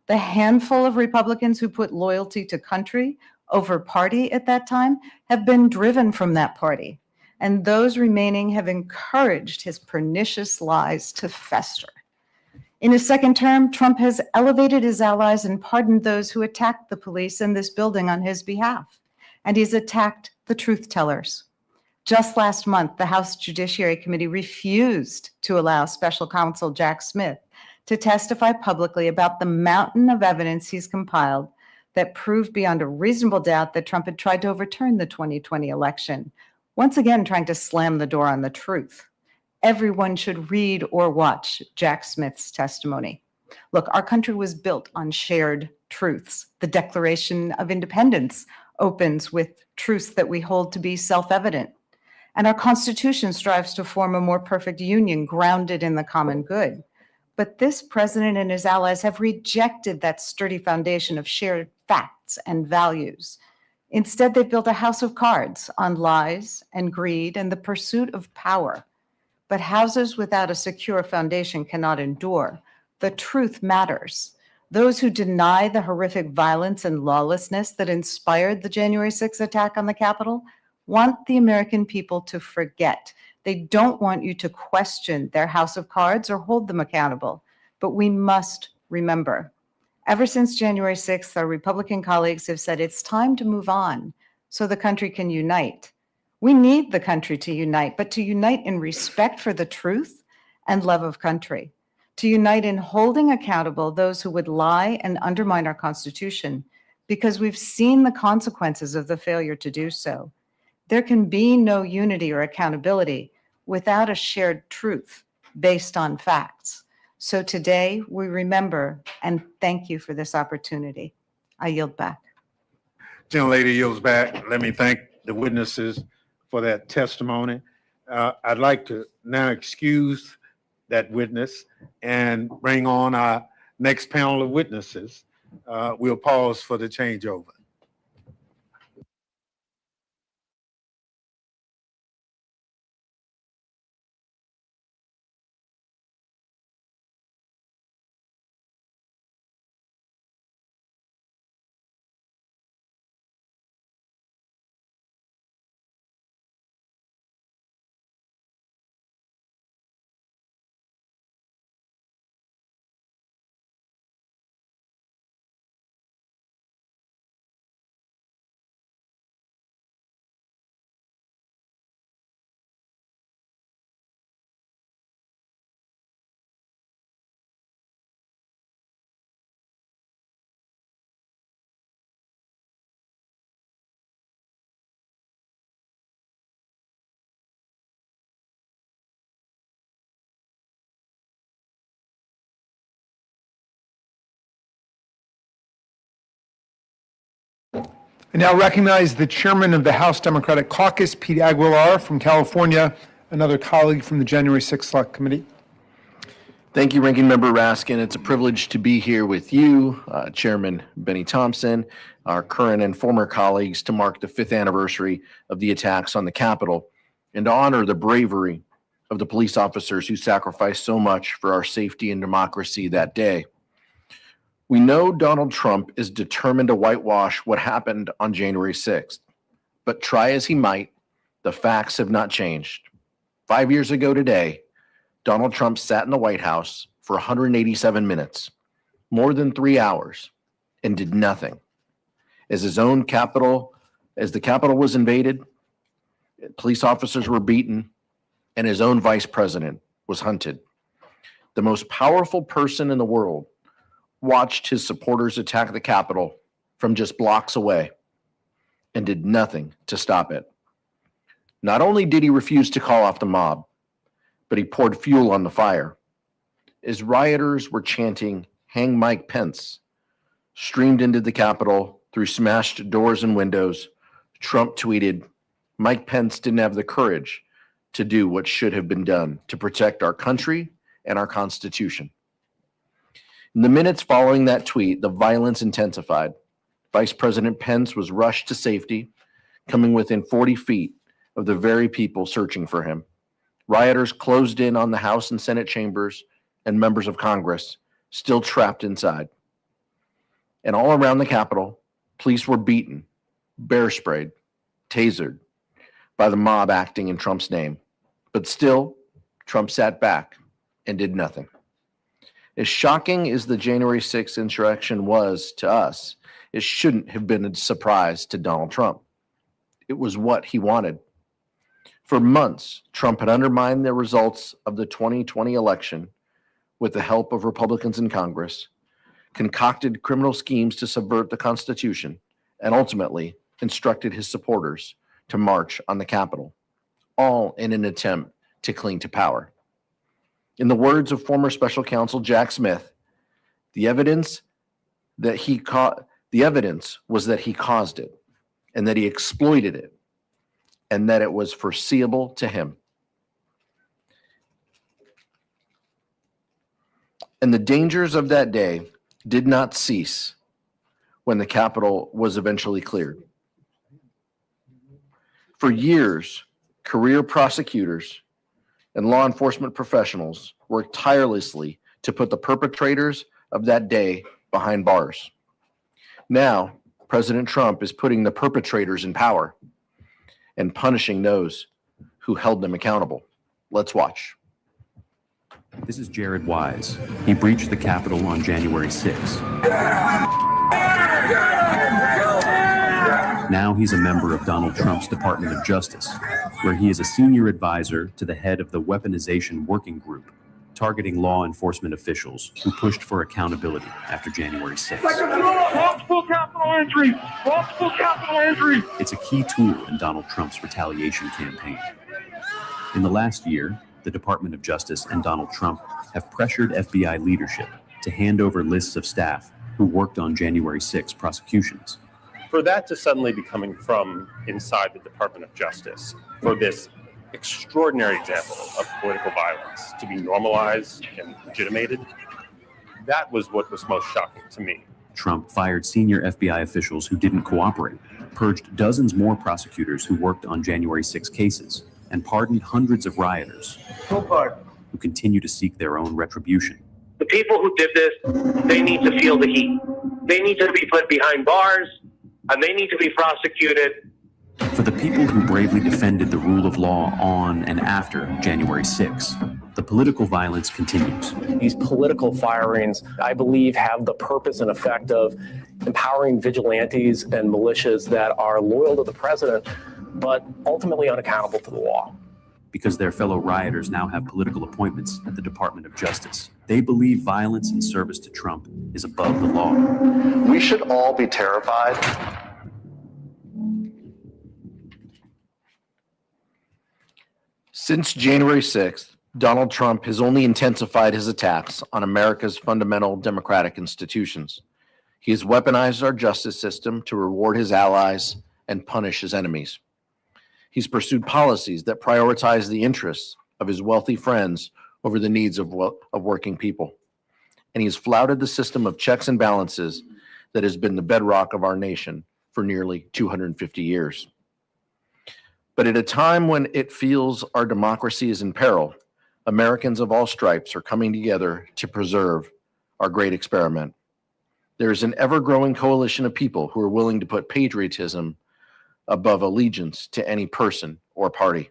The handful of Republicans who put loyalty to country over party at that time have been driven from that party, and those remaining have encouraged his pernicious lies to fester. In his second term, Trump has elevated his allies and pardoned those who attacked the police in this building on his behalf, and he's attacked the truth tellers. Just last month, the House Judiciary Committee refused to allow Special Counsel Jack Smith to testify publicly about the mountain of evidence he's compiled that proved beyond a reasonable doubt that Trump had tried to overturn the 2020 election, once again trying to slam the door on the truth. Everyone should read or watch Jack Smith's testimony. Look, our country was built on shared truths. The Declaration of Independence opens with truths that we hold to be self-evident. And our Constitution strives to form a more perfect union grounded in the common good. But this president and his allies have rejected that sturdy foundation of shared facts and values. Instead, they've built a house of cards on lies and greed and the pursuit of power. But houses without a secure foundation cannot endure. The truth matters. Those who deny the horrific violence and lawlessness that inspired the January 6th attack on the Capitol want the American people to forget. They don't want you to question their house of cards or hold them accountable. But we must remember, ever since January 6th, our Republican colleagues have said it's time to move on so the country can unite. We need the country to unite, but to unite in respect for the truth and love of country, to unite in holding accountable those who would lie and undermine our Constitution, because we've seen the consequences of the failure to do so. There can be no unity or accountability without a shared truth based on facts. So today we remember and thank you for this opportunity. I yield back. Gentlelady yields back. Let me thank the witnesses for that testimony. I'd like to now excuse that witness and bring on our next panel of witnesses. We'll pause for the changeover. I now recognize the chairman of the House Democratic Caucus, Pete Aguilar from California, another colleague from the January 6th Select Committee. Thank you, Ranking Member Raskin. It's a privilege to be here with you, Chairman Bennie Thompson, our current and former colleagues, to mark the 5th anniversary of the attacks on the Capitol and to honor the bravery of the police officers who sacrificed so much for our safety and democracy that day. We know Donald Trump is determined to whitewash what happened on January 6th, but try as he might, the facts have not changed. 5 years ago today, Donald Trump sat in the White House for 187 minutes, more than 3 hours, and did nothing. As the Capitol was invaded, police officers were beaten, and his own vice president was hunted. The most powerful person in the world watched his supporters attack the Capitol from just blocks away and did nothing to stop it. Not only did he refuse to call off the mob, but he poured fuel on the fire. As rioters were chanting, "Hang Mike Pence," streamed into the Capitol through smashed doors and windows, Trump tweeted, "Mike Pence didn't have the courage to do what should have been done to protect our country and our Constitution." In the minutes following that tweet, the violence intensified. Vice President Pence was rushed to safety, coming within 40 feet of the very people searching for him. Rioters closed in on the House and Senate chambers and members of Congress, still trapped inside. And all around the Capitol, police were beaten, bear sprayed, tasered by the mob acting in Trump's name. But still, Trump sat back and did nothing. As shocking as the January 6th insurrection was to us, it shouldn't have been a surprise to Donald Trump. It was what he wanted. For months, Trump had undermined the results of the 2020 election with the help of Republicans in Congress, concocted criminal schemes to subvert the Constitution, and ultimately instructed his supporters to march on the Capitol, all in an attempt to cling to power. In the words of former special counsel Jack Smith, the evidence was that he caused it, and that he exploited it, and that it was foreseeable to him. And the dangers of that day did not cease when the Capitol was eventually cleared. For years, career prosecutors and law enforcement professionals worked tirelessly to put the perpetrators of that day behind bars. Now, President Trump is putting the perpetrators in power and punishing those who held them accountable. Let's watch. This is Jared Wise. He breached the Capitol on January 6. Now he's a member of Donald Trump's Department of Justice, where he is a senior advisor to the head of the Weaponization Working Group, targeting law enforcement officials who pushed for accountability after January 6. Multiple capital entry! Multiple capital entry! It's a key tool in Donald Trump's retaliation campaign. In the last year, the Department of Justice and Donald Trump have pressured FBI leadership to hand over lists of staff who worked on January 6 prosecutions. For that to suddenly be coming from inside the Department of Justice, for this extraordinary example of political violence to be normalized and legitimated, that was what was most shocking to me. Trump fired senior FBI officials who didn't cooperate, purged dozens more prosecutors who worked on January 6 cases, and pardoned hundreds of rioters who continue to seek their own retribution. The people who did this, they need to feel the heat. They need to be put behind bars, and they need to be prosecuted. For the people who bravely defended the rule of law on and after January 6, the political violence continues. These political firings, I believe, have the purpose and effect of empowering vigilantes and militias that are loyal to the president, but ultimately unaccountable to the law. Because their fellow rioters now have political appointments at the Department of Justice, they believe violence in service to Trump is above the law. We should all be terrified. Since January 6th, Donald Trump has only intensified his attacks on America's fundamental democratic institutions. He has weaponized our justice system to reward his allies and punish his enemies. He's pursued policies that prioritize the interests of his wealthy friends over the needs of working people. And he has flouted the system of checks and balances that has been the bedrock of our nation for nearly 250 years. But at a time when it feels our democracy is in peril, Americans of all stripes are coming together to preserve our great experiment. There is an ever-growing coalition of people who are willing to put patriotism above allegiance to any person or party,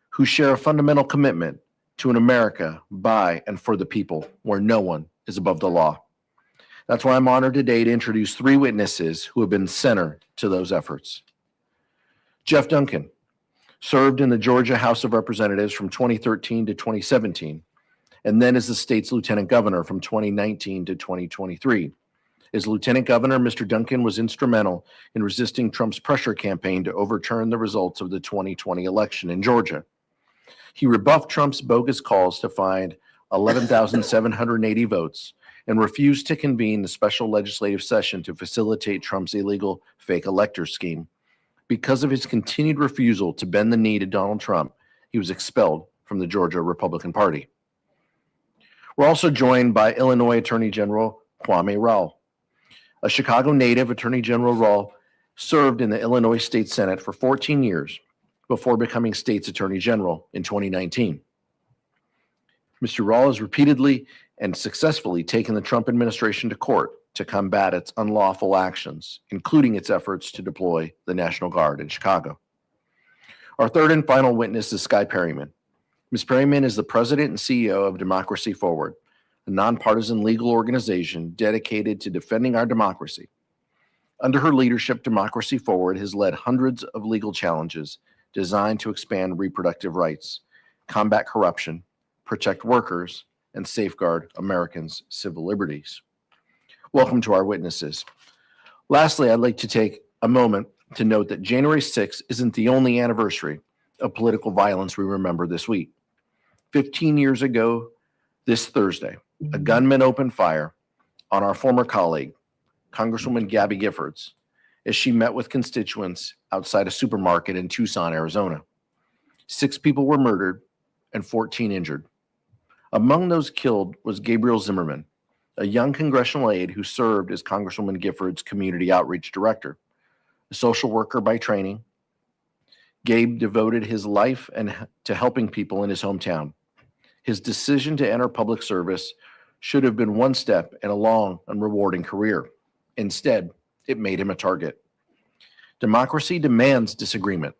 who share a fundamental commitment to an America by and for the people, where no one is above the law. That's why I'm honored today to introduce three witnesses who have been center to those efforts. Jeff Duncan served in the Georgia House of Representatives from 2013 to 2017, and then as the state's lieutenant governor from 2019 to 2023. As lieutenant governor, Mr. Duncan was instrumental in resisting Trump's pressure campaign to overturn the results of the 2020 election in Georgia. He rebuffed Trump's bogus calls to find 11,780 votes and refused to convene the special legislative session to facilitate Trump's illegal fake elector scheme. Because of his continued refusal to bend the knee to Donald Trump, he was expelled from the Georgia Republican Party. We're also joined by Illinois Attorney General Kwame Raoul. A Chicago native, Attorney General Raoul served in the Illinois State Senate for 14 years before becoming state's attorney general in 2019. Mr. Rawl has repeatedly and successfully taken the Trump administration to court to combat its unlawful actions, including its efforts to deploy the National Guard in Chicago. Our third and final witness is Skye Perryman. Ms. Perryman is the president and CEO of Democracy Forward, a nonpartisan legal organization dedicated to defending our democracy. Under her leadership, Democracy Forward has led hundreds of legal challenges designed to expand reproductive rights, combat corruption, protect workers, and safeguard Americans' civil liberties. Welcome to our witnesses. Lastly, I'd like to take a moment to note that January 6th isn't the only anniversary of political violence we remember this week. 15 years ago, this Thursday, a gunman opened fire on our former colleague, Congresswoman Gabby Giffords, as she met with constituents outside a supermarket in Tucson, Arizona. 6 people were murdered and 14 injured. Among those killed was Gabriel Zimmerman, a young congressional aide who served as Congresswoman Giffords' community outreach director. A social worker by training, Gabe devoted his life to helping people in his hometown. His decision to enter public service should have been one step in a long and rewarding career. Instead, it made him a target. Democracy demands disagreement,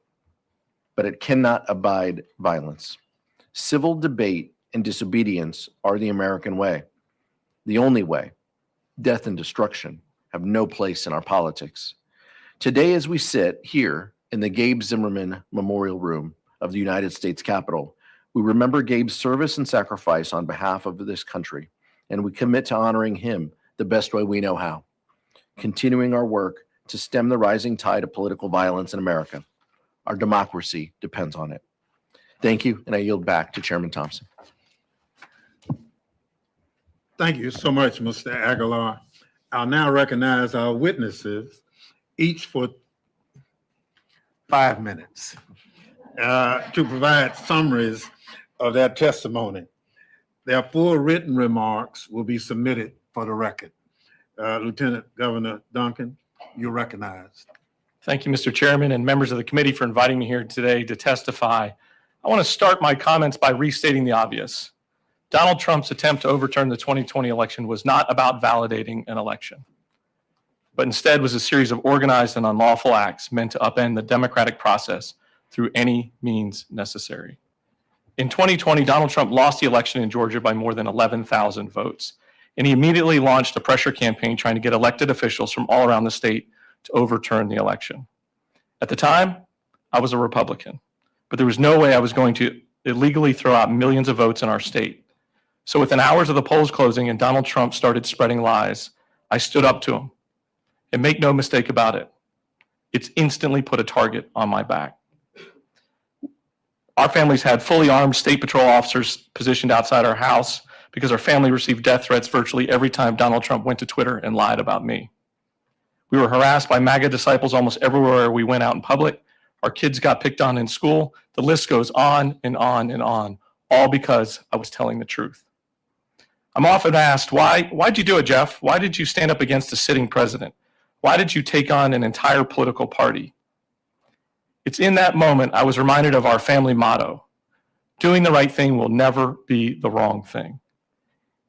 but it cannot abide violence. Civil debate and disobedience are the American way, the only way. Death and destruction have no place in our politics. Today, as we sit here in the Gabe Zimmerman Memorial Room of the United States Capitol, we remember Gabe's service and sacrifice on behalf of this country, and we commit to honoring him the best way we know how, continuing our work to stem the rising tide of political violence in America. Our democracy depends on it. Thank you, and I yield back to Chairman Thompson. Thank you so much, Mr. Aguilar. I'll now recognize our witnesses, each for 5 minutes, to provide summaries of their testimony. Their full written remarks will be submitted for the record. Lieutenant Governor Duncan, you're recognized. Thank you, Mr. Chairman and members of the committee for inviting me here today to testify. I want to start my comments by restating the obvious. Donald Trump's attempt to overturn the 2020 election was not about validating an election, but instead was a series of organized and unlawful acts meant to upend the democratic process through any means necessary. In 2020, Donald Trump lost the election in Georgia by more than 11,000 votes, and he immediately launched a pressure campaign trying to get elected officials from all around the state to overturn the election. At the time, I was a Republican, but there was no way I was going to illegally throw out millions of votes in our state. So within hours of the polls closing and Donald Trump started spreading lies, I stood up to him. And make no mistake about it, it's instantly put a target on my back. Our families had fully armed state patrol officers positioned outside our house because our family received death threats virtually every time Donald Trump went to Twitter and lied about me. We were harassed by MAGA disciples almost everywhere we went out in public. Our kids got picked on in school. The list goes on and on and on, all because I was telling the truth. I'm often asked, why'd you do it, Jeff? Why did you stand up against a sitting president? Why did you take on an entire political party? It's in that moment I was reminded of our family motto, doing the right thing will never be the wrong thing.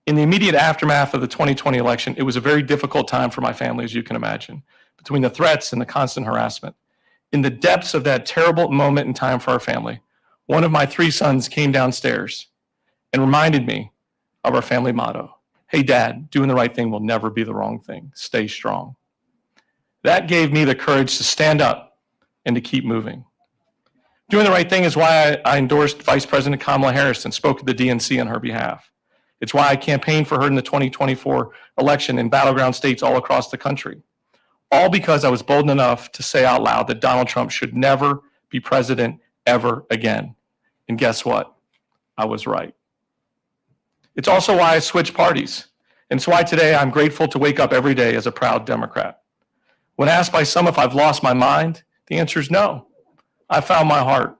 In the immediate aftermath of the 2020 election, it was a very difficult time for my family, as you can imagine, between the threats and the constant harassment. In the depths of that terrible moment in time for our family, one of my 3 sons came downstairs and reminded me of our family motto. Hey, Dad, doing the right thing will never be the wrong thing. Stay strong. That gave me the courage to stand up and to keep moving. Doing the right thing is why I endorsed Vice President Kamala Harris and spoke at the DNC on her behalf. It's why I campaigned for her in the 2024 election in battleground states all across the country. All because I was bold enough to say out loud that Donald Trump should never be president ever again. And guess what? I was right. It's also why I switched parties. And it's why today I'm grateful to wake up every day as a proud Democrat. When asked by some if I've lost my mind, the answer is no. I found my heart.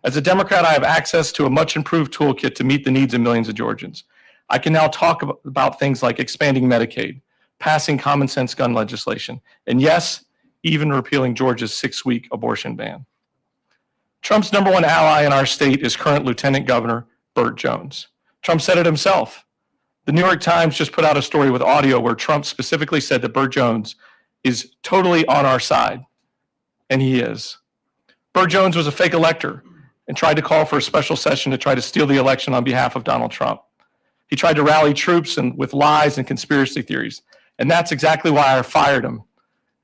As a Democrat, I have access to a much improved toolkit to meet the needs of millions of Georgians. I can now talk about things like expanding Medicaid, passing common sense gun legislation, and yes, even repealing Georgia's 6-week abortion ban. Trump's #1 ally in our state is current Lieutenant Governor Burt Jones. Trump said it himself. The New York Times just put out a story with audio where Trump specifically said that Burt Jones is totally on our side, and he is. Burt Jones was a fake elector and tried to call for a special session to try to steal the election on behalf of Donald Trump. He tried to rally troops and with lies and conspiracy theories, and that's exactly why I fired him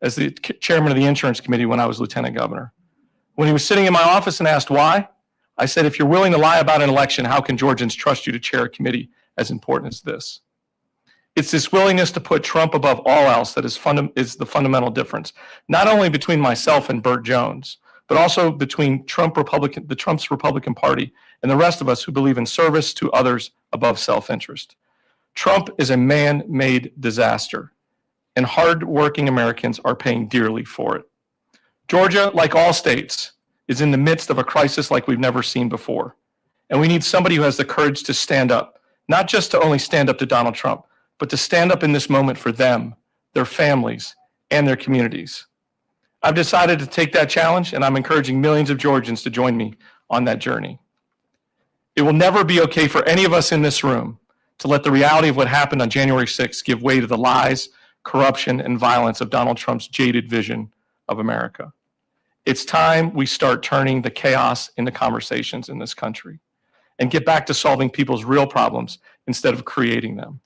as the chairman of the insurance committee when I was lieutenant governor. When he was sitting in my office and asked why, I said, if you're willing to lie about an election, how can Georgians trust you to chair a committee as important as this? It's this willingness to put Trump above all else that is the fundamental difference, not only between myself and Burt Jones, but also between the Trump's Republican Party and the rest of us who believe in service to others above self-interest. Trump is a man-made disaster, and hard-working Americans are paying dearly for it. Georgia, like all states, is in the midst of a crisis like we've never seen before. And we need somebody who has the courage to stand up, not just to only stand up to Donald Trump, but to stand up in this moment for them, their families, and their communities. I've decided to take that challenge, and I'm encouraging millions of Georgians to join me on that journey. It will never be okay for any of us in this room to let the reality of what happened on January 6th give way to the lies, corruption, and violence of Donald Trump's jaded vision of America. It's time we start turning the chaos into conversations in this country and get back to solving people's real problems instead of creating them.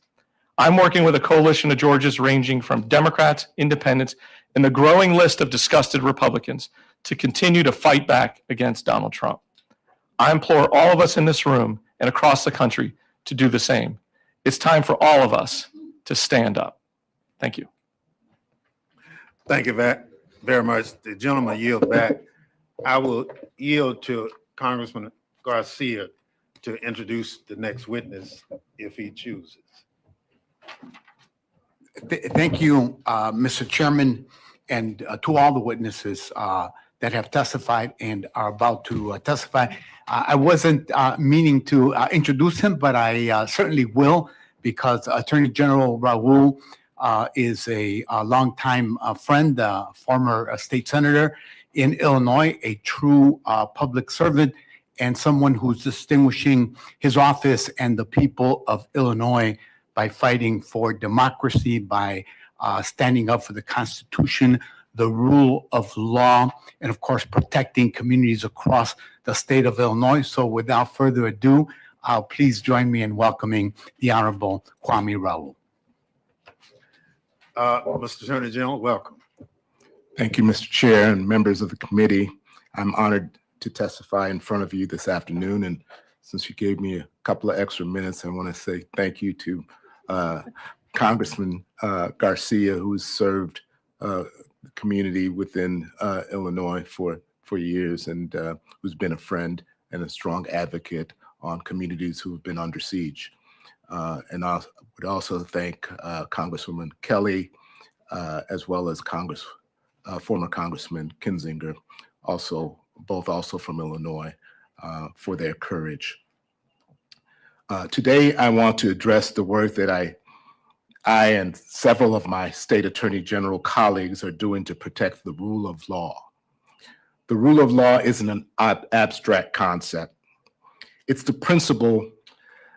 I'm working with a coalition of Georgians ranging from Democrats, independents, and the growing list of disgusted Republicans to continue to fight back against Donald Trump. I implore all of us in this room and across the country to do the same. It's time for all of us to stand up. Thank you. Thank you very much. The gentleman yield back. I will yield to Congressman Garcia to introduce the next witness if he chooses. Thank you, Mr. Chairman, and to all the witnesses that have testified and are about to testify. I wasn't meaning to introduce him, but I certainly will, because Attorney General Raul is a longtime friend, former state senator in Illinois, a true public servant, and someone who's distinguishing his office and the people of Illinois by fighting for democracy, by standing up for the Constitution, the rule of law, and of course, protecting communities across the state of Illinois. So without further ado, please join me in welcoming the Honorable Kwame Raoul. Mr. Attorney General, welcome. Thank you, Mr. Chair and members of the committee. I'm honored to testify in front of you this afternoon. And since you gave me a couple of extra minutes, I want to say thank you to Congressman Garcia, who's served the community within Illinois for years and who's been a friend and a strong advocate on communities who have been under siege. And I would also thank Congresswoman Kelly, as well as former Congressman Kinzinger, both also from Illinois, for their courage. Today, I want to address the work that I and several of my state attorney general colleagues are doing to protect the rule of law. The rule of law isn't an abstract concept. It's the principle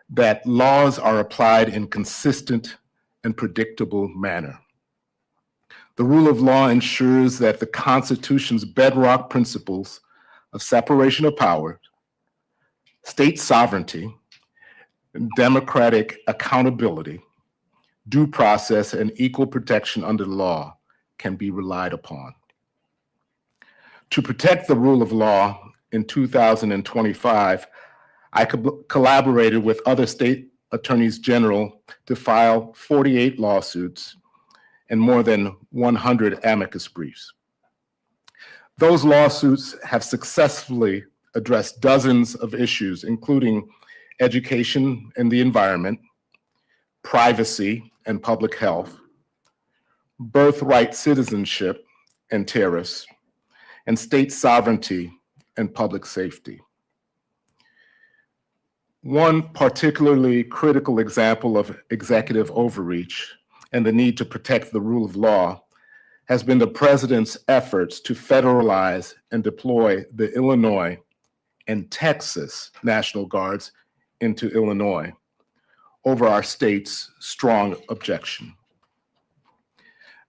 that laws are applied in consistent and predictable manner. The rule of law ensures that the Constitution's bedrock principles of separation of powers, state sovereignty, democratic accountability, due process, and equal protection under the law can be relied upon. To protect the rule of law in 2025, I collaborated with other state attorneys general to file 48 lawsuits and more than 100 amicus briefs. Those lawsuits have successfully addressed dozens of issues, including education and the environment, privacy and public health, birthright citizenship and terrorists, and state sovereignty and public safety. One particularly critical example of executive overreach and the need to protect the rule of law has been the president's efforts to federalize and deploy the Illinois and Texas National Guards into Illinois over our state's strong objection.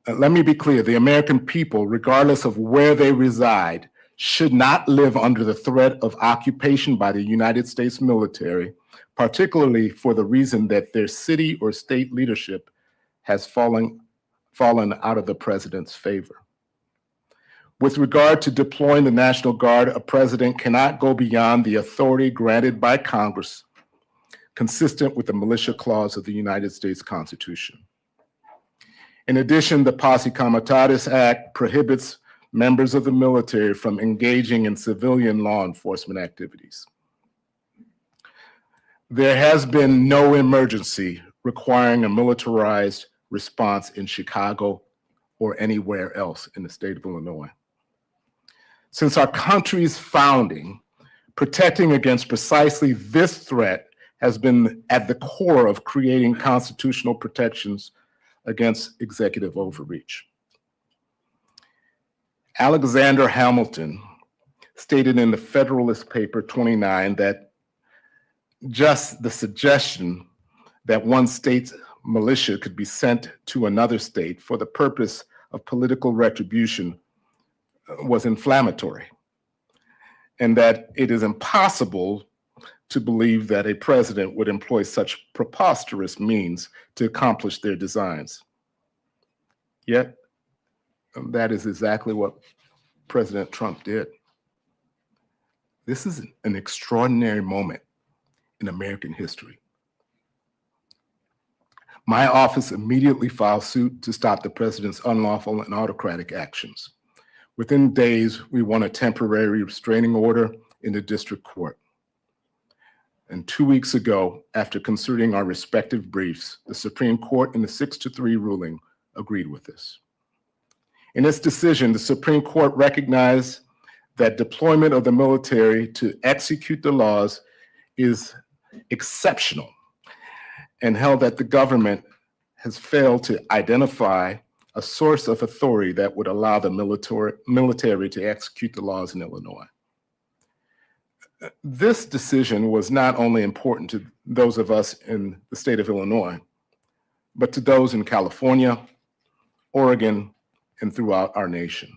Let me be clear, the American people, regardless of where they reside, should not live under the threat of occupation by the United States military, particularly for the reason that their city or state leadership has fallen out of the president's favor. With regard to deploying the National Guard, a president cannot go beyond the authority granted by Congress, consistent with the Militia Clause of the United States Constitution. In addition, the Posse Comitatus Act prohibits members of the military from engaging in civilian law enforcement activities. There has been no emergency requiring a militarized response in Chicago or anywhere else in the state of Illinois. Since our country's founding, protecting against precisely this threat has been at the core of creating constitutional protections against executive overreach. Alexander Hamilton stated in the Federalist Paper 29 that just the suggestion that one state's militia could be sent to another state for the purpose of political retribution was inflammatory, and that it is impossible to believe that a president would employ such preposterous means to accomplish their designs. Yet, that is exactly what President Trump did. This is an extraordinary moment in American history. My office immediately filed suit to stop the president's unlawful and autocratic actions. Within days, we won a temporary restraining order in the district court. And 2 weeks ago, after considering our respective briefs, the Supreme Court in the 6-3 ruling agreed with this. In its decision, the Supreme Court recognized that deployment of the military to execute the laws is exceptional and held that the government has failed to identify a source of authority that would allow the military to execute the laws in Illinois. This decision was not only important to those of us in the state of Illinois, but to those in California, Oregon, and throughout our nation.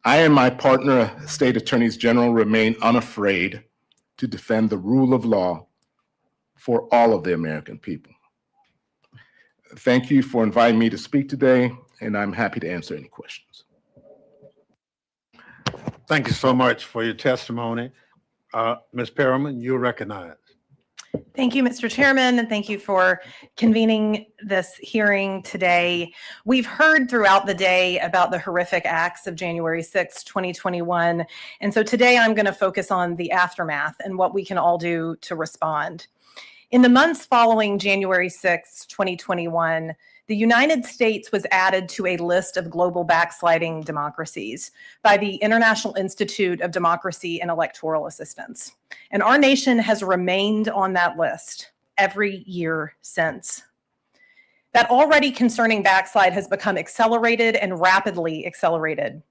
I and my partner, state attorneys general, remain unafraid to defend the rule of law for all of the American people. Thank you for inviting me to speak today, and I'm happy to answer any questions. Thank you so much for your testimony. Ms. Perriman, you're recognized. Thank you, Mr. Chairman, and thank you for convening this hearing today. We've heard throughout the day about the horrific acts of January 6, 2021, and so today I'm going to focus on the aftermath and what we can all do to respond. In the months following January 6, 2021, the United States was added to a list of global backsliding democracies by the International Institute of Democracy and Electoral Assistance. And our nation has remained on that list every year since. That already concerning backslide has become accelerated and rapidly accelerated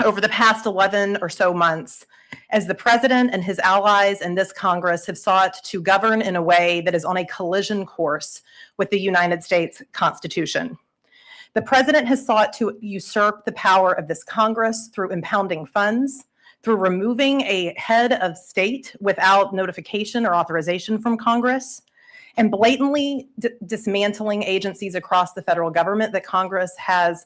over the past 11 or so months as the president and his allies in this Congress have sought to govern in a way that is on a collision course with the United States Constitution. The president has sought to usurp the power of this Congress through impounding funds, through removing a head of state without notification or authorization from Congress, and blatantly dismantling agencies across the federal government that Congress has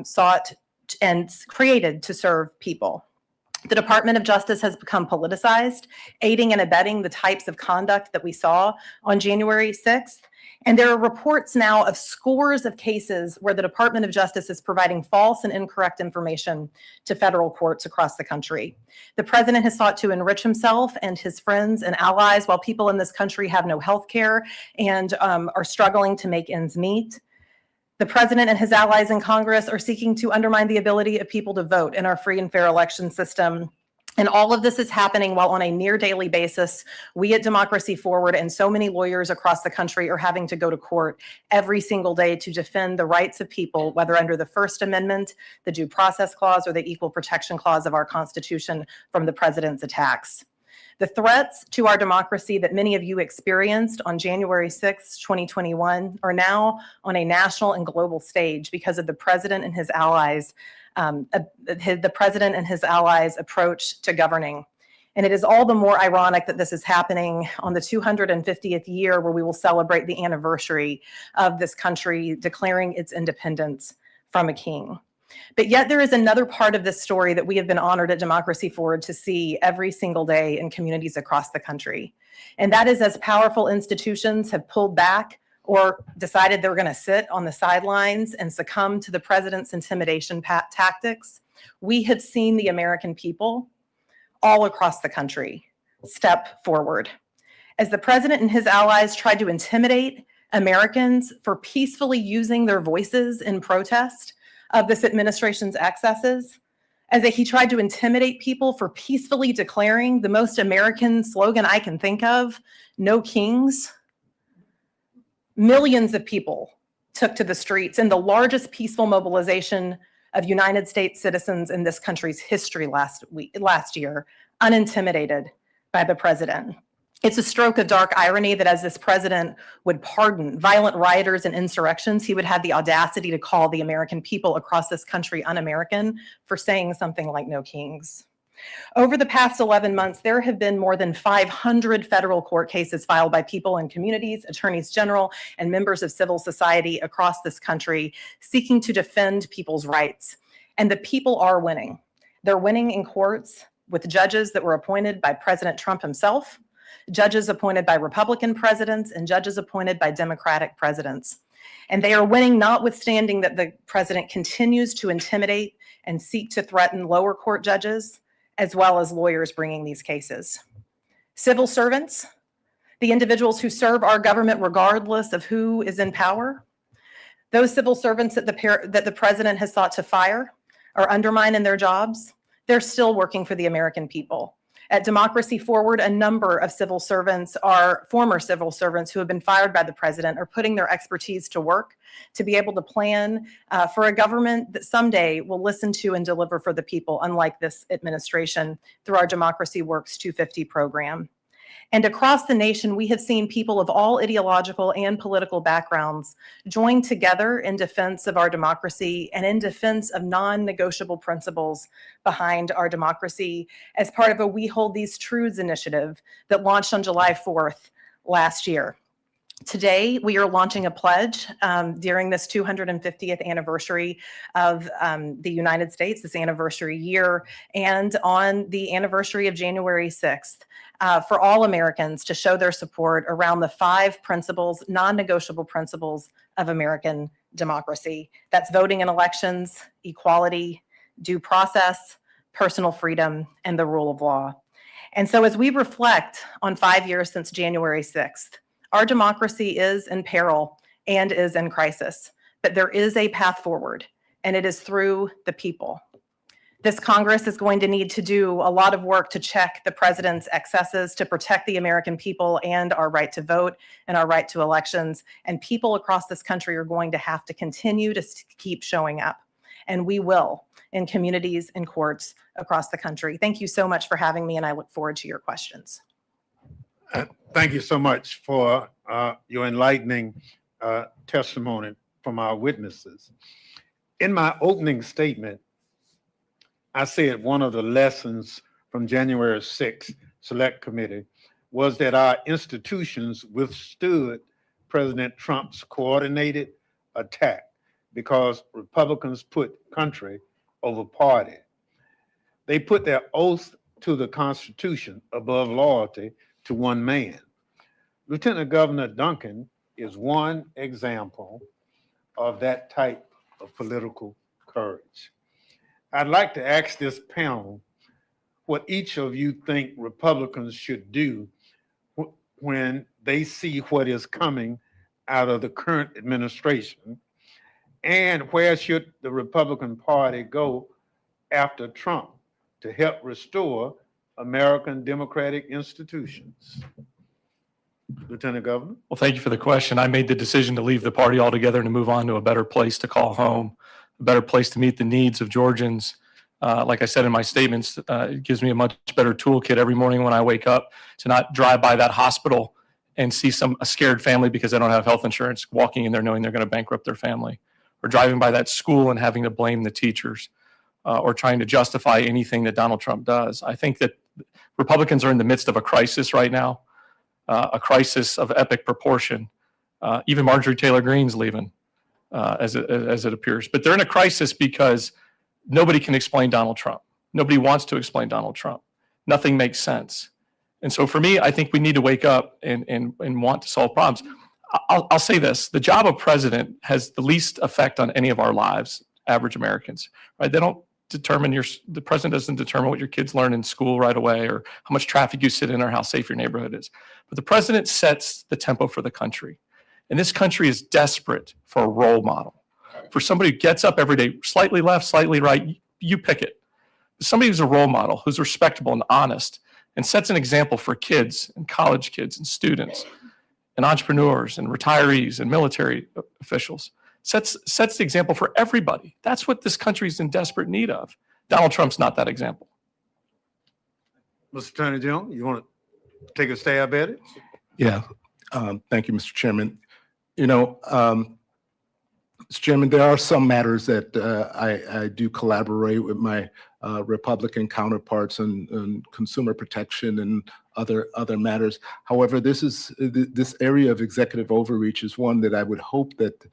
sought and created to serve people. The Department of Justice has become politicized, aiding and abetting the types of conduct that we saw on January 6th. And there are reports now of scores of cases where the Department of Justice is providing false and incorrect information to federal courts across the country. The president has sought to enrich himself and his friends and allies while people in this country have no health care and are struggling to make ends meet. The president and his allies in Congress are seeking to undermine the ability of people to vote in our free and fair election system And all of this is happening while on a near daily basis, we at Democracy Forward and so many lawyers across the country are having to go to court every single day to defend the rights of people, whether under the First Amendment, the Due Process Clause, or the Equal Protection Clause of our Constitution from the president's attacks. The threats to our democracy that many of you experienced on January 6, 2021 are now on a national and global stage because of the president and his allies' approach to governing. And it is all the more ironic that this is happening on the 250th year where we will celebrate the anniversary of this country declaring its independence from a king. But yet there is another part of this story that we have been honored at Democracy Forward to see every single day in communities across the country. And that is as powerful institutions have pulled back or decided they're going to sit on the sidelines and succumb to the president's intimidation tactics, we have seen the American people all across the country step forward. As the president and his allies tried to intimidate Americans for peacefully using their voices in protest of this administration's excesses, as he tried to intimidate people for peacefully declaring the most American slogan I can think of, "No Kings," millions of people took to the streets in the largest peaceful mobilization of United States citizens in this country's history last year, unintimidated by the president. It's a stroke of dark irony that as this president would pardon violent rioters and insurrections, he would have the audacity to call the American people across this country un-American for saying something like "No Kings." Over the past 11 months, there have been more than 500 federal court cases filed by people in communities, attorneys general, and members of civil society across this country seeking to defend people's rights. And the people are winning. They're winning in courts with judges that were appointed by President Trump himself, judges appointed by Republican presidents, and judges appointed by Democratic presidents. And they are winning notwithstanding that the president continues to intimidate and seek to threaten lower court judges, as well as lawyers bringing these cases. Civil servants, the individuals who serve our government regardless of who is in power, those civil servants that the president has sought to fire or undermine in their jobs, they're still working for the American people. At Democracy Forward, a number of civil servants are former civil servants who have been fired by the president are putting their expertise to work to be able to plan for a government that someday will listen to and deliver for the people, unlike this administration, through our Democracy Works 250 program. And across the nation, we have seen people of all ideological and political backgrounds join together in defense of our democracy and in defense of non-negotiable principles behind our democracy as part of a We Hold These Truths initiative that launched on July 4th last year. Today, we are launching a pledge during this 250th anniversary of the United States, this anniversary year, and on the anniversary of January 6th, for all Americans to show their support around the 5 principles, non-negotiable principles of American democracy. That's voting in elections, equality, due process, personal freedom, and the rule of law. And so as we reflect on 5 years since January 6th, our democracy is in peril and is in crisis, but there is a path forward, and it is through the people. This Congress is going to need to do a lot of work to check the president's excesses, to protect the American people and our right to vote and our right to elections. And people across this country are going to have to continue to keep showing up. And we will in communities and courts across the country. Thank you so much for having me, and I look forward to your questions. Thank you so much for your enlightening testimony from our witnesses. In my opening statement, I said one of the lessons from January 6th Select Committee was that our institutions withstood President Trump's coordinated attack because Republicans put country over party. They put their oath to the Constitution above loyalty to one man. Lieutenant Governor Duncan is one example of that type of political courage. I'd like to ask this panel what each of you think Republicans should do when they see what is coming out of the current administration, and where should the Republican Party go after Trump to help restore American democratic institutions. Lieutenant Governor. Well, thank you for the question. I made the decision to leave the party altogether and to move on to a better place to call home, a better place to meet the needs of Georgians. Like I said in my statements, it gives me a much better toolkit every morning when I wake up to not drive by that hospital and see a scared family because they don't have health insurance walking in there knowing they're going to bankrupt their family, or driving by that school and having to blame the teachers, or trying to justify anything that Donald Trump does. I think that Republicans are in the midst of a crisis right now, a crisis of epic proportion. Even Marjorie Taylor Greene's leaving, as it appears. But they're in a crisis because nobody can explain Donald Trump. Nobody wants to explain Donald Trump. Nothing makes sense. And so for me, I think we need to wake up and want to solve problems. I'll say this: the job of president has the least effect on any of our lives, average Americans, right? They don't determine the president doesn't determine what your kids learn in school right away, or how much traffic you sit in, or how safe your neighborhood is. But the president sets the tempo for the country. And this country is desperate for a role model, for somebody who gets up every day, slightly left, slightly right, you pick it. Somebody who's a role model, who's respectable and honest, and sets an example for kids and college kids and students and entrepreneurs and retirees and military officials. Sets the example for everybody. That's what this country is in desperate need of. Donald Trump's not that example. Mr. Attorney General, you want to take a stab at it? Yeah. Thank you, Mr. Chairman. You know, Mr. Chairman, there are some matters that I do collaborate with my Republican counterparts on consumer protection and other matters. However, this area of executive overreach is one that I would hope that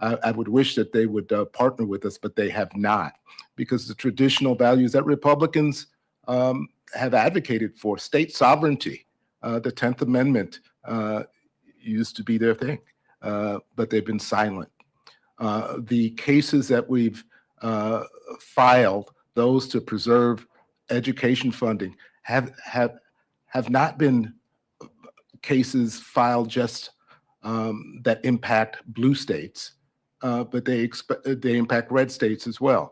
I would wish that they would partner with us, but they have not, because the traditional values that Republicans have advocated for, state sovereignty, the 10th Amendment used to be their thing, but they've been silent. The cases that we've filed, those to preserve education funding, have not been cases filed just that impact blue states, but they impact red states as well.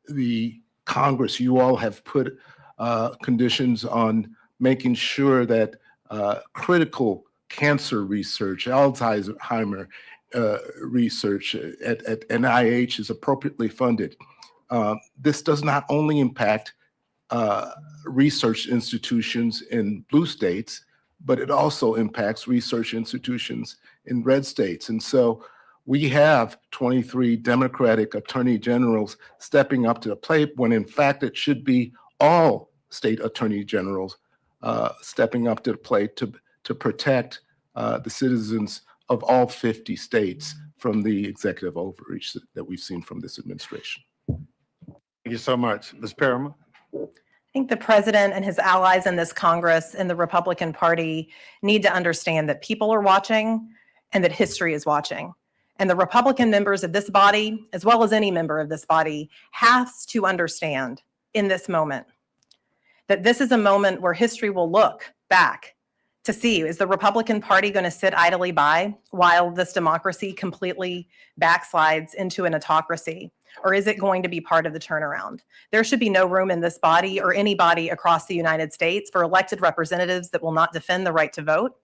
The Congress, you all have put conditions on making sure that critical cancer research, Alzheimer research at NIH is appropriately funded. This does not only impact research institutions in blue states, but it also impacts research institutions in red states. And so we have 23 Democratic attorney generals stepping up to the plate when in fact it should be all state attorney generals stepping up to the plate to protect the citizens of all 50 states from the executive overreach that we've seen from this administration. Thank you so much. Ms. Parama. I think the president and his allies in this Congress and the Republican Party need to understand that people are watching and that history is watching. And the Republican members of this body, as well as any member of this body, has to understand in this moment that this is a moment where history will look back to see, is the Republican Party going to sit idly by while this democracy completely backslides into an autocracy? Or is it going to be part of the turnaround? There should be no room in this body or anybody across the United States for elected representatives that will not defend the right to vote,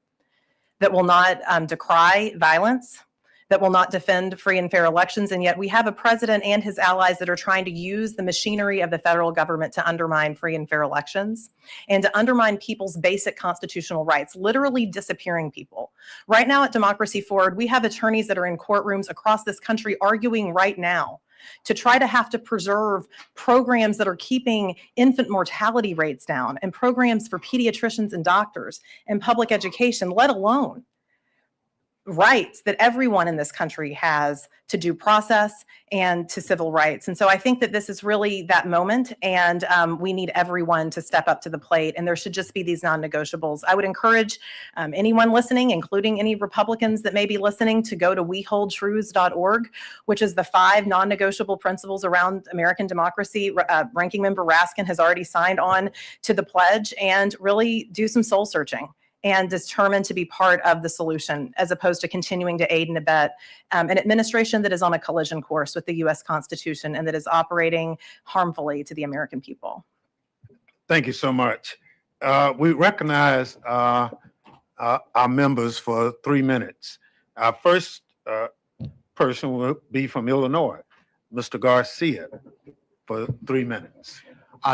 that will not decry violence, that will not defend free and fair elections. And yet we have a president and his allies that are trying to use the machinery of the federal government to undermine free and fair elections and to undermine people's basic constitutional rights, literally disappearing people. Right now at Democracy Forward, we have attorneys that are in courtrooms across this country arguing right now to try to have to preserve programs that are keeping infant mortality rates down and programs for pediatricians and doctors and public education, let alone rights that everyone in this country has to due process and to civil rights. And so I think that this is really that moment, and we need everyone to step up to the plate, and there should just be these non-negotiables. I would encourage anyone listening, including any Republicans that may be listening, to go to weholdtruths.org, which is the 5 non-negotiable principles around American democracy. Ranking Member Raskin has already signed on to the pledge, and really do some soul searching and determined to be part of the solution, as opposed to continuing to aid and abet an administration that is on a collision course with the U.S. Constitution and that is operating harmfully to the American people. Thank you so much. We recognize our members for 3 minutes. Our first person will be from Illinois, Mr. Garcia, for 3 minutes.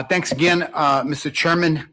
Thanks again, Mr. Chairman.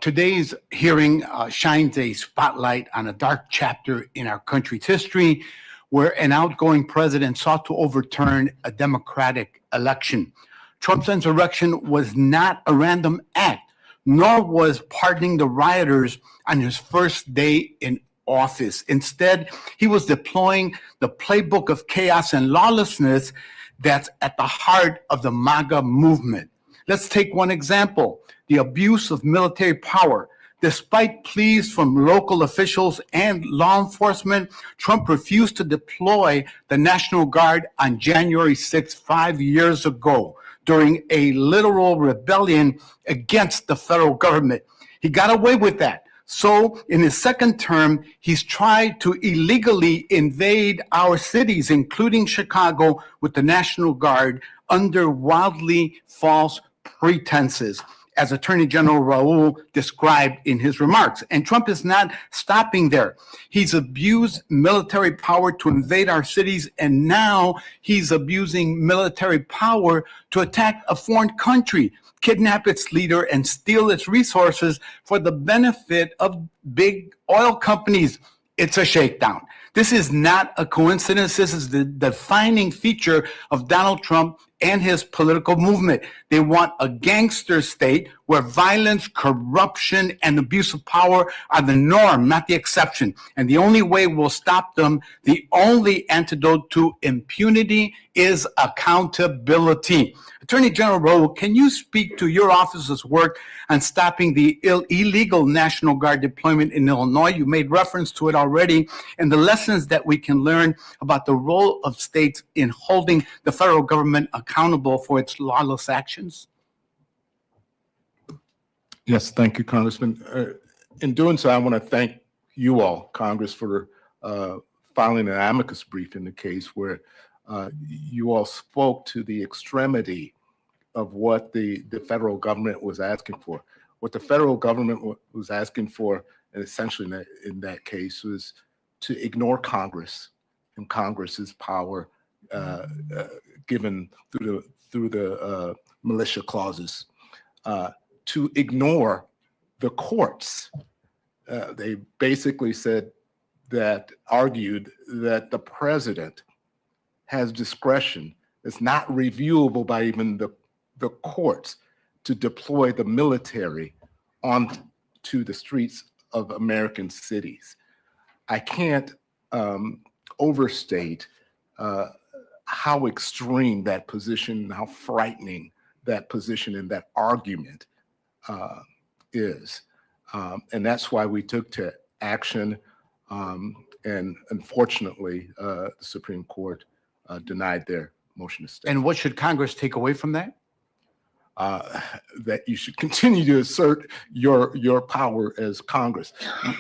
Today's hearing shines a spotlight on a dark chapter in our country's history where an outgoing president sought to overturn a democratic election. Trump's insurrection was not a random act, nor was pardoning the rioters on his first day in office. Instead, he was deploying the playbook of chaos and lawlessness that's at the heart of the MAGA movement. Let's take one example, the abuse of military power. Despite pleas from local officials and law enforcement, Trump refused to deploy the National Guard on January 6, 5 years ago, during a literal rebellion against the federal government. He got away with that. So in his second term, he's tried to illegally invade our cities, including Chicago, with the National Guard under wildly false pretenses, as Attorney General Raul described in his remarks. And Trump is not stopping there. He's abused military power to invade our cities, and now he's abusing military power to attack a foreign country, kidnap its leader, and steal its resources for the benefit of big oil companies. It's a shakedown. This is not a coincidence. This is the defining feature of Donald Trump and his political movement. They want a gangster state where violence, corruption, and abuse of power are the norm, not the exception. And the only way we'll stop them, the only antidote to impunity, is accountability. Attorney General Raul, can you speak to your office's work on stopping the illegal National Guard deployment in Illinois? You made reference to it already, and the lessons that we can learn about the role of states in holding the federal government accountable for its lawless actions? Yes, thank you, Congressman. In doing so, I want to thank you all, Congress, for filing an amicus brief in the case where you all spoke to the extremity of what the federal government was asking for. What the federal government was asking for, and essentially in that case, was to ignore Congress and Congress's power given through the militia clauses, to ignore the courts. They basically argued that the president has discretion. It's not reviewable by even the courts to deploy the military onto the streets of American cities. I can't overstate how extreme that position, how frightening that position and that argument is. And that's why we took to action. And unfortunately, the Supreme Court denied their motion to stay. And what should Congress take away from that? That you should continue to assert your power as Congress.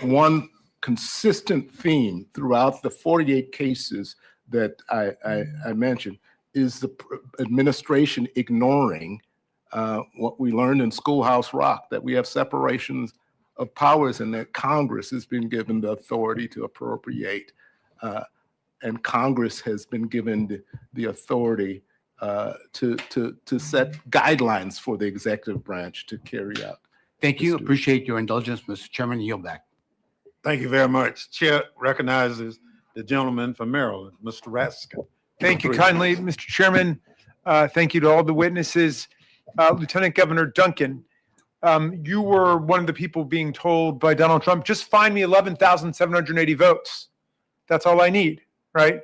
One consistent theme throughout the 48 cases that I mentioned is the administration ignoring what we learned in Schoolhouse Rock, that we have separations of powers and that Congress has been given the authority to appropriate. And Congress has been given the authority to set guidelines for the executive branch to carry out. Thank you. Appreciate your indulgence, Mr. Chairman. Yield back. Thank you very much. Chair recognizes the gentleman from Maryland, Mr. Raskin. Thank you kindly, Mr. Chairman. Thank you to all the witnesses. Lieutenant Governor Duncan, you were one of the people being told by Donald Trump, just find me 11,780 votes. That's all I need, right?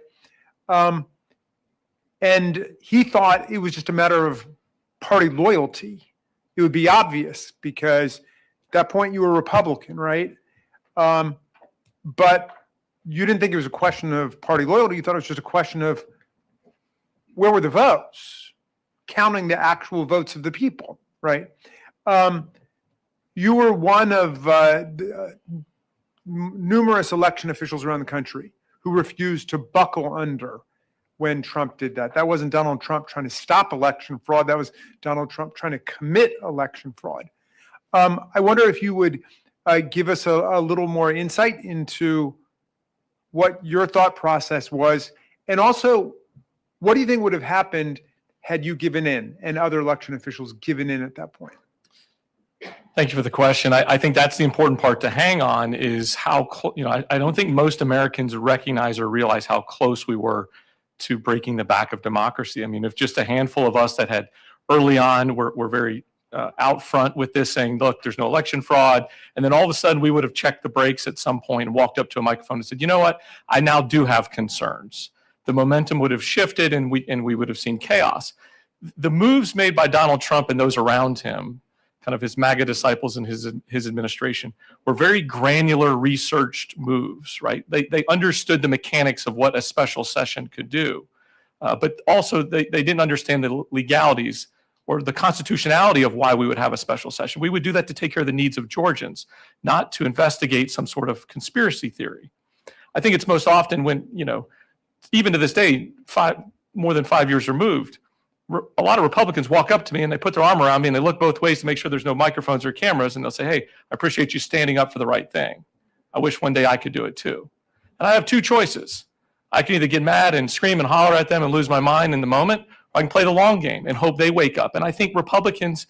And he thought it was just a matter of party loyalty. It would be obvious because at that point you were Republican, right? But you didn't think it was a question of party loyalty. You thought it was just a question of where were the votes, counting the actual votes of the people, right? You were one of numerous election officials around the country who refused to buckle under when Trump did that. That wasn't Donald Trump trying to stop election fraud. That was Donald Trump trying to commit election fraud. I wonder if you would give us a little more insight into what your thought process was, and also what do you think would have happened had you given in and other election officials given in at that point? Thank you for the question. I think that's the important part to hang on is how, I don't think most Americans recognize or realize how close we were to breaking the back of democracy. I mean, if just a handful of us that had early on were very out front with this saying, look, there's no election fraud. And then all of a sudden we would have checked the brakes at some point and walked up to a microphone and said, you know what, I now do have concerns. The momentum would have shifted and we would have seen chaos. The moves made by Donald Trump and those around him, kind of his MAGA disciples and his administration, were very granular researched moves, right? They understood the mechanics of what a special session could do. But also they didn't understand the legalities or the constitutionality of why we would have a special session. We would do that to take care of the needs of Georgians, not to investigate some sort of conspiracy theory. I think it's most often when, even to this day, more than 5 years removed, a lot of Republicans walk up to me and they put their arm around me and they look both ways to make sure there's no microphones or cameras, and they'll say, hey, I appreciate you standing up for the right thing. I wish one day I could do it too. And I have two choices. I can either get mad and scream and holler at them and lose my mind in the moment, or I can play the long game and hope they wake up. And I think Republicans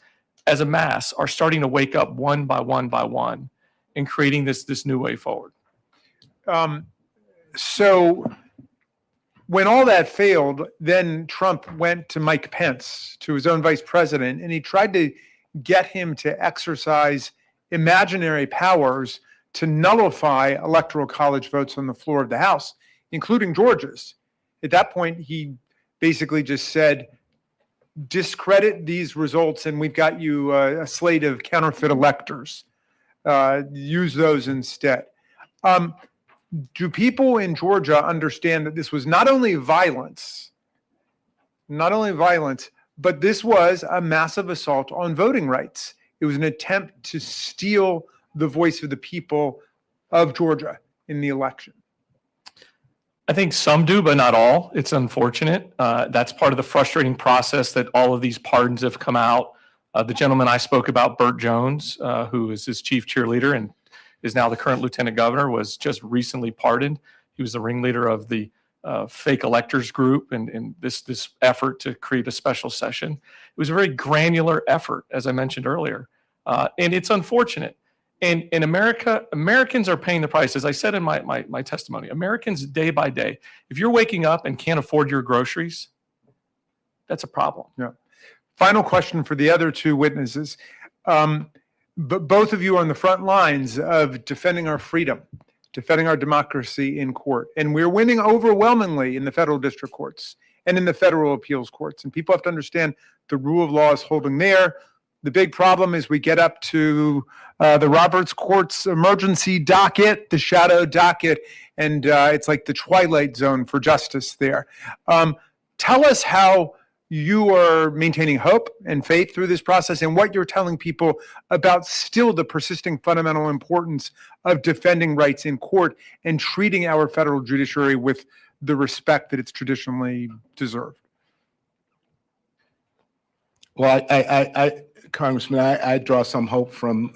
as a mass are starting to wake up one by one by one and creating this new way forward. So when all that failed, then Trump went to Mike Pence, to his own vice president, and he tried to get him to exercise imaginary powers to nullify electoral college votes on the floor of the House, including Georgia's. At that point, he basically just said, discredit these results and we've got you a slate of counterfeit electors. Use those instead. Do people in Georgia understand that this was not only violence, but this was a massive assault on voting rights? It was an attempt to steal the voice of the people of Georgia in the election. I think some do, but not all. It's unfortunate. That's part of the frustrating process that all of these pardons have come out. The gentleman I spoke about, Burt Jones, who is his chief cheerleader and is now the current lieutenant governor, was just recently pardoned. He was the ringleader of the fake electors group and this effort to create a special session. It was a very granular effort, as I mentioned earlier. And it's unfortunate. And in America, Americans are paying the price. As I said in my testimony, Americans day by day, if you're waking up and can't afford your groceries, that's a problem. Yeah. Final question for the other two witnesses. But both of you are on the front lines of defending our freedom, defending our democracy in court. And we're winning overwhelmingly in the federal district courts and in the federal appeals courts. And people have to understand the rule of law is holding there. The big problem is we get up to the Roberts Court's emergency docket, the shadow docket, and it's like the twilight zone for justice there. Tell us how you are maintaining hope and faith through this process and what you're telling people about still the persisting fundamental importance of defending rights in court and treating our federal judiciary with the respect that it's traditionally deserved. Well, Congressman, I draw some hope from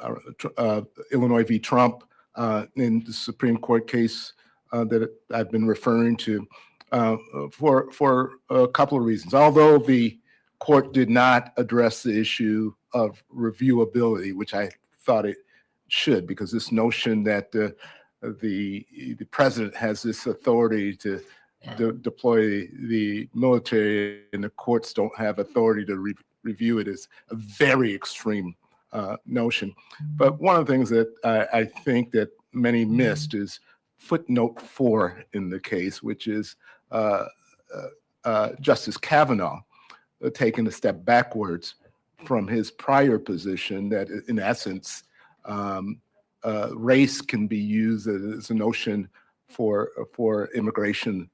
Illinois v. Trump in the Supreme Court case that I've been referring to for a couple of reasons. Although the court did not address the issue of reviewability, which I thought it should, because this notion that the president has this authority to deploy the military and the courts don't have authority to review it is a very extreme notion. But one of the things that I think that many missed is footnote 4 in the case, which is Justice Kavanaugh taking a step backwards from his prior position that in essence race can be used as a notion for immigration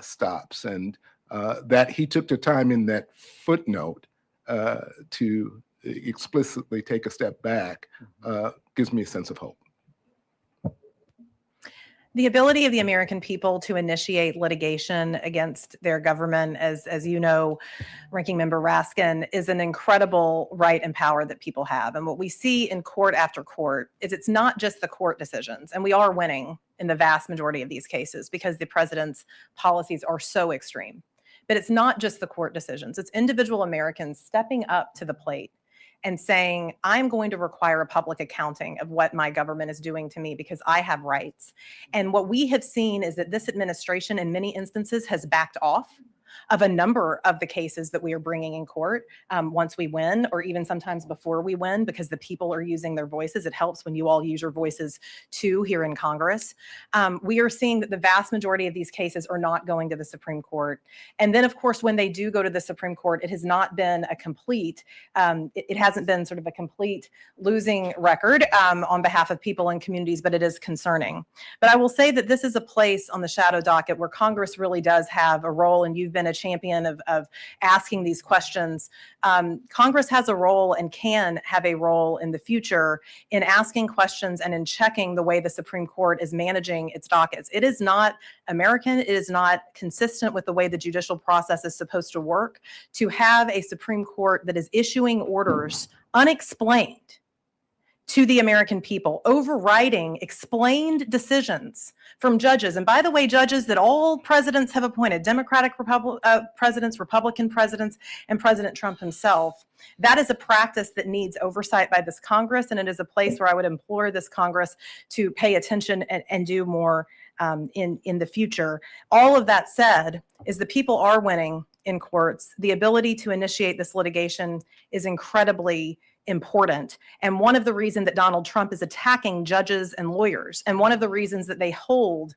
stops, and that he took the time in that footnote to explicitly take a step back gives me a sense of hope. The ability of the American people to initiate litigation against their government, as you know, Ranking Member Raskin, is an incredible right and power that people have. And what we see in court after court is it's not just the court decisions, and we are winning in the vast majority of these cases because the president's policies are so extreme. But it's not just the court decisions. It's individual Americans stepping up to the plate and saying, I'm going to require a public accounting of what my government is doing to me because I have rights. And what we have seen is that this administration in many instances has backed off of a number of the cases that we are bringing in court once we win, or even sometimes before we win, because the people are using their voices. It helps when you all use your voices too here in Congress. We are seeing that the vast majority of these cases are not going to the Supreme Court. And then, of course, when they do go to the Supreme Court, it has not been a complete, it hasn't been sort of a complete losing record on behalf of people and communities, but it is concerning. But I will say that this is a place on the shadow docket where Congress really does have a role, and you've been a champion of asking these questions. Congress has a role and can have a role in the future in asking questions and in checking the way the Supreme Court is managing its dockets. It is not American. It is not consistent with the way the judicial process is supposed to work to have a Supreme Court that is issuing orders unexplained to the American people, overriding explained decisions from judges. And by the way, judges that all presidents have appointed, Democratic presidents, Republican presidents, and President Trump himself. That is a practice that needs oversight by this Congress, and it is a place where I would implore this Congress to pay attention and do more in the future. All of that said, is the people are winning in courts. The ability to initiate this litigation is incredibly important. And one of the reasons that Donald Trump is attacking judges and lawyers, and one of the reasons that they hold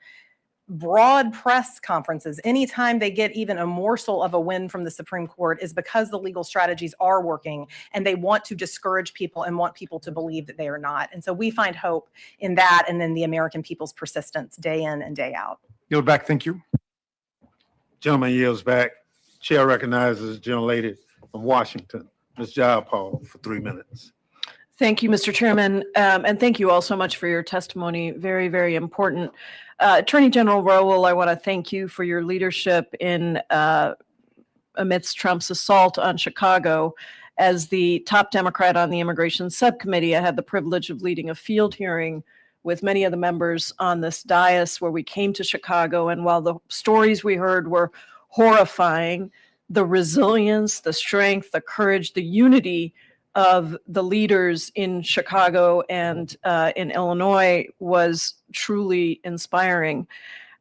broad press conferences anytime they get even a morsel of a win from the Supreme Court, is because the legal strategies are working and they want to discourage people and want people to believe that they are not. And so we find hope in that, and then the American people's persistence day in and day out. Yield back. Thank you. Gentleman yields back. Chair recognizes the gentlelady from Washington, Ms. Jayapal, for 3 minutes. Thank you, Mr. Chairman, and thank you all so much for your testimony. Very, very important. Attorney General Rowell, I want to thank you for your leadership in amidst Trump's assault on Chicago. As the top Democrat on the Immigration Subcommittee, I had the privilege of leading a field hearing with many of the members on this dais where we came to Chicago. And while the stories we heard were horrifying, the resilience, the strength, the courage, the unity of the leaders in Chicago and in Illinois was truly inspiring.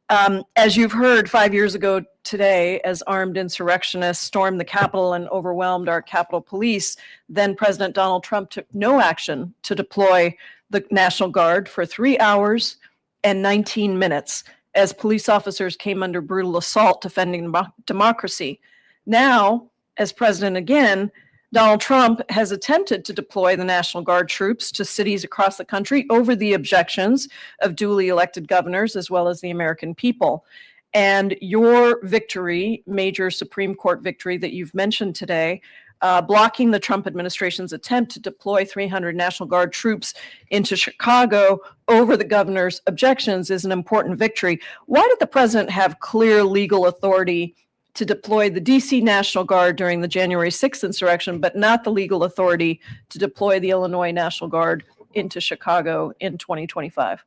As you've heard, 5 years ago today, as armed insurrectionists stormed the Capitol and overwhelmed our Capitol Police, then President Donald Trump took no action to deploy the National Guard for 3 hours and 19 minutes as police officers came under brutal assault defending democracy. Now, as president again, Donald Trump has attempted to deploy the National Guard troops to cities across the country over the objections of duly elected governors as well as the American people. And your victory, major Supreme Court victory that you've mentioned today, blocking the Trump administration's attempt to deploy 300 National Guard troops into Chicago over the governor's objections, is an important victory. Why did the president have clear legal authority to deploy the DC National Guard during the January 6th insurrection, but not the legal authority to deploy the Illinois National Guard into Chicago in 2025?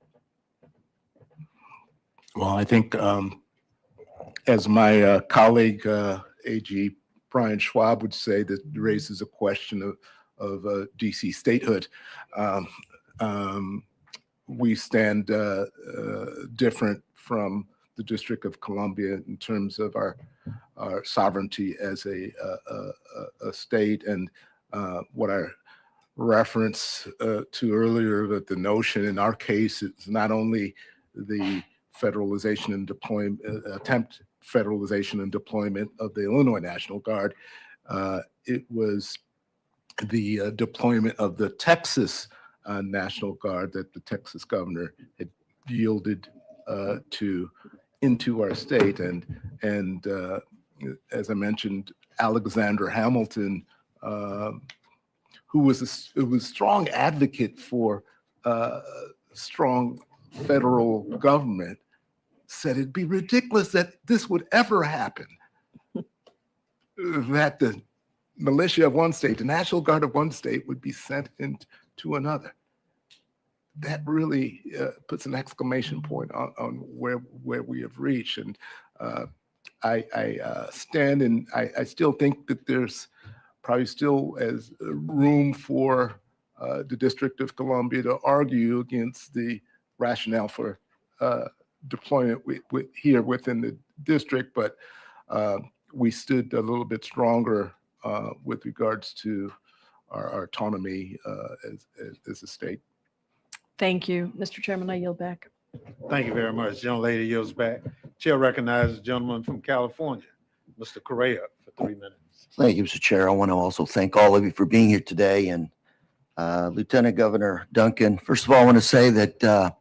Well, I think as my colleague, AG Brian Schwab would say, that raises a question of DC statehood. We stand different from the District of Columbia in terms of our sovereignty as a state, and what I referenced to earlier, that the notion in our case is not only the federalization and deployment, federalization and deployment of the Illinois National Guard, it was the deployment of the Texas National Guard that the Texas governor had yielded into our state, and as I mentioned, Alexander Hamilton, who was a strong advocate for strong federal government said it'd be ridiculous that this would ever happen, that the militia of one state, the National Guard of one state would be sent into another. That really puts an exclamation point on where we have reached. And I stand and I still think that there's probably still as room for the District of Columbia to argue against the rationale for deployment here within the district, but we stood a little bit stronger with regards to our autonomy as a state. Thank you. Mr. Chairman, I yield back. Thank you very much. Young lady yields back. Chair recognizes the gentleman from California, Mr. Correa, for 3 minutes. Thank you, Mr. Chair. I want to also thank all of you for being here today. And Lieutenant Governor Duncan, first of all, I want to say that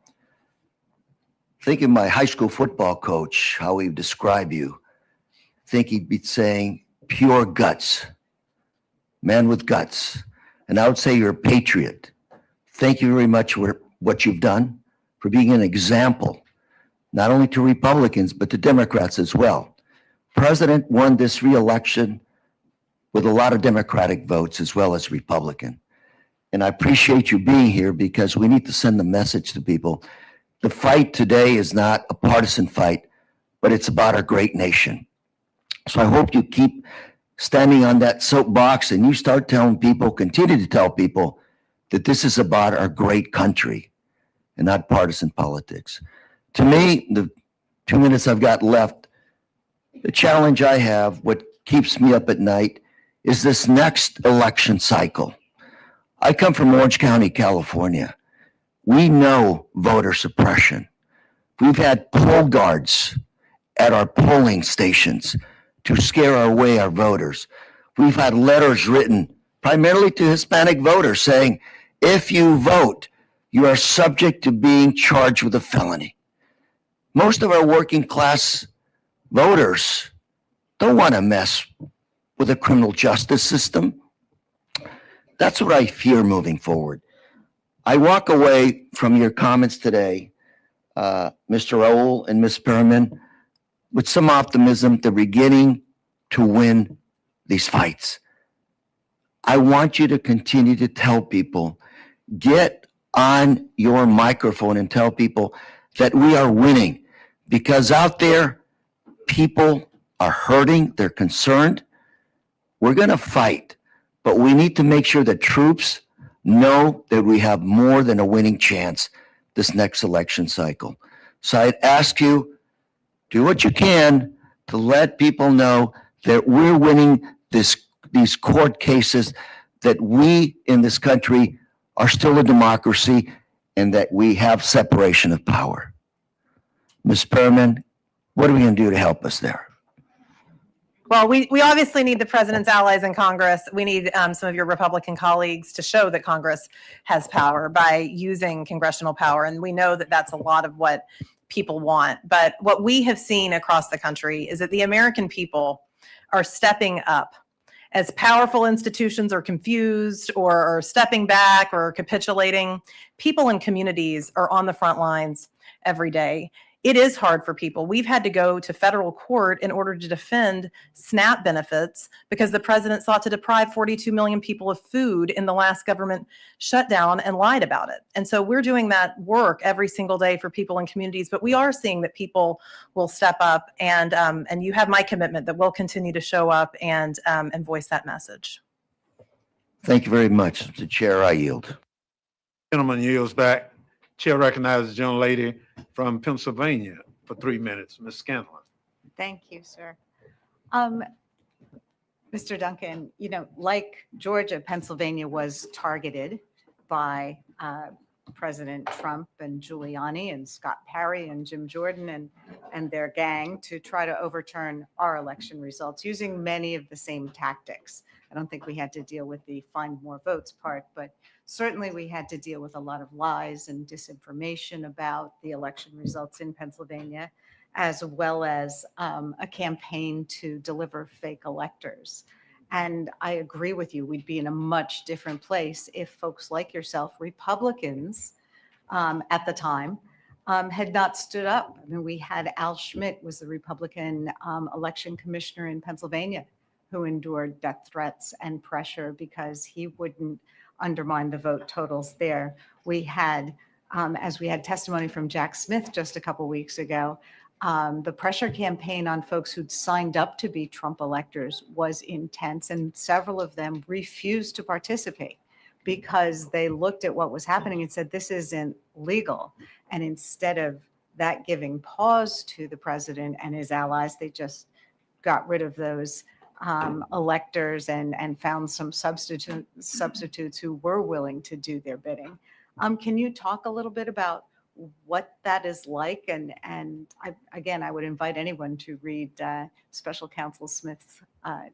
thinking my high school football coach, how he would describe you, I think he'd be saying pure guts, man with guts. And I would say you're a patriot. Thank you very much for what you've done, for being an example, not only to Republicans, but to Democrats as well. President won this re-election with a lot of Democratic votes as well as Republican. And I appreciate you being here because we need to send the message to people. The fight today is not a partisan fight, but it's about our great nation. So I hope you keep standing on that soapbox and you start telling people, continue to tell people that this is about our great country and not partisan politics. To me, the 2 minutes I've got left, the challenge I have, what keeps me up at night, is this next election cycle. I come from Orange County, California. We know voter suppression. We've had poll guards at our polling stations to scare away our voters. We've had letters written primarily to Hispanic voters saying, if you vote, you are subject to being charged with a felony. Most of our working class voters don't want to mess with the criminal justice system. That's what I fear moving forward. I walk away from your comments today, Mr. Raoul and Ms. Perriman, with some optimism that we're beginning to win these fights. I want you to continue to tell people, get on your microphone and tell people that we are winning, because out there, people are hurting, they're concerned. We're going to fight, but we need to make sure that troops know that we have more than a winning chance this next election cycle. So I'd ask you, do what you can to let people know that we're winning these court cases, that we in this country are still a democracy and that we have separation of power. Ms. Perriman, what are we going to do to help us there? Well, we obviously need the president's allies in Congress. We need some of your Republican colleagues to show that Congress has power by using congressional power. And we know that that's a lot of what people want. But what we have seen across the country is that the American people are stepping up. As powerful institutions are confused or are stepping back or capitulating, people in communities are on the front lines every day. It is hard for people. We've had to go to federal court in order to defend SNAP benefits because the president sought to deprive 42 million people of food in the last government shutdown and lied about it. And so we're doing that work every single day for people in communities, but we are seeing that people will step up, and you have my commitment that we'll continue to show up and voice that message. Thank you very much. Mr. Chair, I yield. Gentleman yields back. Chair recognizes the young lady from Pennsylvania for 3 minutes, Ms. Scanlon. Thank you, sir. Mr. Duncan, you know, like Georgia, Pennsylvania was targeted by President Trump and Giuliani and Scott Perry and Jim Jordan and their gang to try to overturn our election results using many of the same tactics. I don't think we had to deal with the find more votes part, but certainly we had to deal with a lot of lies and disinformation about the election results in Pennsylvania, as well as a campaign to deliver fake electors. And I agree with you, we'd be in a much different place if folks like yourself, Republicans at the time, had not stood up. I mean, we had Al Schmidt was the Republican election commissioner in Pennsylvania who endured death threats and pressure because he wouldn't undermine the vote totals there. We had, as we had testimony from Jack Smith just a couple weeks ago, the pressure campaign on folks who'd signed up to be Trump electors was intense, and several of them refused to participate because they looked at what was happening and said, this isn't legal. And instead of that giving pause to the president and his allies, they just got rid of those electors and found some substitutes who were willing to do their bidding. Can you talk a little bit about what that is like? And again, I would invite anyone to read Special Counsel Smith's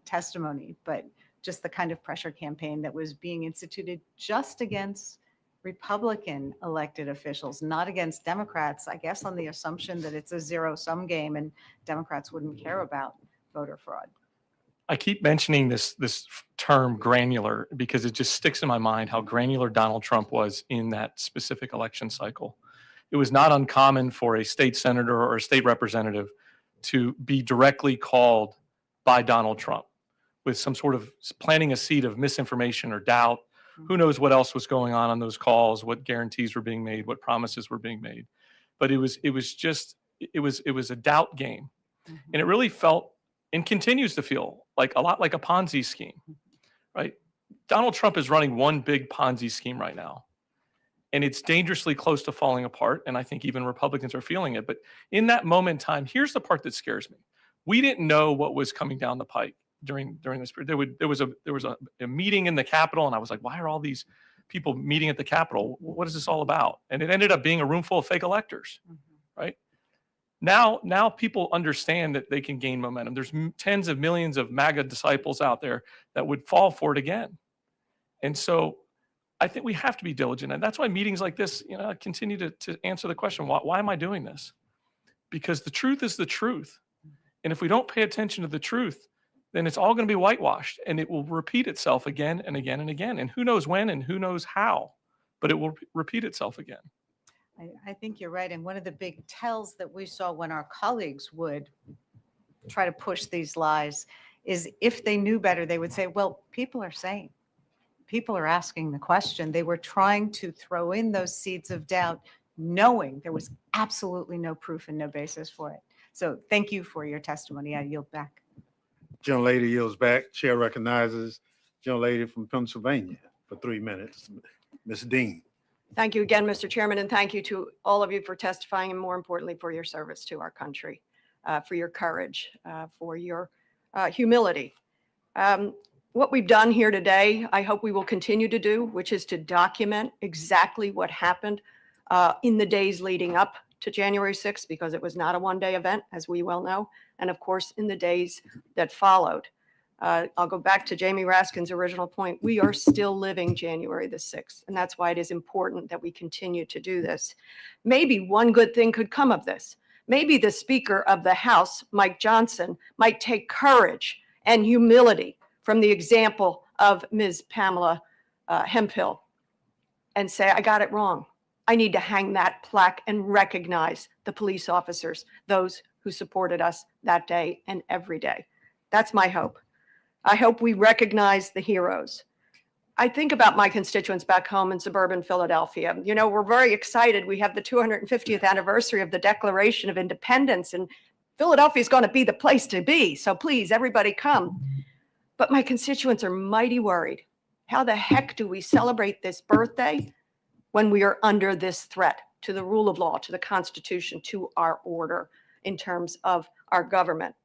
testimony, but just the kind of pressure campaign that was being instituted just against Republican elected officials, not against Democrats, I guess on the assumption that it's a zero-sum game and Democrats wouldn't care about voter fraud. I keep mentioning this term granular because it just sticks in my mind how granular Donald Trump was in that specific election cycle. It was not uncommon for a state senator or a state representative to be directly called by Donald Trump with some sort of planting a seed of misinformation or doubt. Who knows what else was going on those calls, what guarantees were being made, what promises were being made. But it was a doubt game. And it really felt and continues to feel like a lot like a Ponzi scheme, right? Donald Trump is running one big Ponzi scheme right now. And it's dangerously close to falling apart. And I think even Republicans are feeling it. But in that moment in time, here's the part that scares me. We didn't know what was coming down the pike during this period. There was a meeting in the Capitol, and I was like, why are all these people meeting at the Capitol? What is this all about? And it ended up being a room full of fake electors, right? Now people understand that they can gain momentum. There's tens of millions of MAGA disciples out there that would fall for it again. And so I think we have to be diligent. And that's why meetings like this, continue to answer the question, why am I doing this? Because the truth is the truth. And if we don't pay attention to the truth, then it's all going to be whitewashed and it will repeat itself again and again and again. And who knows when and who knows how, but it will repeat itself again. I think you're right. And one of the big tells that we saw when our colleagues would try to push these lies is if they knew better, they would say, well, people are saying, people are asking the question. They were trying to throw in those seeds of doubt, knowing there was absolutely no proof and no basis for it. So thank you for your testimony. I yield back. Gentlelady yields back. Chair recognizes gentlelady from Pennsylvania for 3 minutes, Ms. Dean. Thank you again, Mr. Chairman, and thank you to all of you for testifying, and more importantly, for your service to our country, for your courage, for your humility. What we've done here today, I hope we will continue to do, which is to document exactly what happened in the days leading up to January 6th, because it was not a one-day event, as we well know, and of course, in the days that followed. I'll go back to Jamie Raskin's original point. We are still living January the 6th, and that's why it is important that we continue to do this. Maybe one good thing could come of this. Maybe the Speaker of the House, Mike Johnson, might take courage and humility from the example of Ms. Pamela Hemphill and say, I got it wrong. I need to hang that plaque and recognize the police officers, those who supported us that day and every day. That's my hope. I hope we recognize the heroes. I think about my constituents back home in suburban Philadelphia. You know, we're very excited. We have the 250th anniversary of the Declaration of Independence, and Philadelphia is going to be the place to be. So please, everybody come. But my constituents are mighty worried. How the heck do we celebrate this birthday when we are under this threat to the rule of law, to the Constitution, to our order in terms of our government?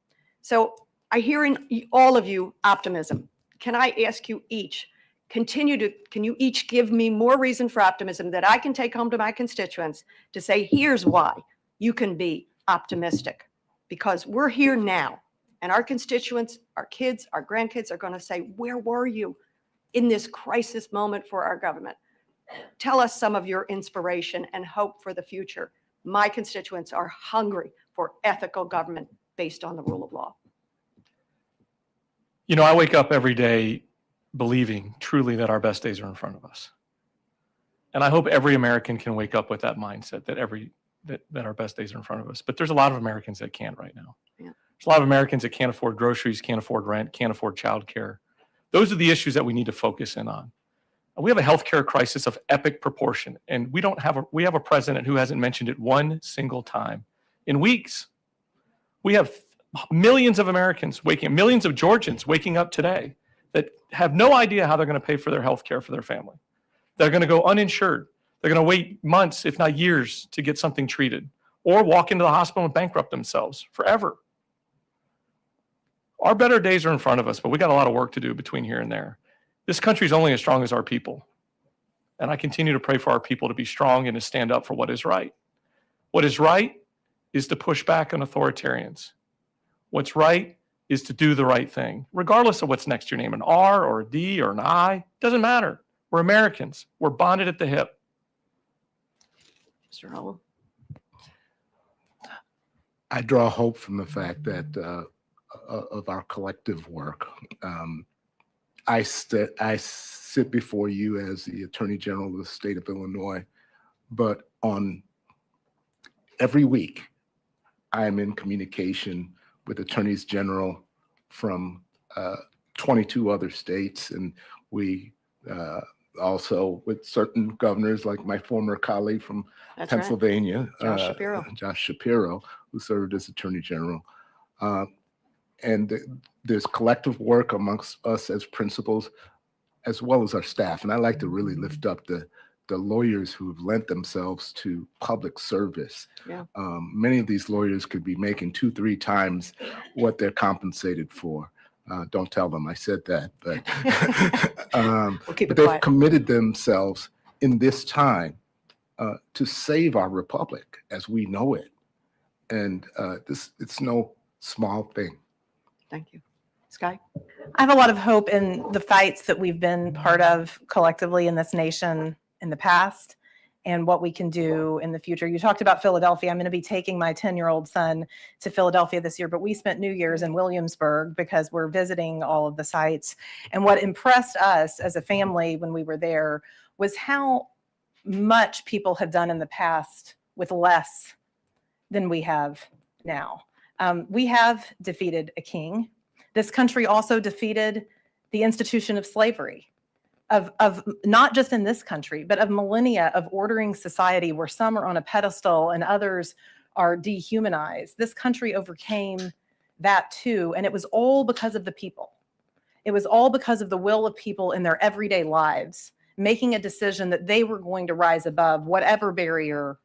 So I hear in all of you optimism. Can I ask you each, can you each give me more reason for optimism that I can take home to my constituents to say, here's why you can be optimistic? Because we're here now, and our constituents, our kids, our grandkids are going to say, where were you in this crisis moment for our government? Tell us some of your inspiration and hope for the future. My constituents are hungry for ethical government based on the rule of law. You know, I wake up every day believing truly that our best days are in front of us. And I hope every American can wake up with that mindset that that our best days are in front of us. But there's a lot of Americans that can't right now. Yeah. There's a lot of Americans that can't afford groceries, can't afford rent, can't afford childcare. Those are the issues that we need to focus in on. We have a healthcare crisis of epic proportion, and we have a president who hasn't mentioned it one single time in weeks. We have millions of Americans millions of Georgians waking up today that have no idea how they're going to pay for their health care for their family. They're going to go uninsured. They're going to wait months, if not years, to get something treated, or walk into the hospital and bankrupt themselves forever. Our better days are in front of us, but we got a lot of work to do between here and there. This country is only as strong as our people. And I continue to pray for our people to be strong and to stand up for what is right. What is right is to push back on authoritarians. What's right is to do the right thing, regardless of what's next to your name, an R or a D or an I, doesn't matter. We're Americans. We're bonded at the hip. Mr. Howell. I draw hope from the fact that of our collective work. I sit before you as the Attorney General of the state of Illinois, but on every week, I am in communication with attorneys general from 22 other states, and we also with certain governors, like my former colleague from That's Pennsylvania, right. Josh Shapiro, who served as Attorney General. And there's collective work amongst us as principals, as well as our staff. And I like to really lift up the lawyers who have lent themselves to public service. Yeah. Many of these lawyers could be making 2-3 times what they're compensated for. Don't tell them I said that, but, We'll keep it but they've quiet. committed themselves in this time to save our republic as we know it. And it's no small thing. Thank you. Sky? I have a lot of hope in the fights that we've been part of collectively in this nation in the past and what we can do in the future. You talked about Philadelphia. I'm going to be taking my 10-year-old son to Philadelphia this year, but we spent New Year's in Williamsburg because we're visiting all of the sites. And what impressed us as a family when we were there was how much people have done in the past with less than we have now. We have defeated a king. This country also defeated the institution of slavery, of not just in this country, but of millennia of ordering society where some are on a pedestal and others are dehumanized. This country overcame that too, and it was all because of the people. It was all because of the will of people in their everyday lives, making a decision that they were going to rise above whatever barrier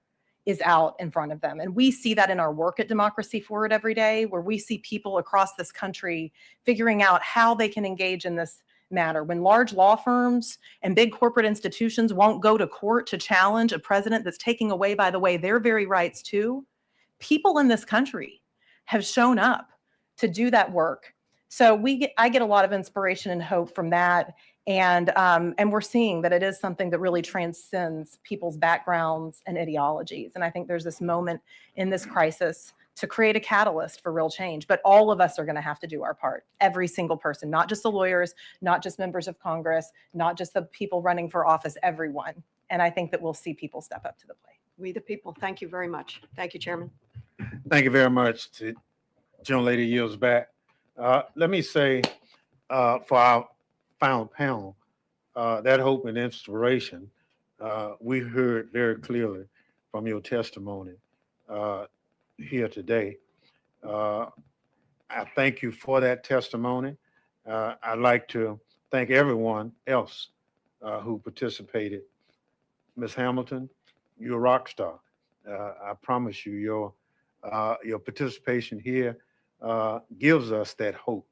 is out in front of them. And we see that in our work at Democracy Forward every day, where we see people across this country figuring out how they can engage in this matter. When large law firms and big corporate institutions won't go to court to challenge a president that's taking away, by the way, their very rights too, people in this country have shown up to do that work. So I get a lot of inspiration and hope from that. And we're seeing that it is something that really transcends people's backgrounds and ideologies. And I think there's this moment in this crisis to create a catalyst for real change. But all of us are going to have to do our part. Every single person, not just the lawyers, not just members of Congress, not just the people running for office, everyone. And I think that we'll see people step up to the plate. We the people. Thank you very much. Thank you, Chairman. Thank you very much to Joan Lady yields back. Let me say for our final panel, that hope and inspiration, we heard very clearly from your testimony here today. I thank you for that testimony. I'd like to thank everyone else who participated. Ms. Hamilton, you're a rock star. I promise you, your participation here gives us that hope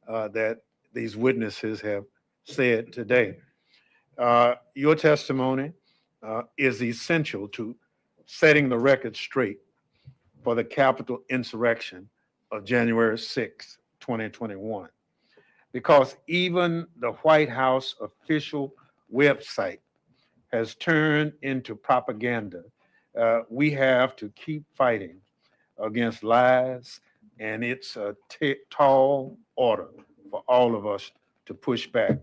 that these witnesses have said today. Your testimony is essential to setting the record straight for the Capitol insurrection of January 6, 2021. Because even the White House official website has turned into propaganda, we have to keep fighting against lies, and it's a tall order for all of us to push back.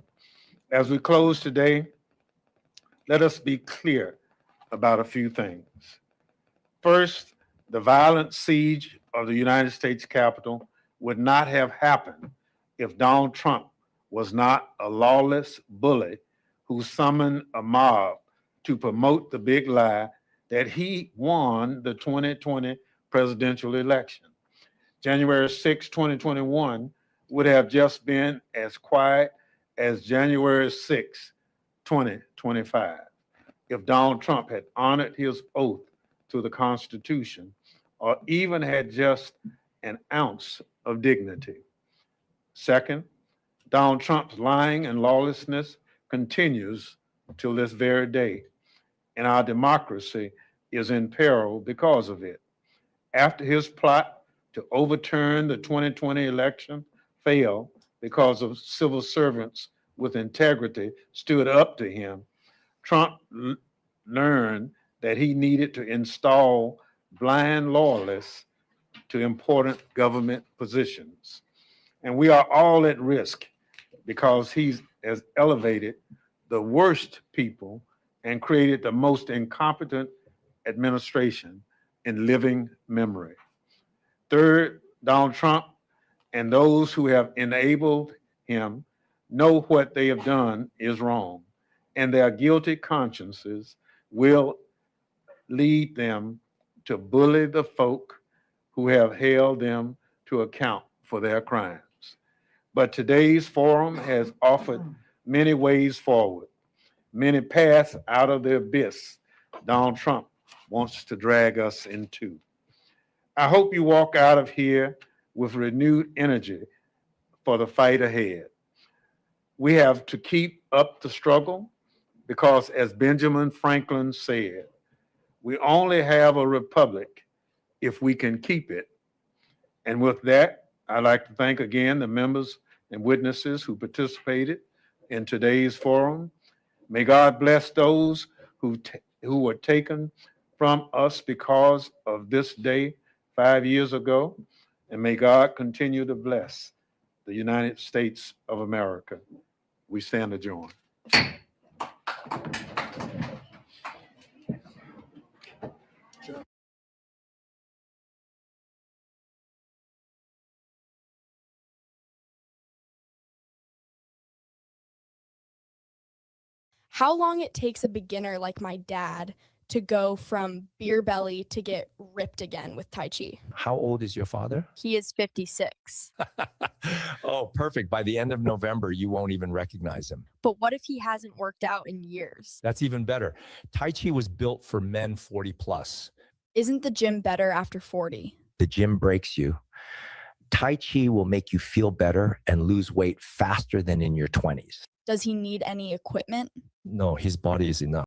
As we close today, let us be clear about a few things. First, the violent siege of the United States Capitol would not have happened if Donald Trump was not a lawless bully who summoned a mob to promote the big lie that he won the 2020 presidential election. January 6, 2021 would have just been as quiet as January 6, 2025, if Donald Trump had honored his oath to the Constitution or even had just an ounce of dignity. Second, Donald Trump's lying and lawlessness continues till this very day, and our democracy is in peril because of it. After his plot to overturn the 2020 election failed because of civil servants with integrity stood up to him, Trump learned that he needed to install blind loyalists to important government positions. And we are all at risk because he has elevated the worst people and created the most incompetent administration in living memory. Third, Donald Trump and those who have enabled him know what they have done is wrong, and their guilty consciences will lead them to bully the folk who have held them to account for their crimes. But today's forum has offered many ways forward, many paths out of the abyss Donald Trump wants to drag us into. I hope you walk out of here with renewed energy for the fight ahead. We have to keep up the struggle because, as Benjamin Franklin said, we only have a republic if we can keep it. And with that, I'd like to thank again the members and witnesses who participated in today's forum. May God bless those who were taken from us because of this day 5 years ago. And may God continue to bless the United States of America. We stand adjourned. How long it takes a beginner like my dad to go from beer belly to get ripped again with Tai Chi. How old is your father? He is 56. Oh, perfect. By the end of November, you won't even recognize him. But what if he hasn't worked out in years? That's even better. Tai Chi was built for men 40 plus. Isn't the gym better after 40? The gym breaks you. Tai Chi will make you feel better and lose weight faster than in your 20s. Does he need any equipment? No, his body is enough.